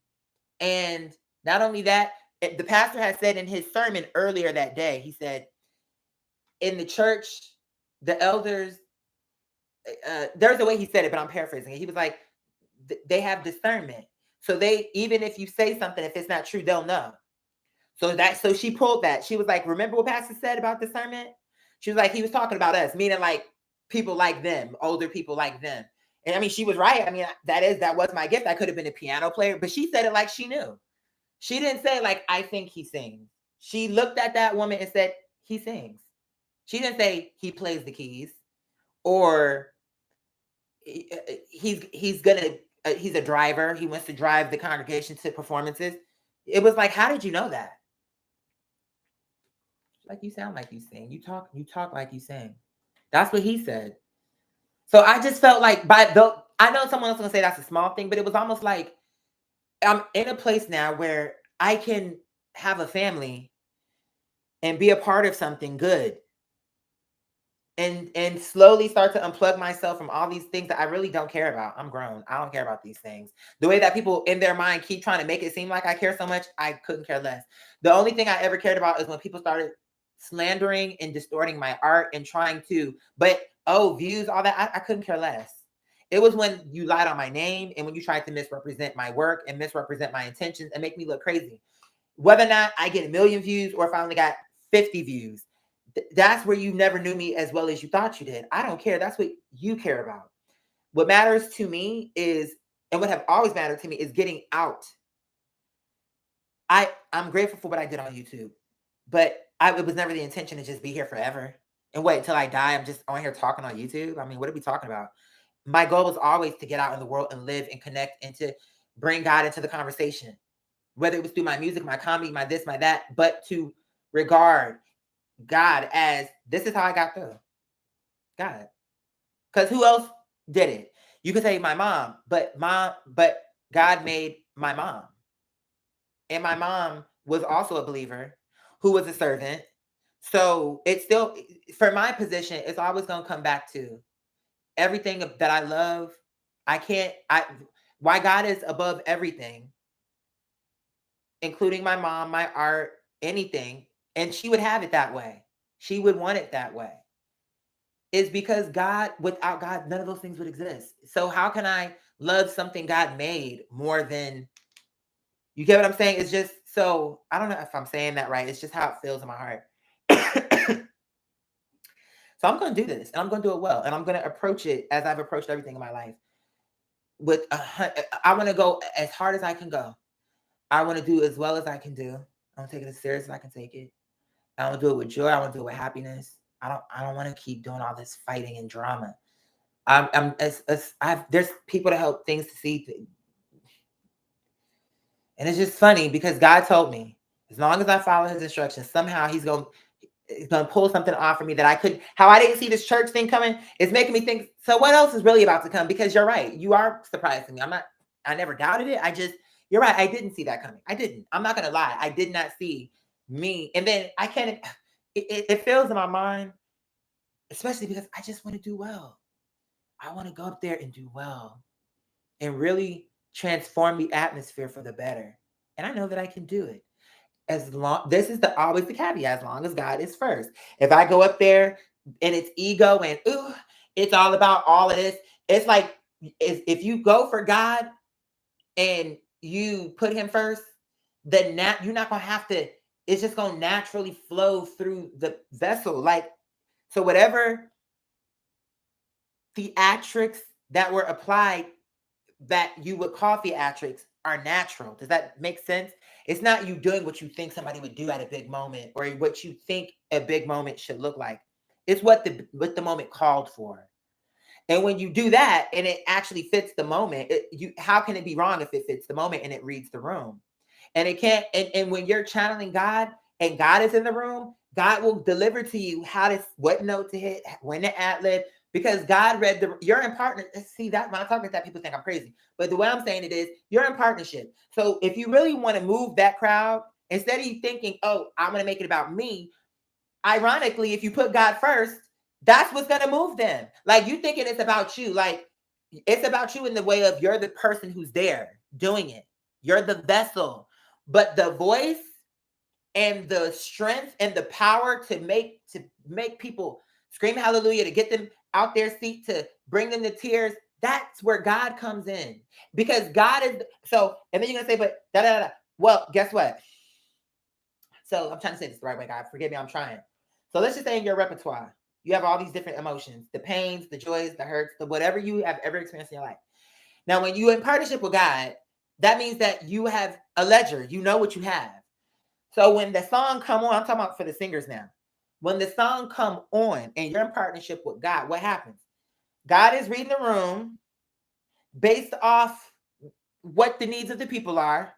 And not only that, the pastor had said in his sermon earlier that day, he said, in the church, the elders, there's a way he said it, but I'm paraphrasing it. He was like, they have discernment. So even if you say something, if it's not true, they'll know. So she pulled that. She was like, remember what pastor said about discernment? She was like, he was talking about us, meaning like people like them, older people like them. And I mean, she was right. I mean, that was my gift. I could have been a piano player, but she said it like she knew. She didn't say like, I think he sings. She looked at that woman and said, he sings. She didn't say he plays the keys or he's a driver. He wants to drive the congregation to performances. It was like, how did you know that? Like, you sound like you sing. You talk like you sing. That's what he said. So I just felt like I know someone else is gonna say that's a small thing, but it was almost like I'm in a place now where I can have a family and be a part of something good. And slowly start to unplug myself from all these things that I really don't care about. I'm grown. I don't care about these things. The way that people in their mind keep trying to make it seem like I care so much, I couldn't care less. The only thing I ever cared about is when people started slandering and distorting my art and trying to, views, all that, I couldn't care less. It was when you lied on my name and when you tried to misrepresent my work and misrepresent my intentions and make me look crazy. Whether or not I get 1 million views or if I only got 50 views, that's where you never knew me as well as you thought you did. I don't care. That's what you care about. What matters to me is, and what have always mattered to me is getting out. I'm grateful for what I did on YouTube, but it was never the intention to just be here forever and wait until I die. I'm just on here talking on YouTube. I mean, what are we talking about? My goal was always to get out in the world and live and connect and to bring God into the conversation, whether it was through my music, my comedy, my this, my that, but to regard God as this is how I got through. God. Because who else did it? You could say my mom, but God made my mom. And my mom was also a believer who was a servant. So it's still, for my position, it's always going to come back to everything that I love. Why God is above everything, including my mom, my art, anything. And she would have it that way. She would want it that way. Is because God, without God, none of those things would exist. So how can I love something God made more than, you get what I'm saying? It's just, so I don't know if I'm saying that right. It's just how it feels in my heart. So I'm going to do this and I'm going to do it well. And I'm going to approach it as I've approached everything in my life. I want to go as hard as I can go. I want to do as well as I can do. I want to take it as serious as I can take it. I want to do it with joy. I want to do it with happiness. I don't want to keep doing all this fighting and drama. There's people to help things to see. And it's just funny because God told me, as long as I follow his instructions, somehow he's going to pull something off for me that I couldn't. How I didn't see this church thing coming is making me think, so what else is really about to come? Because you're right. You are surprising me. I never doubted it. You're right. I didn't see that coming. I didn't. I'm not going to lie. I did not see me. And then I can't, it feels in my mind, especially because I just want to do well. I want to go up there and do well and really transform the atmosphere for the better. And I know that I can do it. This is always the caveat, as long as God is first. If I go up there and it's ego and it's all about all of this, it's like if you go for God and you put him first, then you're not gonna have to, it's just gonna naturally flow through the vessel. Like, so whatever theatrics that were applied that you would call theatrics are natural. Does that make sense? It's not you doing what you think somebody would do at a big moment or what you think a big moment should look like. It's what the moment called for. And when you do that and it actually fits the moment, how can it be wrong if it fits the moment and it reads the room? And it can't. And when you're channeling God and God is in the room, God will deliver to you what note to hit, when to ad lib, because God you're in partner. See that when I talk like that, people think I'm crazy. But the way I'm saying it is, you're in partnership. So if you really want to move that crowd, instead of you thinking, oh, I'm going to make it about me, ironically, if you put God first, that's what's going to move them. Like, you thinking it's about you. Like, it's about you in the way of you're the person who's there doing it. You're the vessel. But the voice and the strength and the power to make people scream hallelujah, to get them out their seat, to bring them to tears, that's where God comes in. Because God is so, and then you're gonna say, but da da da. Well, guess what? So I'm trying to say this the right way, God. Forgive me, I'm trying. So let's just say in your repertoire, you have all these different emotions, the pains, the joys, the hurts, the whatever you have ever experienced in your life. Now, when you're in partnership with God, that means that you have a ledger. You know what you have. So when the song come on, I'm talking about for the singers now. When the song come on and you're in partnership with God, what happens? God is reading the room based off what the needs of the people are.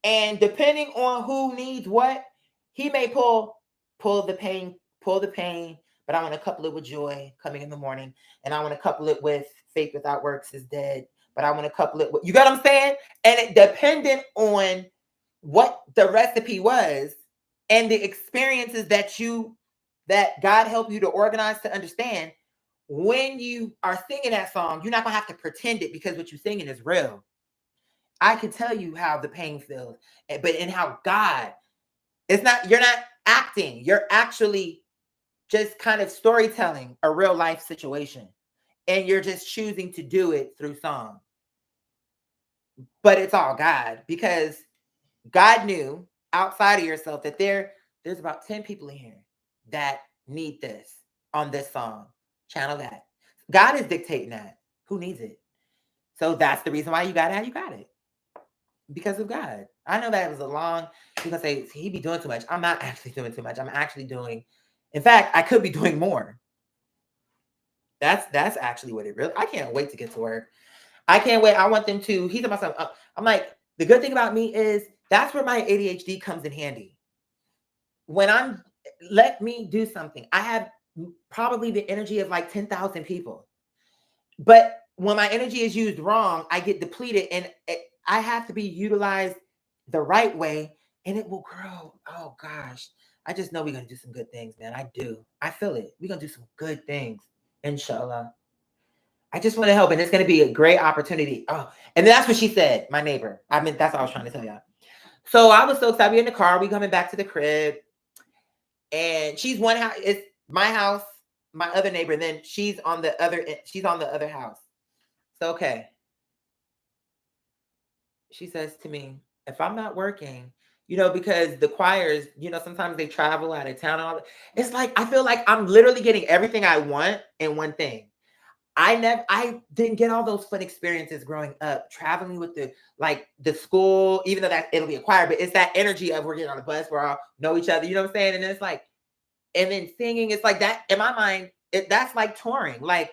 And depending on who needs what, he may pull the pain, but I want to couple it with joy coming in the morning. And I want to couple it with faith without works is dead. But I want to couple it with, you got what I'm saying? And it dependent on what the recipe was and the experiences that God helped you to organize to understand. When you are singing that song, you're not gonna have to pretend it because what you're singing is real. I can tell you how the pain feels, but in how God, you're not acting, you're actually just kind of storytelling a real life situation. And you're just choosing to do it through song. But it's all God, because God knew outside of yourself that there's about 10 people in here that need this on this song. Channel that. God is dictating that. Who needs it? So that's the reason why you got it how you got it. Because of God. I know that it was a long, you're gonna say he be doing too much. I'm not actually doing too much. I'm actually doing, in fact, I could be doing more. That's actually what it really, I can't wait to get to work. I can't wait. I want them to, he's about something. I'm like, the good thing about me is that's where my ADHD comes in handy. When I'm, let me do something. I have probably the energy of like 10,000 people. But when my energy is used wrong, I get depleted and I have to be utilized the right way and it will grow. Oh gosh. I just know we're going to do some good things, man. I do. I feel it. We're going to do some good things. Inshallah. I just want to help. And it's going to be a great opportunity. Oh, and that's what she said, my neighbor. I mean, that's all I was trying to tell y'all. So I was so excited. We're in the car. We coming back to the crib. And she's one house. It's my house, my other neighbor. And then she's on the other house. So, okay. She says to me, if I'm not working, because the choirs, sometimes they travel out of town and all that. It's like, I feel like I'm literally getting everything I want in one thing. I didn't get all those fun experiences growing up, traveling with the school, even though that it'll be a choir, but it's that energy of we're getting on the bus, we're all know each other, you know what I'm saying? And it's like, and then singing, it's like that in my mind, that's like touring. Like,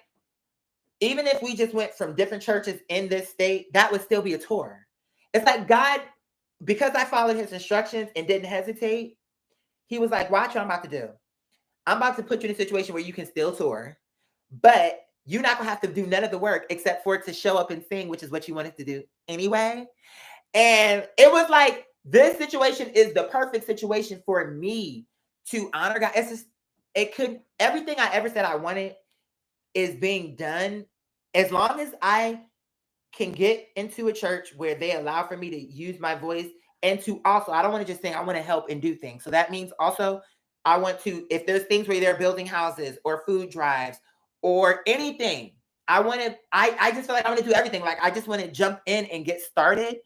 even if we just went from different churches in this state, that would still be a tour. It's like God, because I followed his instructions and didn't hesitate, he was like, watch what I'm about to do. I'm about to put you in a situation where you can still tour, but you're not going to have to do none of the work except for it to show up and sing, which is what you wanted to do anyway. And it was like, this situation is the perfect situation for me to honor God. It's just, everything I ever said I wanted is being done. As long as I can get into a church where they allow for me to use my voice and to also, I don't want to just sing, I want to help and do things. So that means also I want to, if there's things where they're building houses or food drives or anything, I just feel like I want to do everything. Like I just want to jump in and get started.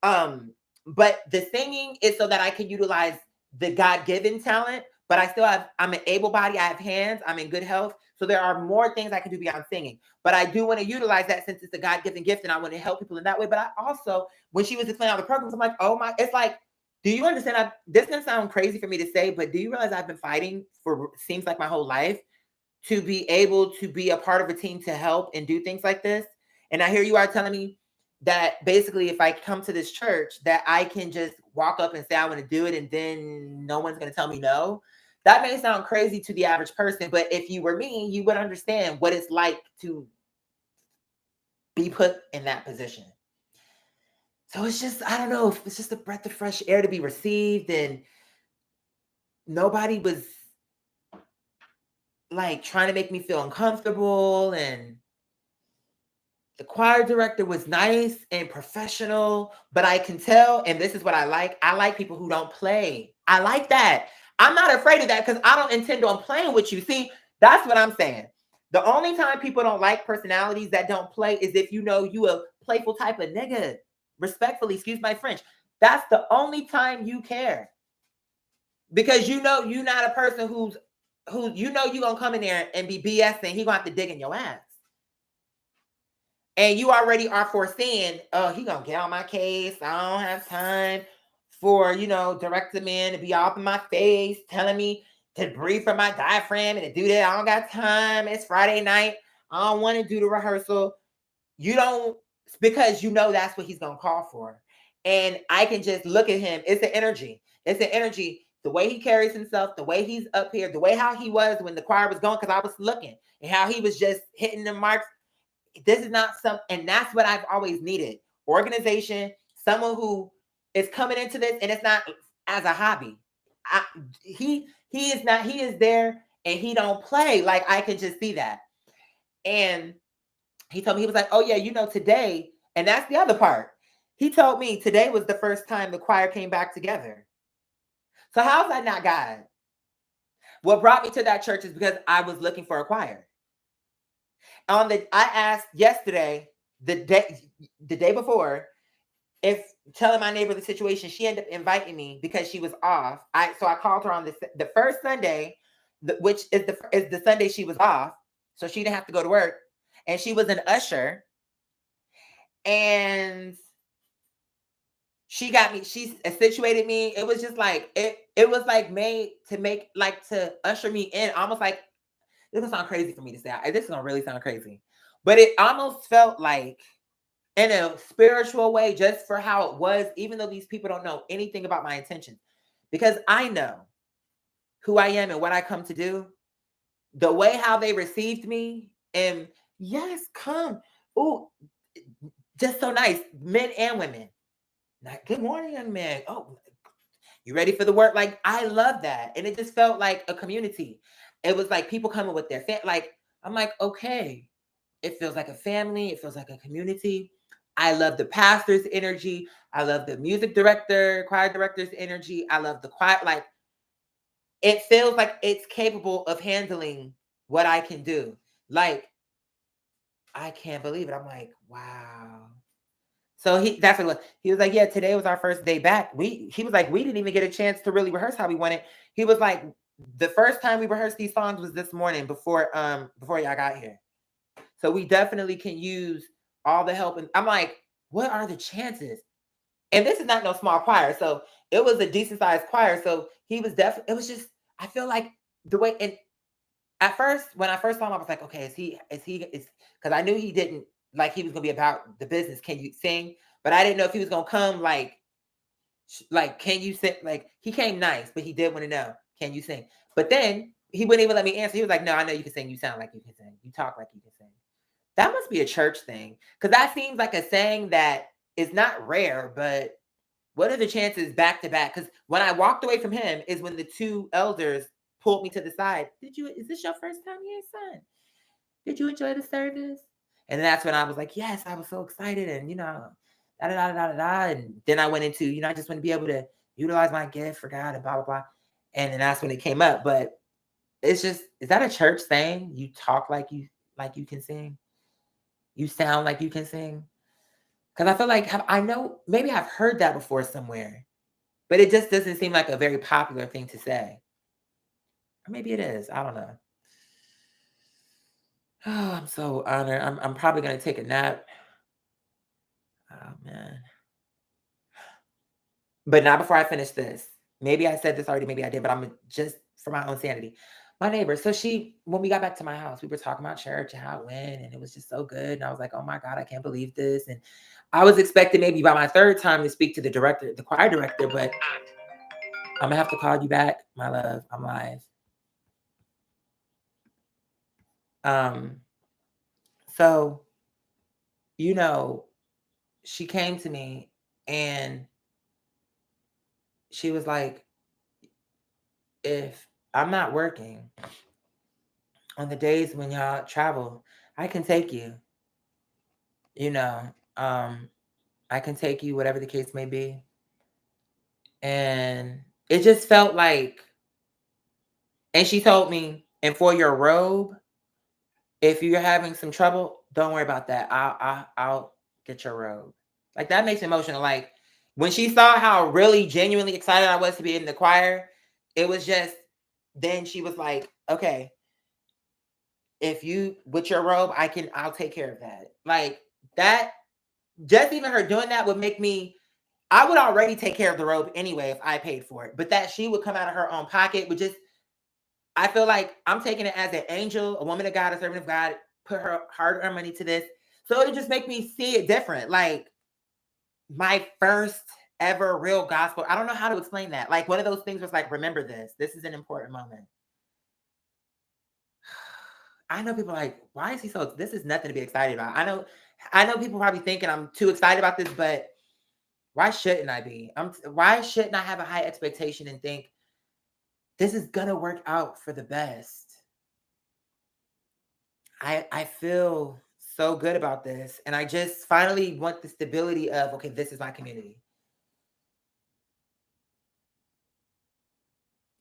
But the singing is so that I can utilize the God-given talent, but I'm an able body, I have hands, I'm in good health. So there are more things I can do beyond singing. But I do want to utilize that since it's a God-given gift and I want to help people in that way. But I also, when she was explaining all the programs, I'm like, oh my, it's like, do you understand? This is going to sound crazy for me to say, but do you realize I've been fighting for, seems like my whole life, to be able to be a part of a team to help and do things like this? And now here you are telling me that basically if I come to this church, that I can just walk up and say, I want to do it. And then no one's going to tell me no. That may sound crazy to the average person, but if you were me, you would understand what it's like to be put in that position. So it's just, I don't know, it's just a breath of fresh air to be received. And nobody was like trying to make me feel uncomfortable. And the choir director was nice and professional, but I can tell, and this is what I like people who don't play. I like that. I'm not afraid of that because I don't intend on playing with you. See, that's what I'm saying. The only time people don't like personalities that don't play is if you a playful type of nigga. Respectfully, excuse my French. That's the only time you care. Because you're not a person who you're gonna come in there and be BS and he gonna have to dig in your ass. And you already are foreseeing, oh, he gonna get on my case. I don't have time for, direct the man to be all up in my face, telling me to breathe from my diaphragm and to do that. I don't got time. It's Friday night. I don't want to do the rehearsal. You don't, because that's what he's gonna call for. And I can just look at him. It's the energy. It's the energy. The way he carries himself, the way he's up here, the way how he was when the choir was going, because I was looking, and how he was just hitting the marks. This is not and that's what I've always needed. Organization, someone who is coming into this and it's not as a hobby. He is not, he is there and he don't play. Like I can just see that. And he told me, he was like, oh yeah, today, and that's the other part. He told me today was the first time the choir came back together. So how's that not God? What brought me to that church is because I was looking for a choir. I asked yesterday, the day before, if telling my neighbor the situation. She ended up inviting me because she was off. So I called her on the first Sunday, which is the Sunday she was off, so she didn't have to go to work, and she was an usher, and She got me, she situated me. It was just like it was like made to make like to usher me in, almost like this gonna sound crazy for me to say. This is gonna really sound crazy. But it almost felt like in a spiritual way, just for how it was, even though these people don't know anything about my intentions. Because I know who I am and what I come to do. The way how they received me, and yes, come. Oh, just so nice, men and women. Like, good morning, young man. Oh, you ready for the work? Like, I love that. And it just felt like a community. It was like people coming with their like, I'm like, okay. It feels like a family. It feels like a community. I love the pastor's energy. I love the music director, choir director's energy. I love the choir. Like, it feels like it's capable of handling what I can do. Like, I can't believe it. I'm like, wow. So that's what it was. He was like, yeah, today was our first day back. He was like, we didn't even get a chance to really rehearse how we wanted. He was like, the first time we rehearsed these songs was this morning before y'all got here. So we definitely can use all the help. And I'm like, what are the chances? And this is not no small choir. So it was a decent sized choir. So he was definitely, it was just, I feel like the way, and at first, when I first saw him, I was like, okay, is because I knew he didn't, like, he was gonna be about the business. Can you sing? But I didn't know if he was gonna come like, can you sing? Like, he came nice, but he did want to know, can you sing? But then he wouldn't even let me answer. He was like, no, I know you can sing. You sound like you can sing. You talk like you can sing. That must be a church thing. Because that seems like a saying that is not rare, but what are the chances back to back? Because when I walked away from him is when the two elders pulled me to the side. Is this your first time here, son? Did you enjoy the service? And that's when I was like, yes, I was so excited. And, da da da da da da. And then I went into, I just want to be able to utilize my gift for God and blah, blah, blah. And then that's when it came up. But it's just, is that a church saying you talk like you can sing? You sound like you can sing? Because I feel like I know maybe I've heard that before somewhere, but it just doesn't seem like a very popular thing to say. Or maybe it is. I don't know. Oh, I'm so honored. I'm probably gonna take a nap. Oh man. But not before I finish this. Maybe I said this already, maybe I did, but I'm just for my own sanity. My neighbor, so when we got back to my house, we were talking about church and how it went, and it was just so good. And I was like, oh my God, I can't believe this. And I was expecting maybe by my third time to speak to the director, the choir director, but I'm gonna have to call you back, my love. I'm live. Um, so you know, she came to me and she was like, if I'm not working on the days when y'all travel, I can take you, you know, um, I can take you, whatever the case may be. And it just felt like, and she told me, and for your robe, if you're having some trouble, don't worry about that. I'll get your robe. Like, that makes me emotional. Like, when she saw how really genuinely excited I was to be in the choir, it was just, then she was like, okay, if you with your robe, I'll take care of that. Like, that, just even her doing that would make me, I would already take care of the robe anyway if I paid for it. But that she would come out of her own pocket would just, I feel like I'm taking it as an angel, a woman of God, a servant of God, put her hard-earned money to this. So it just make me see it different. Like, my first ever real gospel. I don't know how to explain that. Like, one of those things was like, remember this. This is an important moment. I know people are like, why is he so? This is nothing to be excited about. I know people probably thinking I'm too excited about this, but why shouldn't I be? Why shouldn't I have a high expectation and think this is gonna work out for the best? I feel so good about this, and I just finally want the stability of, okay, this is my community,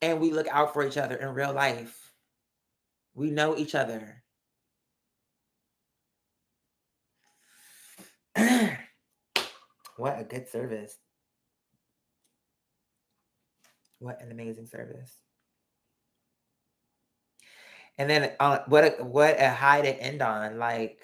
and we look out for each other in real life. We know each other. What a good service! What an amazing service! And then what a high to end on. Like,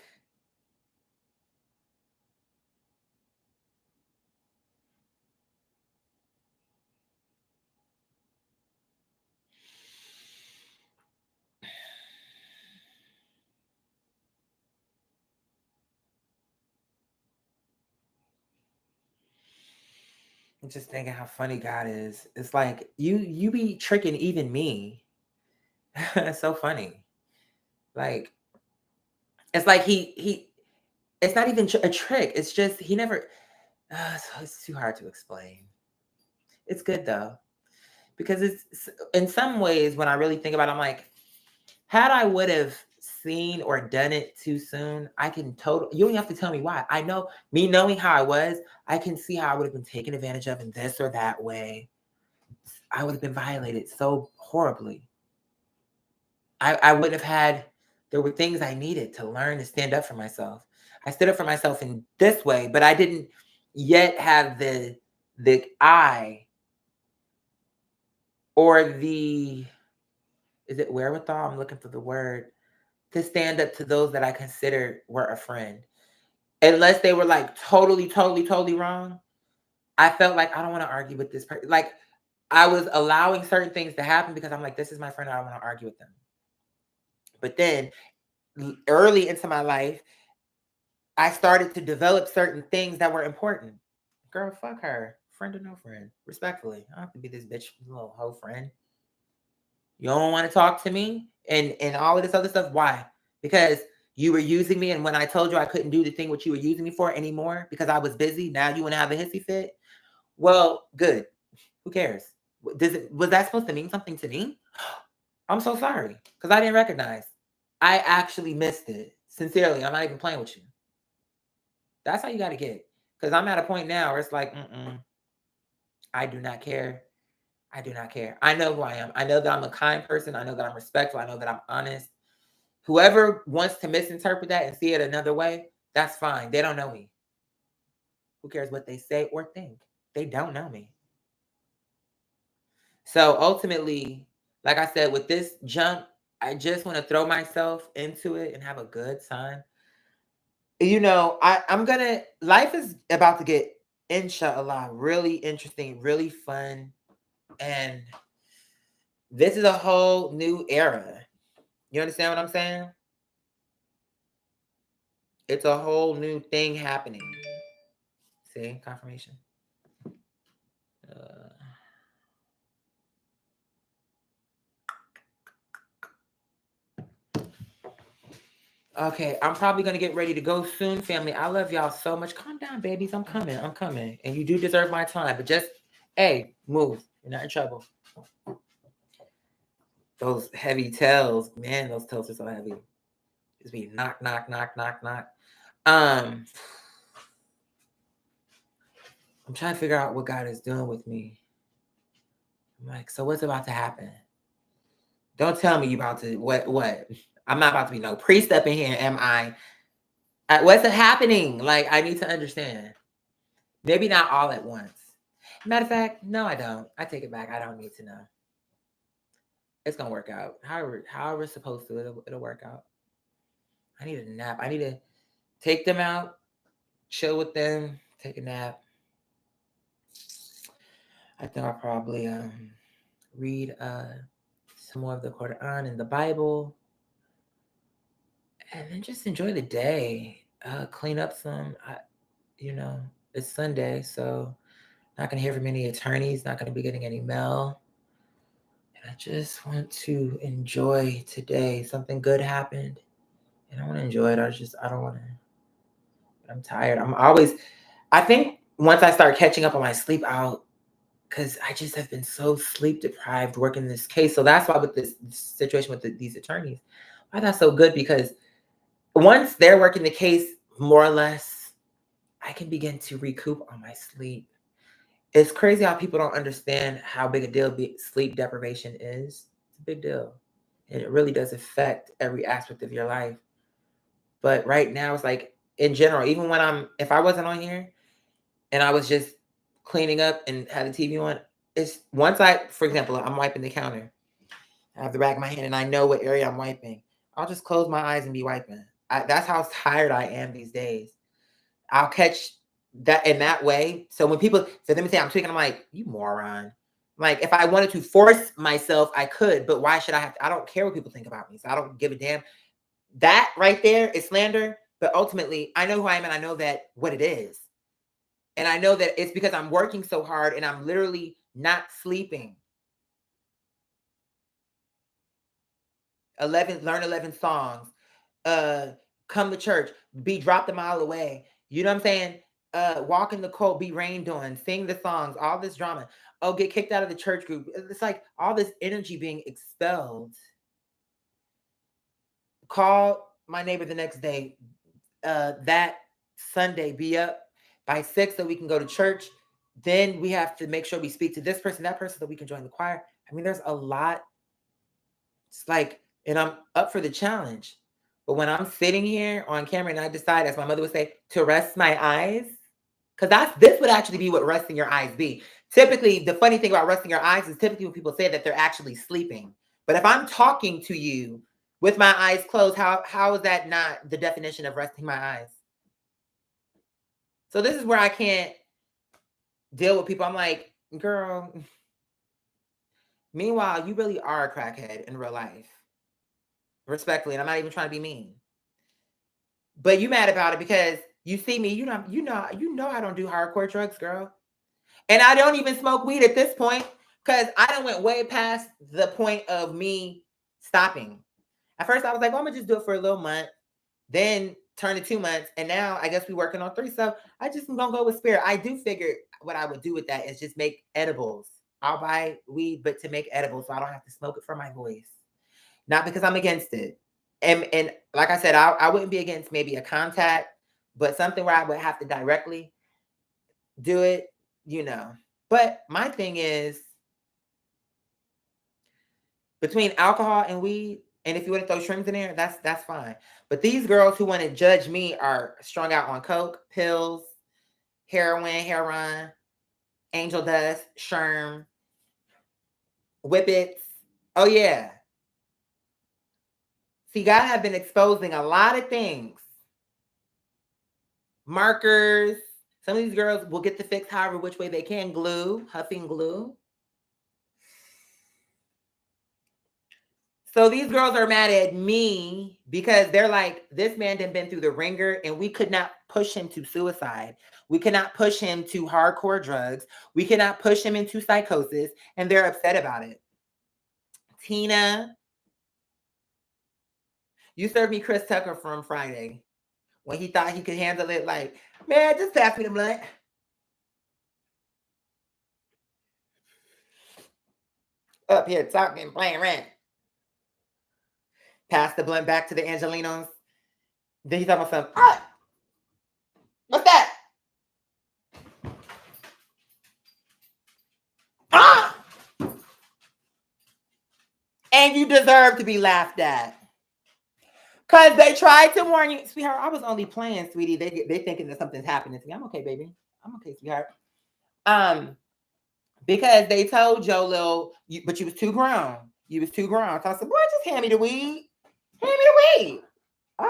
just thinking how funny God is. It's like you be tricking even me. It's so funny. Like it's like he it's not even a trick. It's just he never it's too hard to explain. It's good though because it's in some ways when I really think about it, I'm like had I would have seen or done it too soon, I can you don't have to tell me why. I know me knowing how I was, I can see how I would have been taken advantage of in this or that way. I would have been violated so horribly. I wouldn't have had, there were things I needed to learn to stand up for myself. I stood up for myself in this way, but I didn't yet have the eye or the, is it wherewithal? I'm looking for the word to stand up to those that I considered were a friend. Unless they were like totally, totally, totally wrong. I felt like I don't want to argue with this person. Like I was allowing certain things to happen because I'm like, this is my friend. I don't want to argue with them. But then early into my life, I started to develop certain things that were important. Girl, fuck her. Friend or no friend. Respectfully. I don't have to be this bitch little hoe friend. You don't want to talk to me and all of this other stuff. Why? Because you were using me, and when I told you I couldn't do the thing what you were using me for anymore because I was busy, now you want to have a hissy fit? Well, good. Who cares? Was that supposed to mean something to me? I'm so sorry because I didn't recognize. I actually missed it. Sincerely, I'm not even playing with you. That's how you got to get. Because I'm at a point now where it's like, I do not care. I do not care. I know who I am. I know that I'm a kind person. I know that I'm respectful. I know that I'm honest. Whoever wants to misinterpret that and see it another way, that's fine. They don't know me. Who cares what they say or think? They don't know me. So ultimately, like I said, with this jump, I just want to throw myself into it and have a good time. You know, life is about to get, inshallah, really interesting, really fun. And this is a whole new era. You understand what I'm saying? It's a whole new thing happening. See, confirmation. Uh, okay, I'm probably gonna get ready to go soon, family. I love y'all so much. Calm down, babies. I'm coming. I'm coming. And you do deserve my time, but just, hey, move. You're not in trouble. Those heavy tails, man, those tails are so heavy. Just be knock, knock, knock, knock, knock. I'm trying to figure out what God is doing with me. I'm like, so what's about to happen? Don't tell me you about to what? I'm not about to be no priest up in here, am I? What's happening? Like, I need to understand. Maybe not all at once. Matter of fact, no, I don't. I take it back. I don't need to know. It's gonna work out. However it's supposed to, it'll work out. I need a nap. I need to take them out, chill with them, take a nap. I think I'll probably read some more of the Quran and the Bible, and then just enjoy the day. Clean up some. It's Sunday, so not gonna hear from any attorneys. Not gonna be getting any mail. And I just want to enjoy today. Something good happened, and I want to enjoy it. I don't want to. I'm tired. I think once I start catching up on my sleep out, because I just have been so sleep deprived working this case. So that's why with this situation with these attorneys, why that's so good, because once they're working the case more or less, I can begin to recoup on my sleep. It's crazy how people don't understand how big a deal sleep deprivation is. It's a big deal. And it really does affect every aspect of your life. But right now, it's like in general, even if I wasn't on here and I was just cleaning up and had the TV on, it's once for example, I'm wiping the counter. I have the back of my hand and I know what area I'm wiping. I'll just close my eyes and be wiping. That's how tired I am these days. I'll catch that in that way. So when people say, let me say I'm tweaking, I'm like, you moron. Like, if I wanted to force myself, I could, but why should I have to? I don't care what people think about me. So I don't give a damn. That right there is slander. But ultimately, I know who I am and I know that what it is. And I know that it's because I'm working so hard and I'm literally not sleeping. Learn 11 songs, come to church, be dropped a mile away. You know what I'm saying? Walk in the cold, be rained on, sing the songs, all this drama. Oh, get kicked out of the church group. It's like all this energy being expelled. Call my neighbor the next day. That Sunday, be up by 6 so we can go to church. Then we have to make sure we speak to this person, that person, so we can join the choir. I mean, there's a lot. It's like, and I'm up for the challenge. But when I'm sitting here on camera and I decide, as my mother would say, to rest my eyes, because this would actually be what resting your eyes be. Typically, the funny thing about resting your eyes is typically when people say that they're actually sleeping. But if I'm talking to you with my eyes closed, how is that not the definition of resting my eyes? So this is where I can't deal with people. I'm like, girl, meanwhile, you really are a crackhead in real life. Respectfully, and I'm not even trying to be mean. But you mad about it because you see me, you know I don't do hardcore drugs, girl. And I don't even smoke weed at this point because I done went way past the point of me stopping. At first I was like, well, I'm gonna just do it for a little month, then turn to 2 months, and now I guess we working on 3. So I just am gonna go with spirit. I do figure what I would do with that is just make edibles. I'll buy weed, but to make edibles so I don't have to smoke it for my voice. Not because I'm against it. And like I said, I wouldn't be against maybe a contact, but something where I would have to directly do it, you know. But my thing is between alcohol and weed, and if you want to throw shrooms in there, that's fine. But these girls who want to judge me are strung out on coke, pills, heroin, angel dust, sherm, whippets. Oh yeah. See, God have been exposing a lot of things. Markers. Some of these girls will get the fix however which way they can. Glue, huffing glue. So these girls are mad at me because they're like, this man done been through the ringer and we could not push him to suicide. We cannot push him to hardcore drugs. We cannot push him into psychosis, and they're upset about it. Tina, you served me Chris Tucker from Friday when he thought he could handle it. Like, man, just pass me the blunt. Up here talking, playing rent. Pass the blunt back to the Angelinos. Then he talking about something. Ah, what's that? Ah! And you deserve to be laughed at. Because they tried to warn you. Sweetheart, I was only playing, sweetie. They thinking that something's happening to me. I'm okay, baby. I'm okay, sweetheart. Because they told Joe Lil, but you was too grown. You was too grown. So I said, boy, just hand me the weed. Hand me the weed. All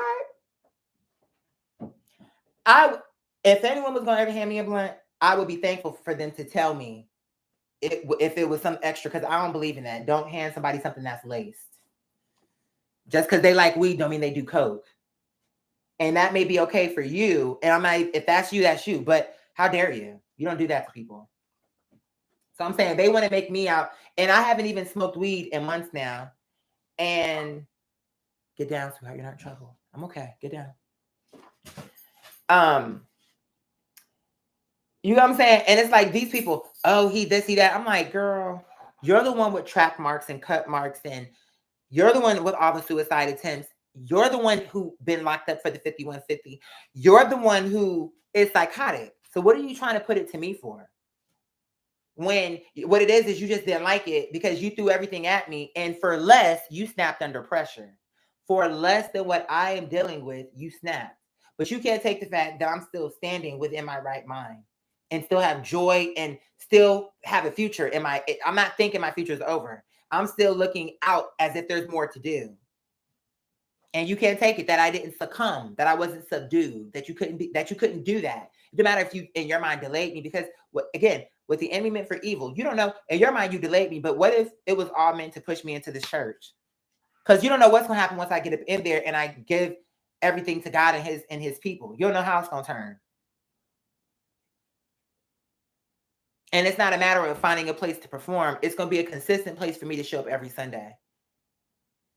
right. If anyone was going to ever hand me a blunt, I would be thankful for them to tell me if it was some extra, because I don't believe in that. Don't hand somebody something that's laced. Just because they like weed don't mean they do coke. And that may be okay for you. And I'm like, if that's you, that's you. But how dare you? You don't do that to people. So I'm saying they want to make me out. And I haven't even smoked weed in months now. And get down, sweetheart. You're not in trouble. I'm okay. Get down. You know what I'm saying? And it's like these people, oh, he this, he that. I'm like, girl, you're the one with track marks and cut marks, and you're the one with all the suicide attempts. You're the one who been locked up for the 5150. You're the one who is psychotic. So what are you trying to put it to me for? When what it is you just didn't like it because you threw everything at me, and for less, you snapped under pressure. For less than what I am dealing with, you snapped. But you can't take the fact that I'm still standing within my right mind and still have joy and still have a future in my. I'm not thinking my future is over. I'm still looking out as if there's more to do. And you can't take it that I didn't succumb, that I wasn't subdued, that you couldn't do that. It doesn't matter if you, in your mind, delayed me, because again, what the enemy meant for evil, you don't know. In your mind, you delayed me, but what if it was all meant to push me into this church? Because you don't know what's going to happen once I get up in there and I give everything to God and his people. You don't know how it's going to turn. And it's not a matter of finding a place to perform. It's going to be a consistent place for me to show up every Sunday.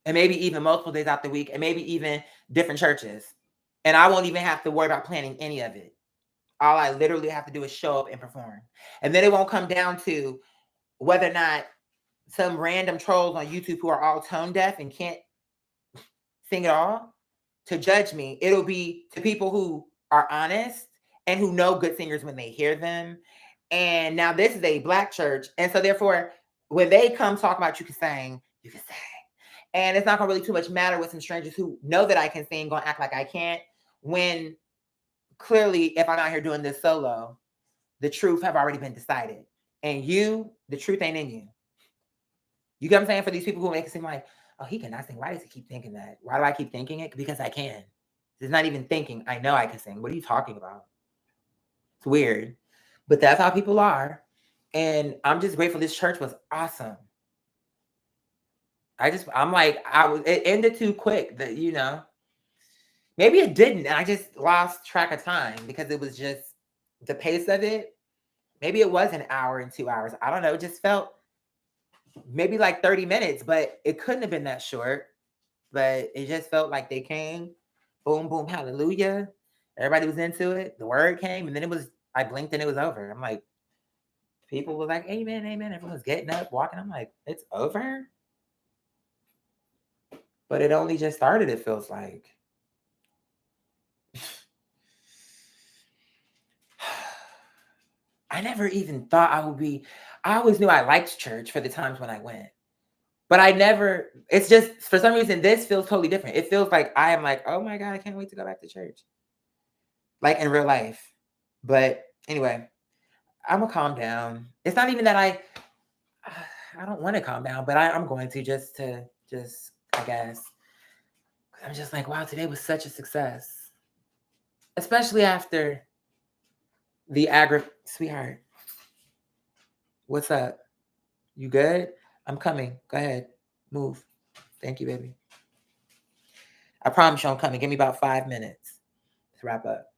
And maybe even multiple days out the week, and maybe even different churches. And I won't even have to worry about planning any of it. All I literally have to do is show up and perform. And then it won't come down to whether or not some random trolls on YouTube who are all tone deaf and can't sing at all to judge me. It'll be to people who are honest and who know good singers when they hear them. And now this is a Black church. And so therefore, when they come talk about you can sing, you can sing. And it's not going to really too much matter with some strangers who know that I can sing, going to act like I can't. When clearly, if I'm out here doing this solo, the truth have already been decided. And the truth ain't in you. You get what I'm saying? For these people who make it seem like, oh, he cannot sing. Why does he keep thinking that? Why do I keep thinking it? Because I can. It's not even thinking. I know I can sing. What are you talking about? It's weird. But that's how people are. And I'm just grateful this church was awesome. It ended too quick that, maybe it didn't. And I just lost track of time because it was just the pace of it. Maybe it was an hour and 2 hours. I don't know. It just felt maybe like 30 minutes, but it couldn't have been that short. But it just felt like they came, boom, boom, hallelujah. Everybody was into it. The word came, and then I blinked and it was over. I'm like, people were like, amen, amen. Everyone's getting up, walking. I'm like, it's over? But it only just started, it feels like. I never even thought I always knew I liked church for the times when I went. But it's just, for some reason, this feels totally different. It feels like I am like, oh my God, I can't wait to go back to church. Like in real life. But anyway, I'm gonna calm down. It's not even that I don't want to calm down, but I'm going to just, I guess. I'm just like, wow, today was such a success. Especially after the sweetheart. What's up? You good? I'm coming. Go ahead. Move. Thank you, baby. I promise you I'm coming. Give me about 5 minutes to wrap up.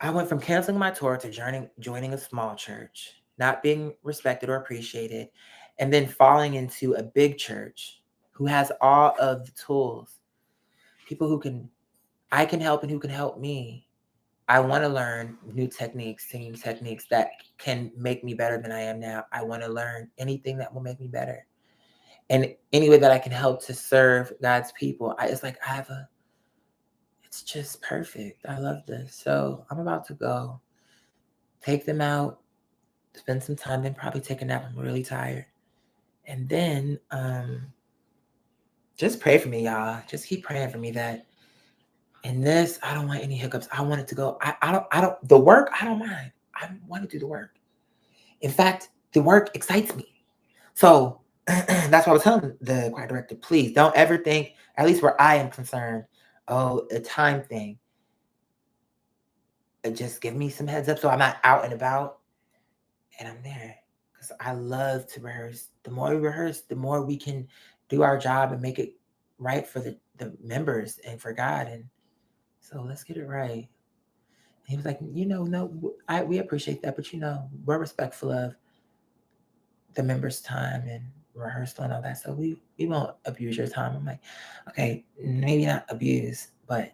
I went from canceling my tour to joining a small church, not being respected or appreciated, and then falling into a big church who has all of the tools. People I can help and who can help me. I want to learn new techniques, singing techniques that can make me better than I am now. I want to learn anything that will make me better. And any way that I can help to serve God's people, it's just perfect. I love this. So I'm about to go take them out, spend some time, then probably take a nap. I'm really tired. And then just pray for me, y'all. Just keep praying for me that in this, I don't want any hiccups. I want it to go. The work, I don't mind. I want to do the work. In fact, the work excites me. So that's why I was telling the choir director, please don't ever think, at least where I am concerned, oh, a time thing. Just give me some heads up so I'm not out and about and I'm there. Because I love to rehearse. The more we rehearse, the more we can do our job and make it right for the members and for God. And so let's get it right. And he was like, we appreciate that, but we're respectful of the members' time and rehearsal and all that. So we won't abuse your time. I'm like, okay, maybe not abuse, but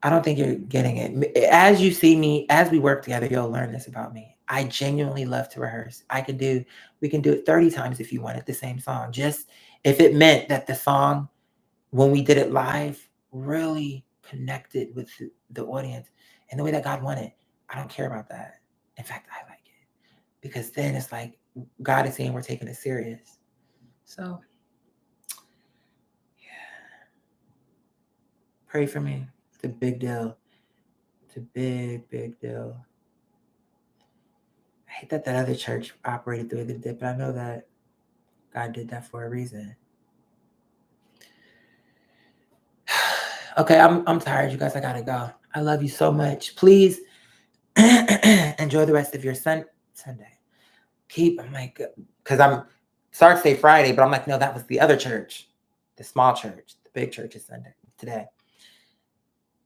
I don't think you're getting it. As you see me, as we work together, you'll learn this about me. I genuinely love to rehearse. We can do it 30 times if you wanted the same song. Just if it meant that the song, when we did it live, really connected with the audience and the way that God wanted. I don't care about that. In fact, I like it because then it's like God is saying we're taking it serious. So, yeah. Pray for me. It's a big deal. It's a big, big deal. I hate that other church operated the way they did, but I know that God did that for a reason. Okay, I'm tired, you guys. I gotta go. I love you so much. Please enjoy the rest of your Sunday. I'm like, because I'm sorry to say Friday, but I'm like, no, that was the other church, the small church. The big church is Sunday today.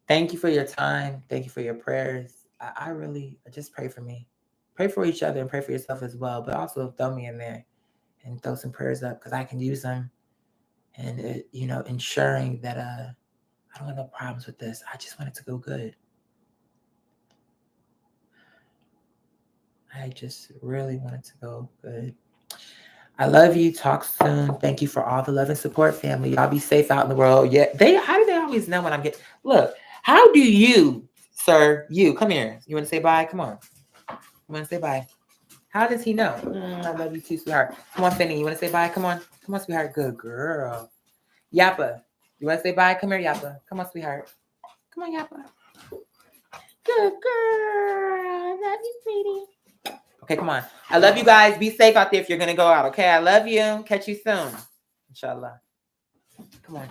Thank you for your time. Thank you for your prayers. I really just pray for me. Pray for each other and pray for yourself as well. But also throw me in there and throw some prayers up because I can use them. And ensuring that I don't have no problems with this. I just want it to go good. I just really want it to go good. I love you. Talk soon. Thank you for all the love and support, family. Y'all be safe out in the world. Yeah, how do they always know when I'm getting? Look, how do you, sir? You come here. You want to say bye? Come on. You want to say bye? How does he know? I love you too, sweetheart. Come on, Finny. You want to say bye? Come on, sweetheart. Good girl. Yappa, you want to say bye? Come here, Yappa. Come on, sweetheart. Come on, Yappa. Good girl. Love you, sweetie. Okay, come on. I love you guys. Be safe out there if you're going to go out. Okay, I love you. Catch you soon. Inshallah. Come on.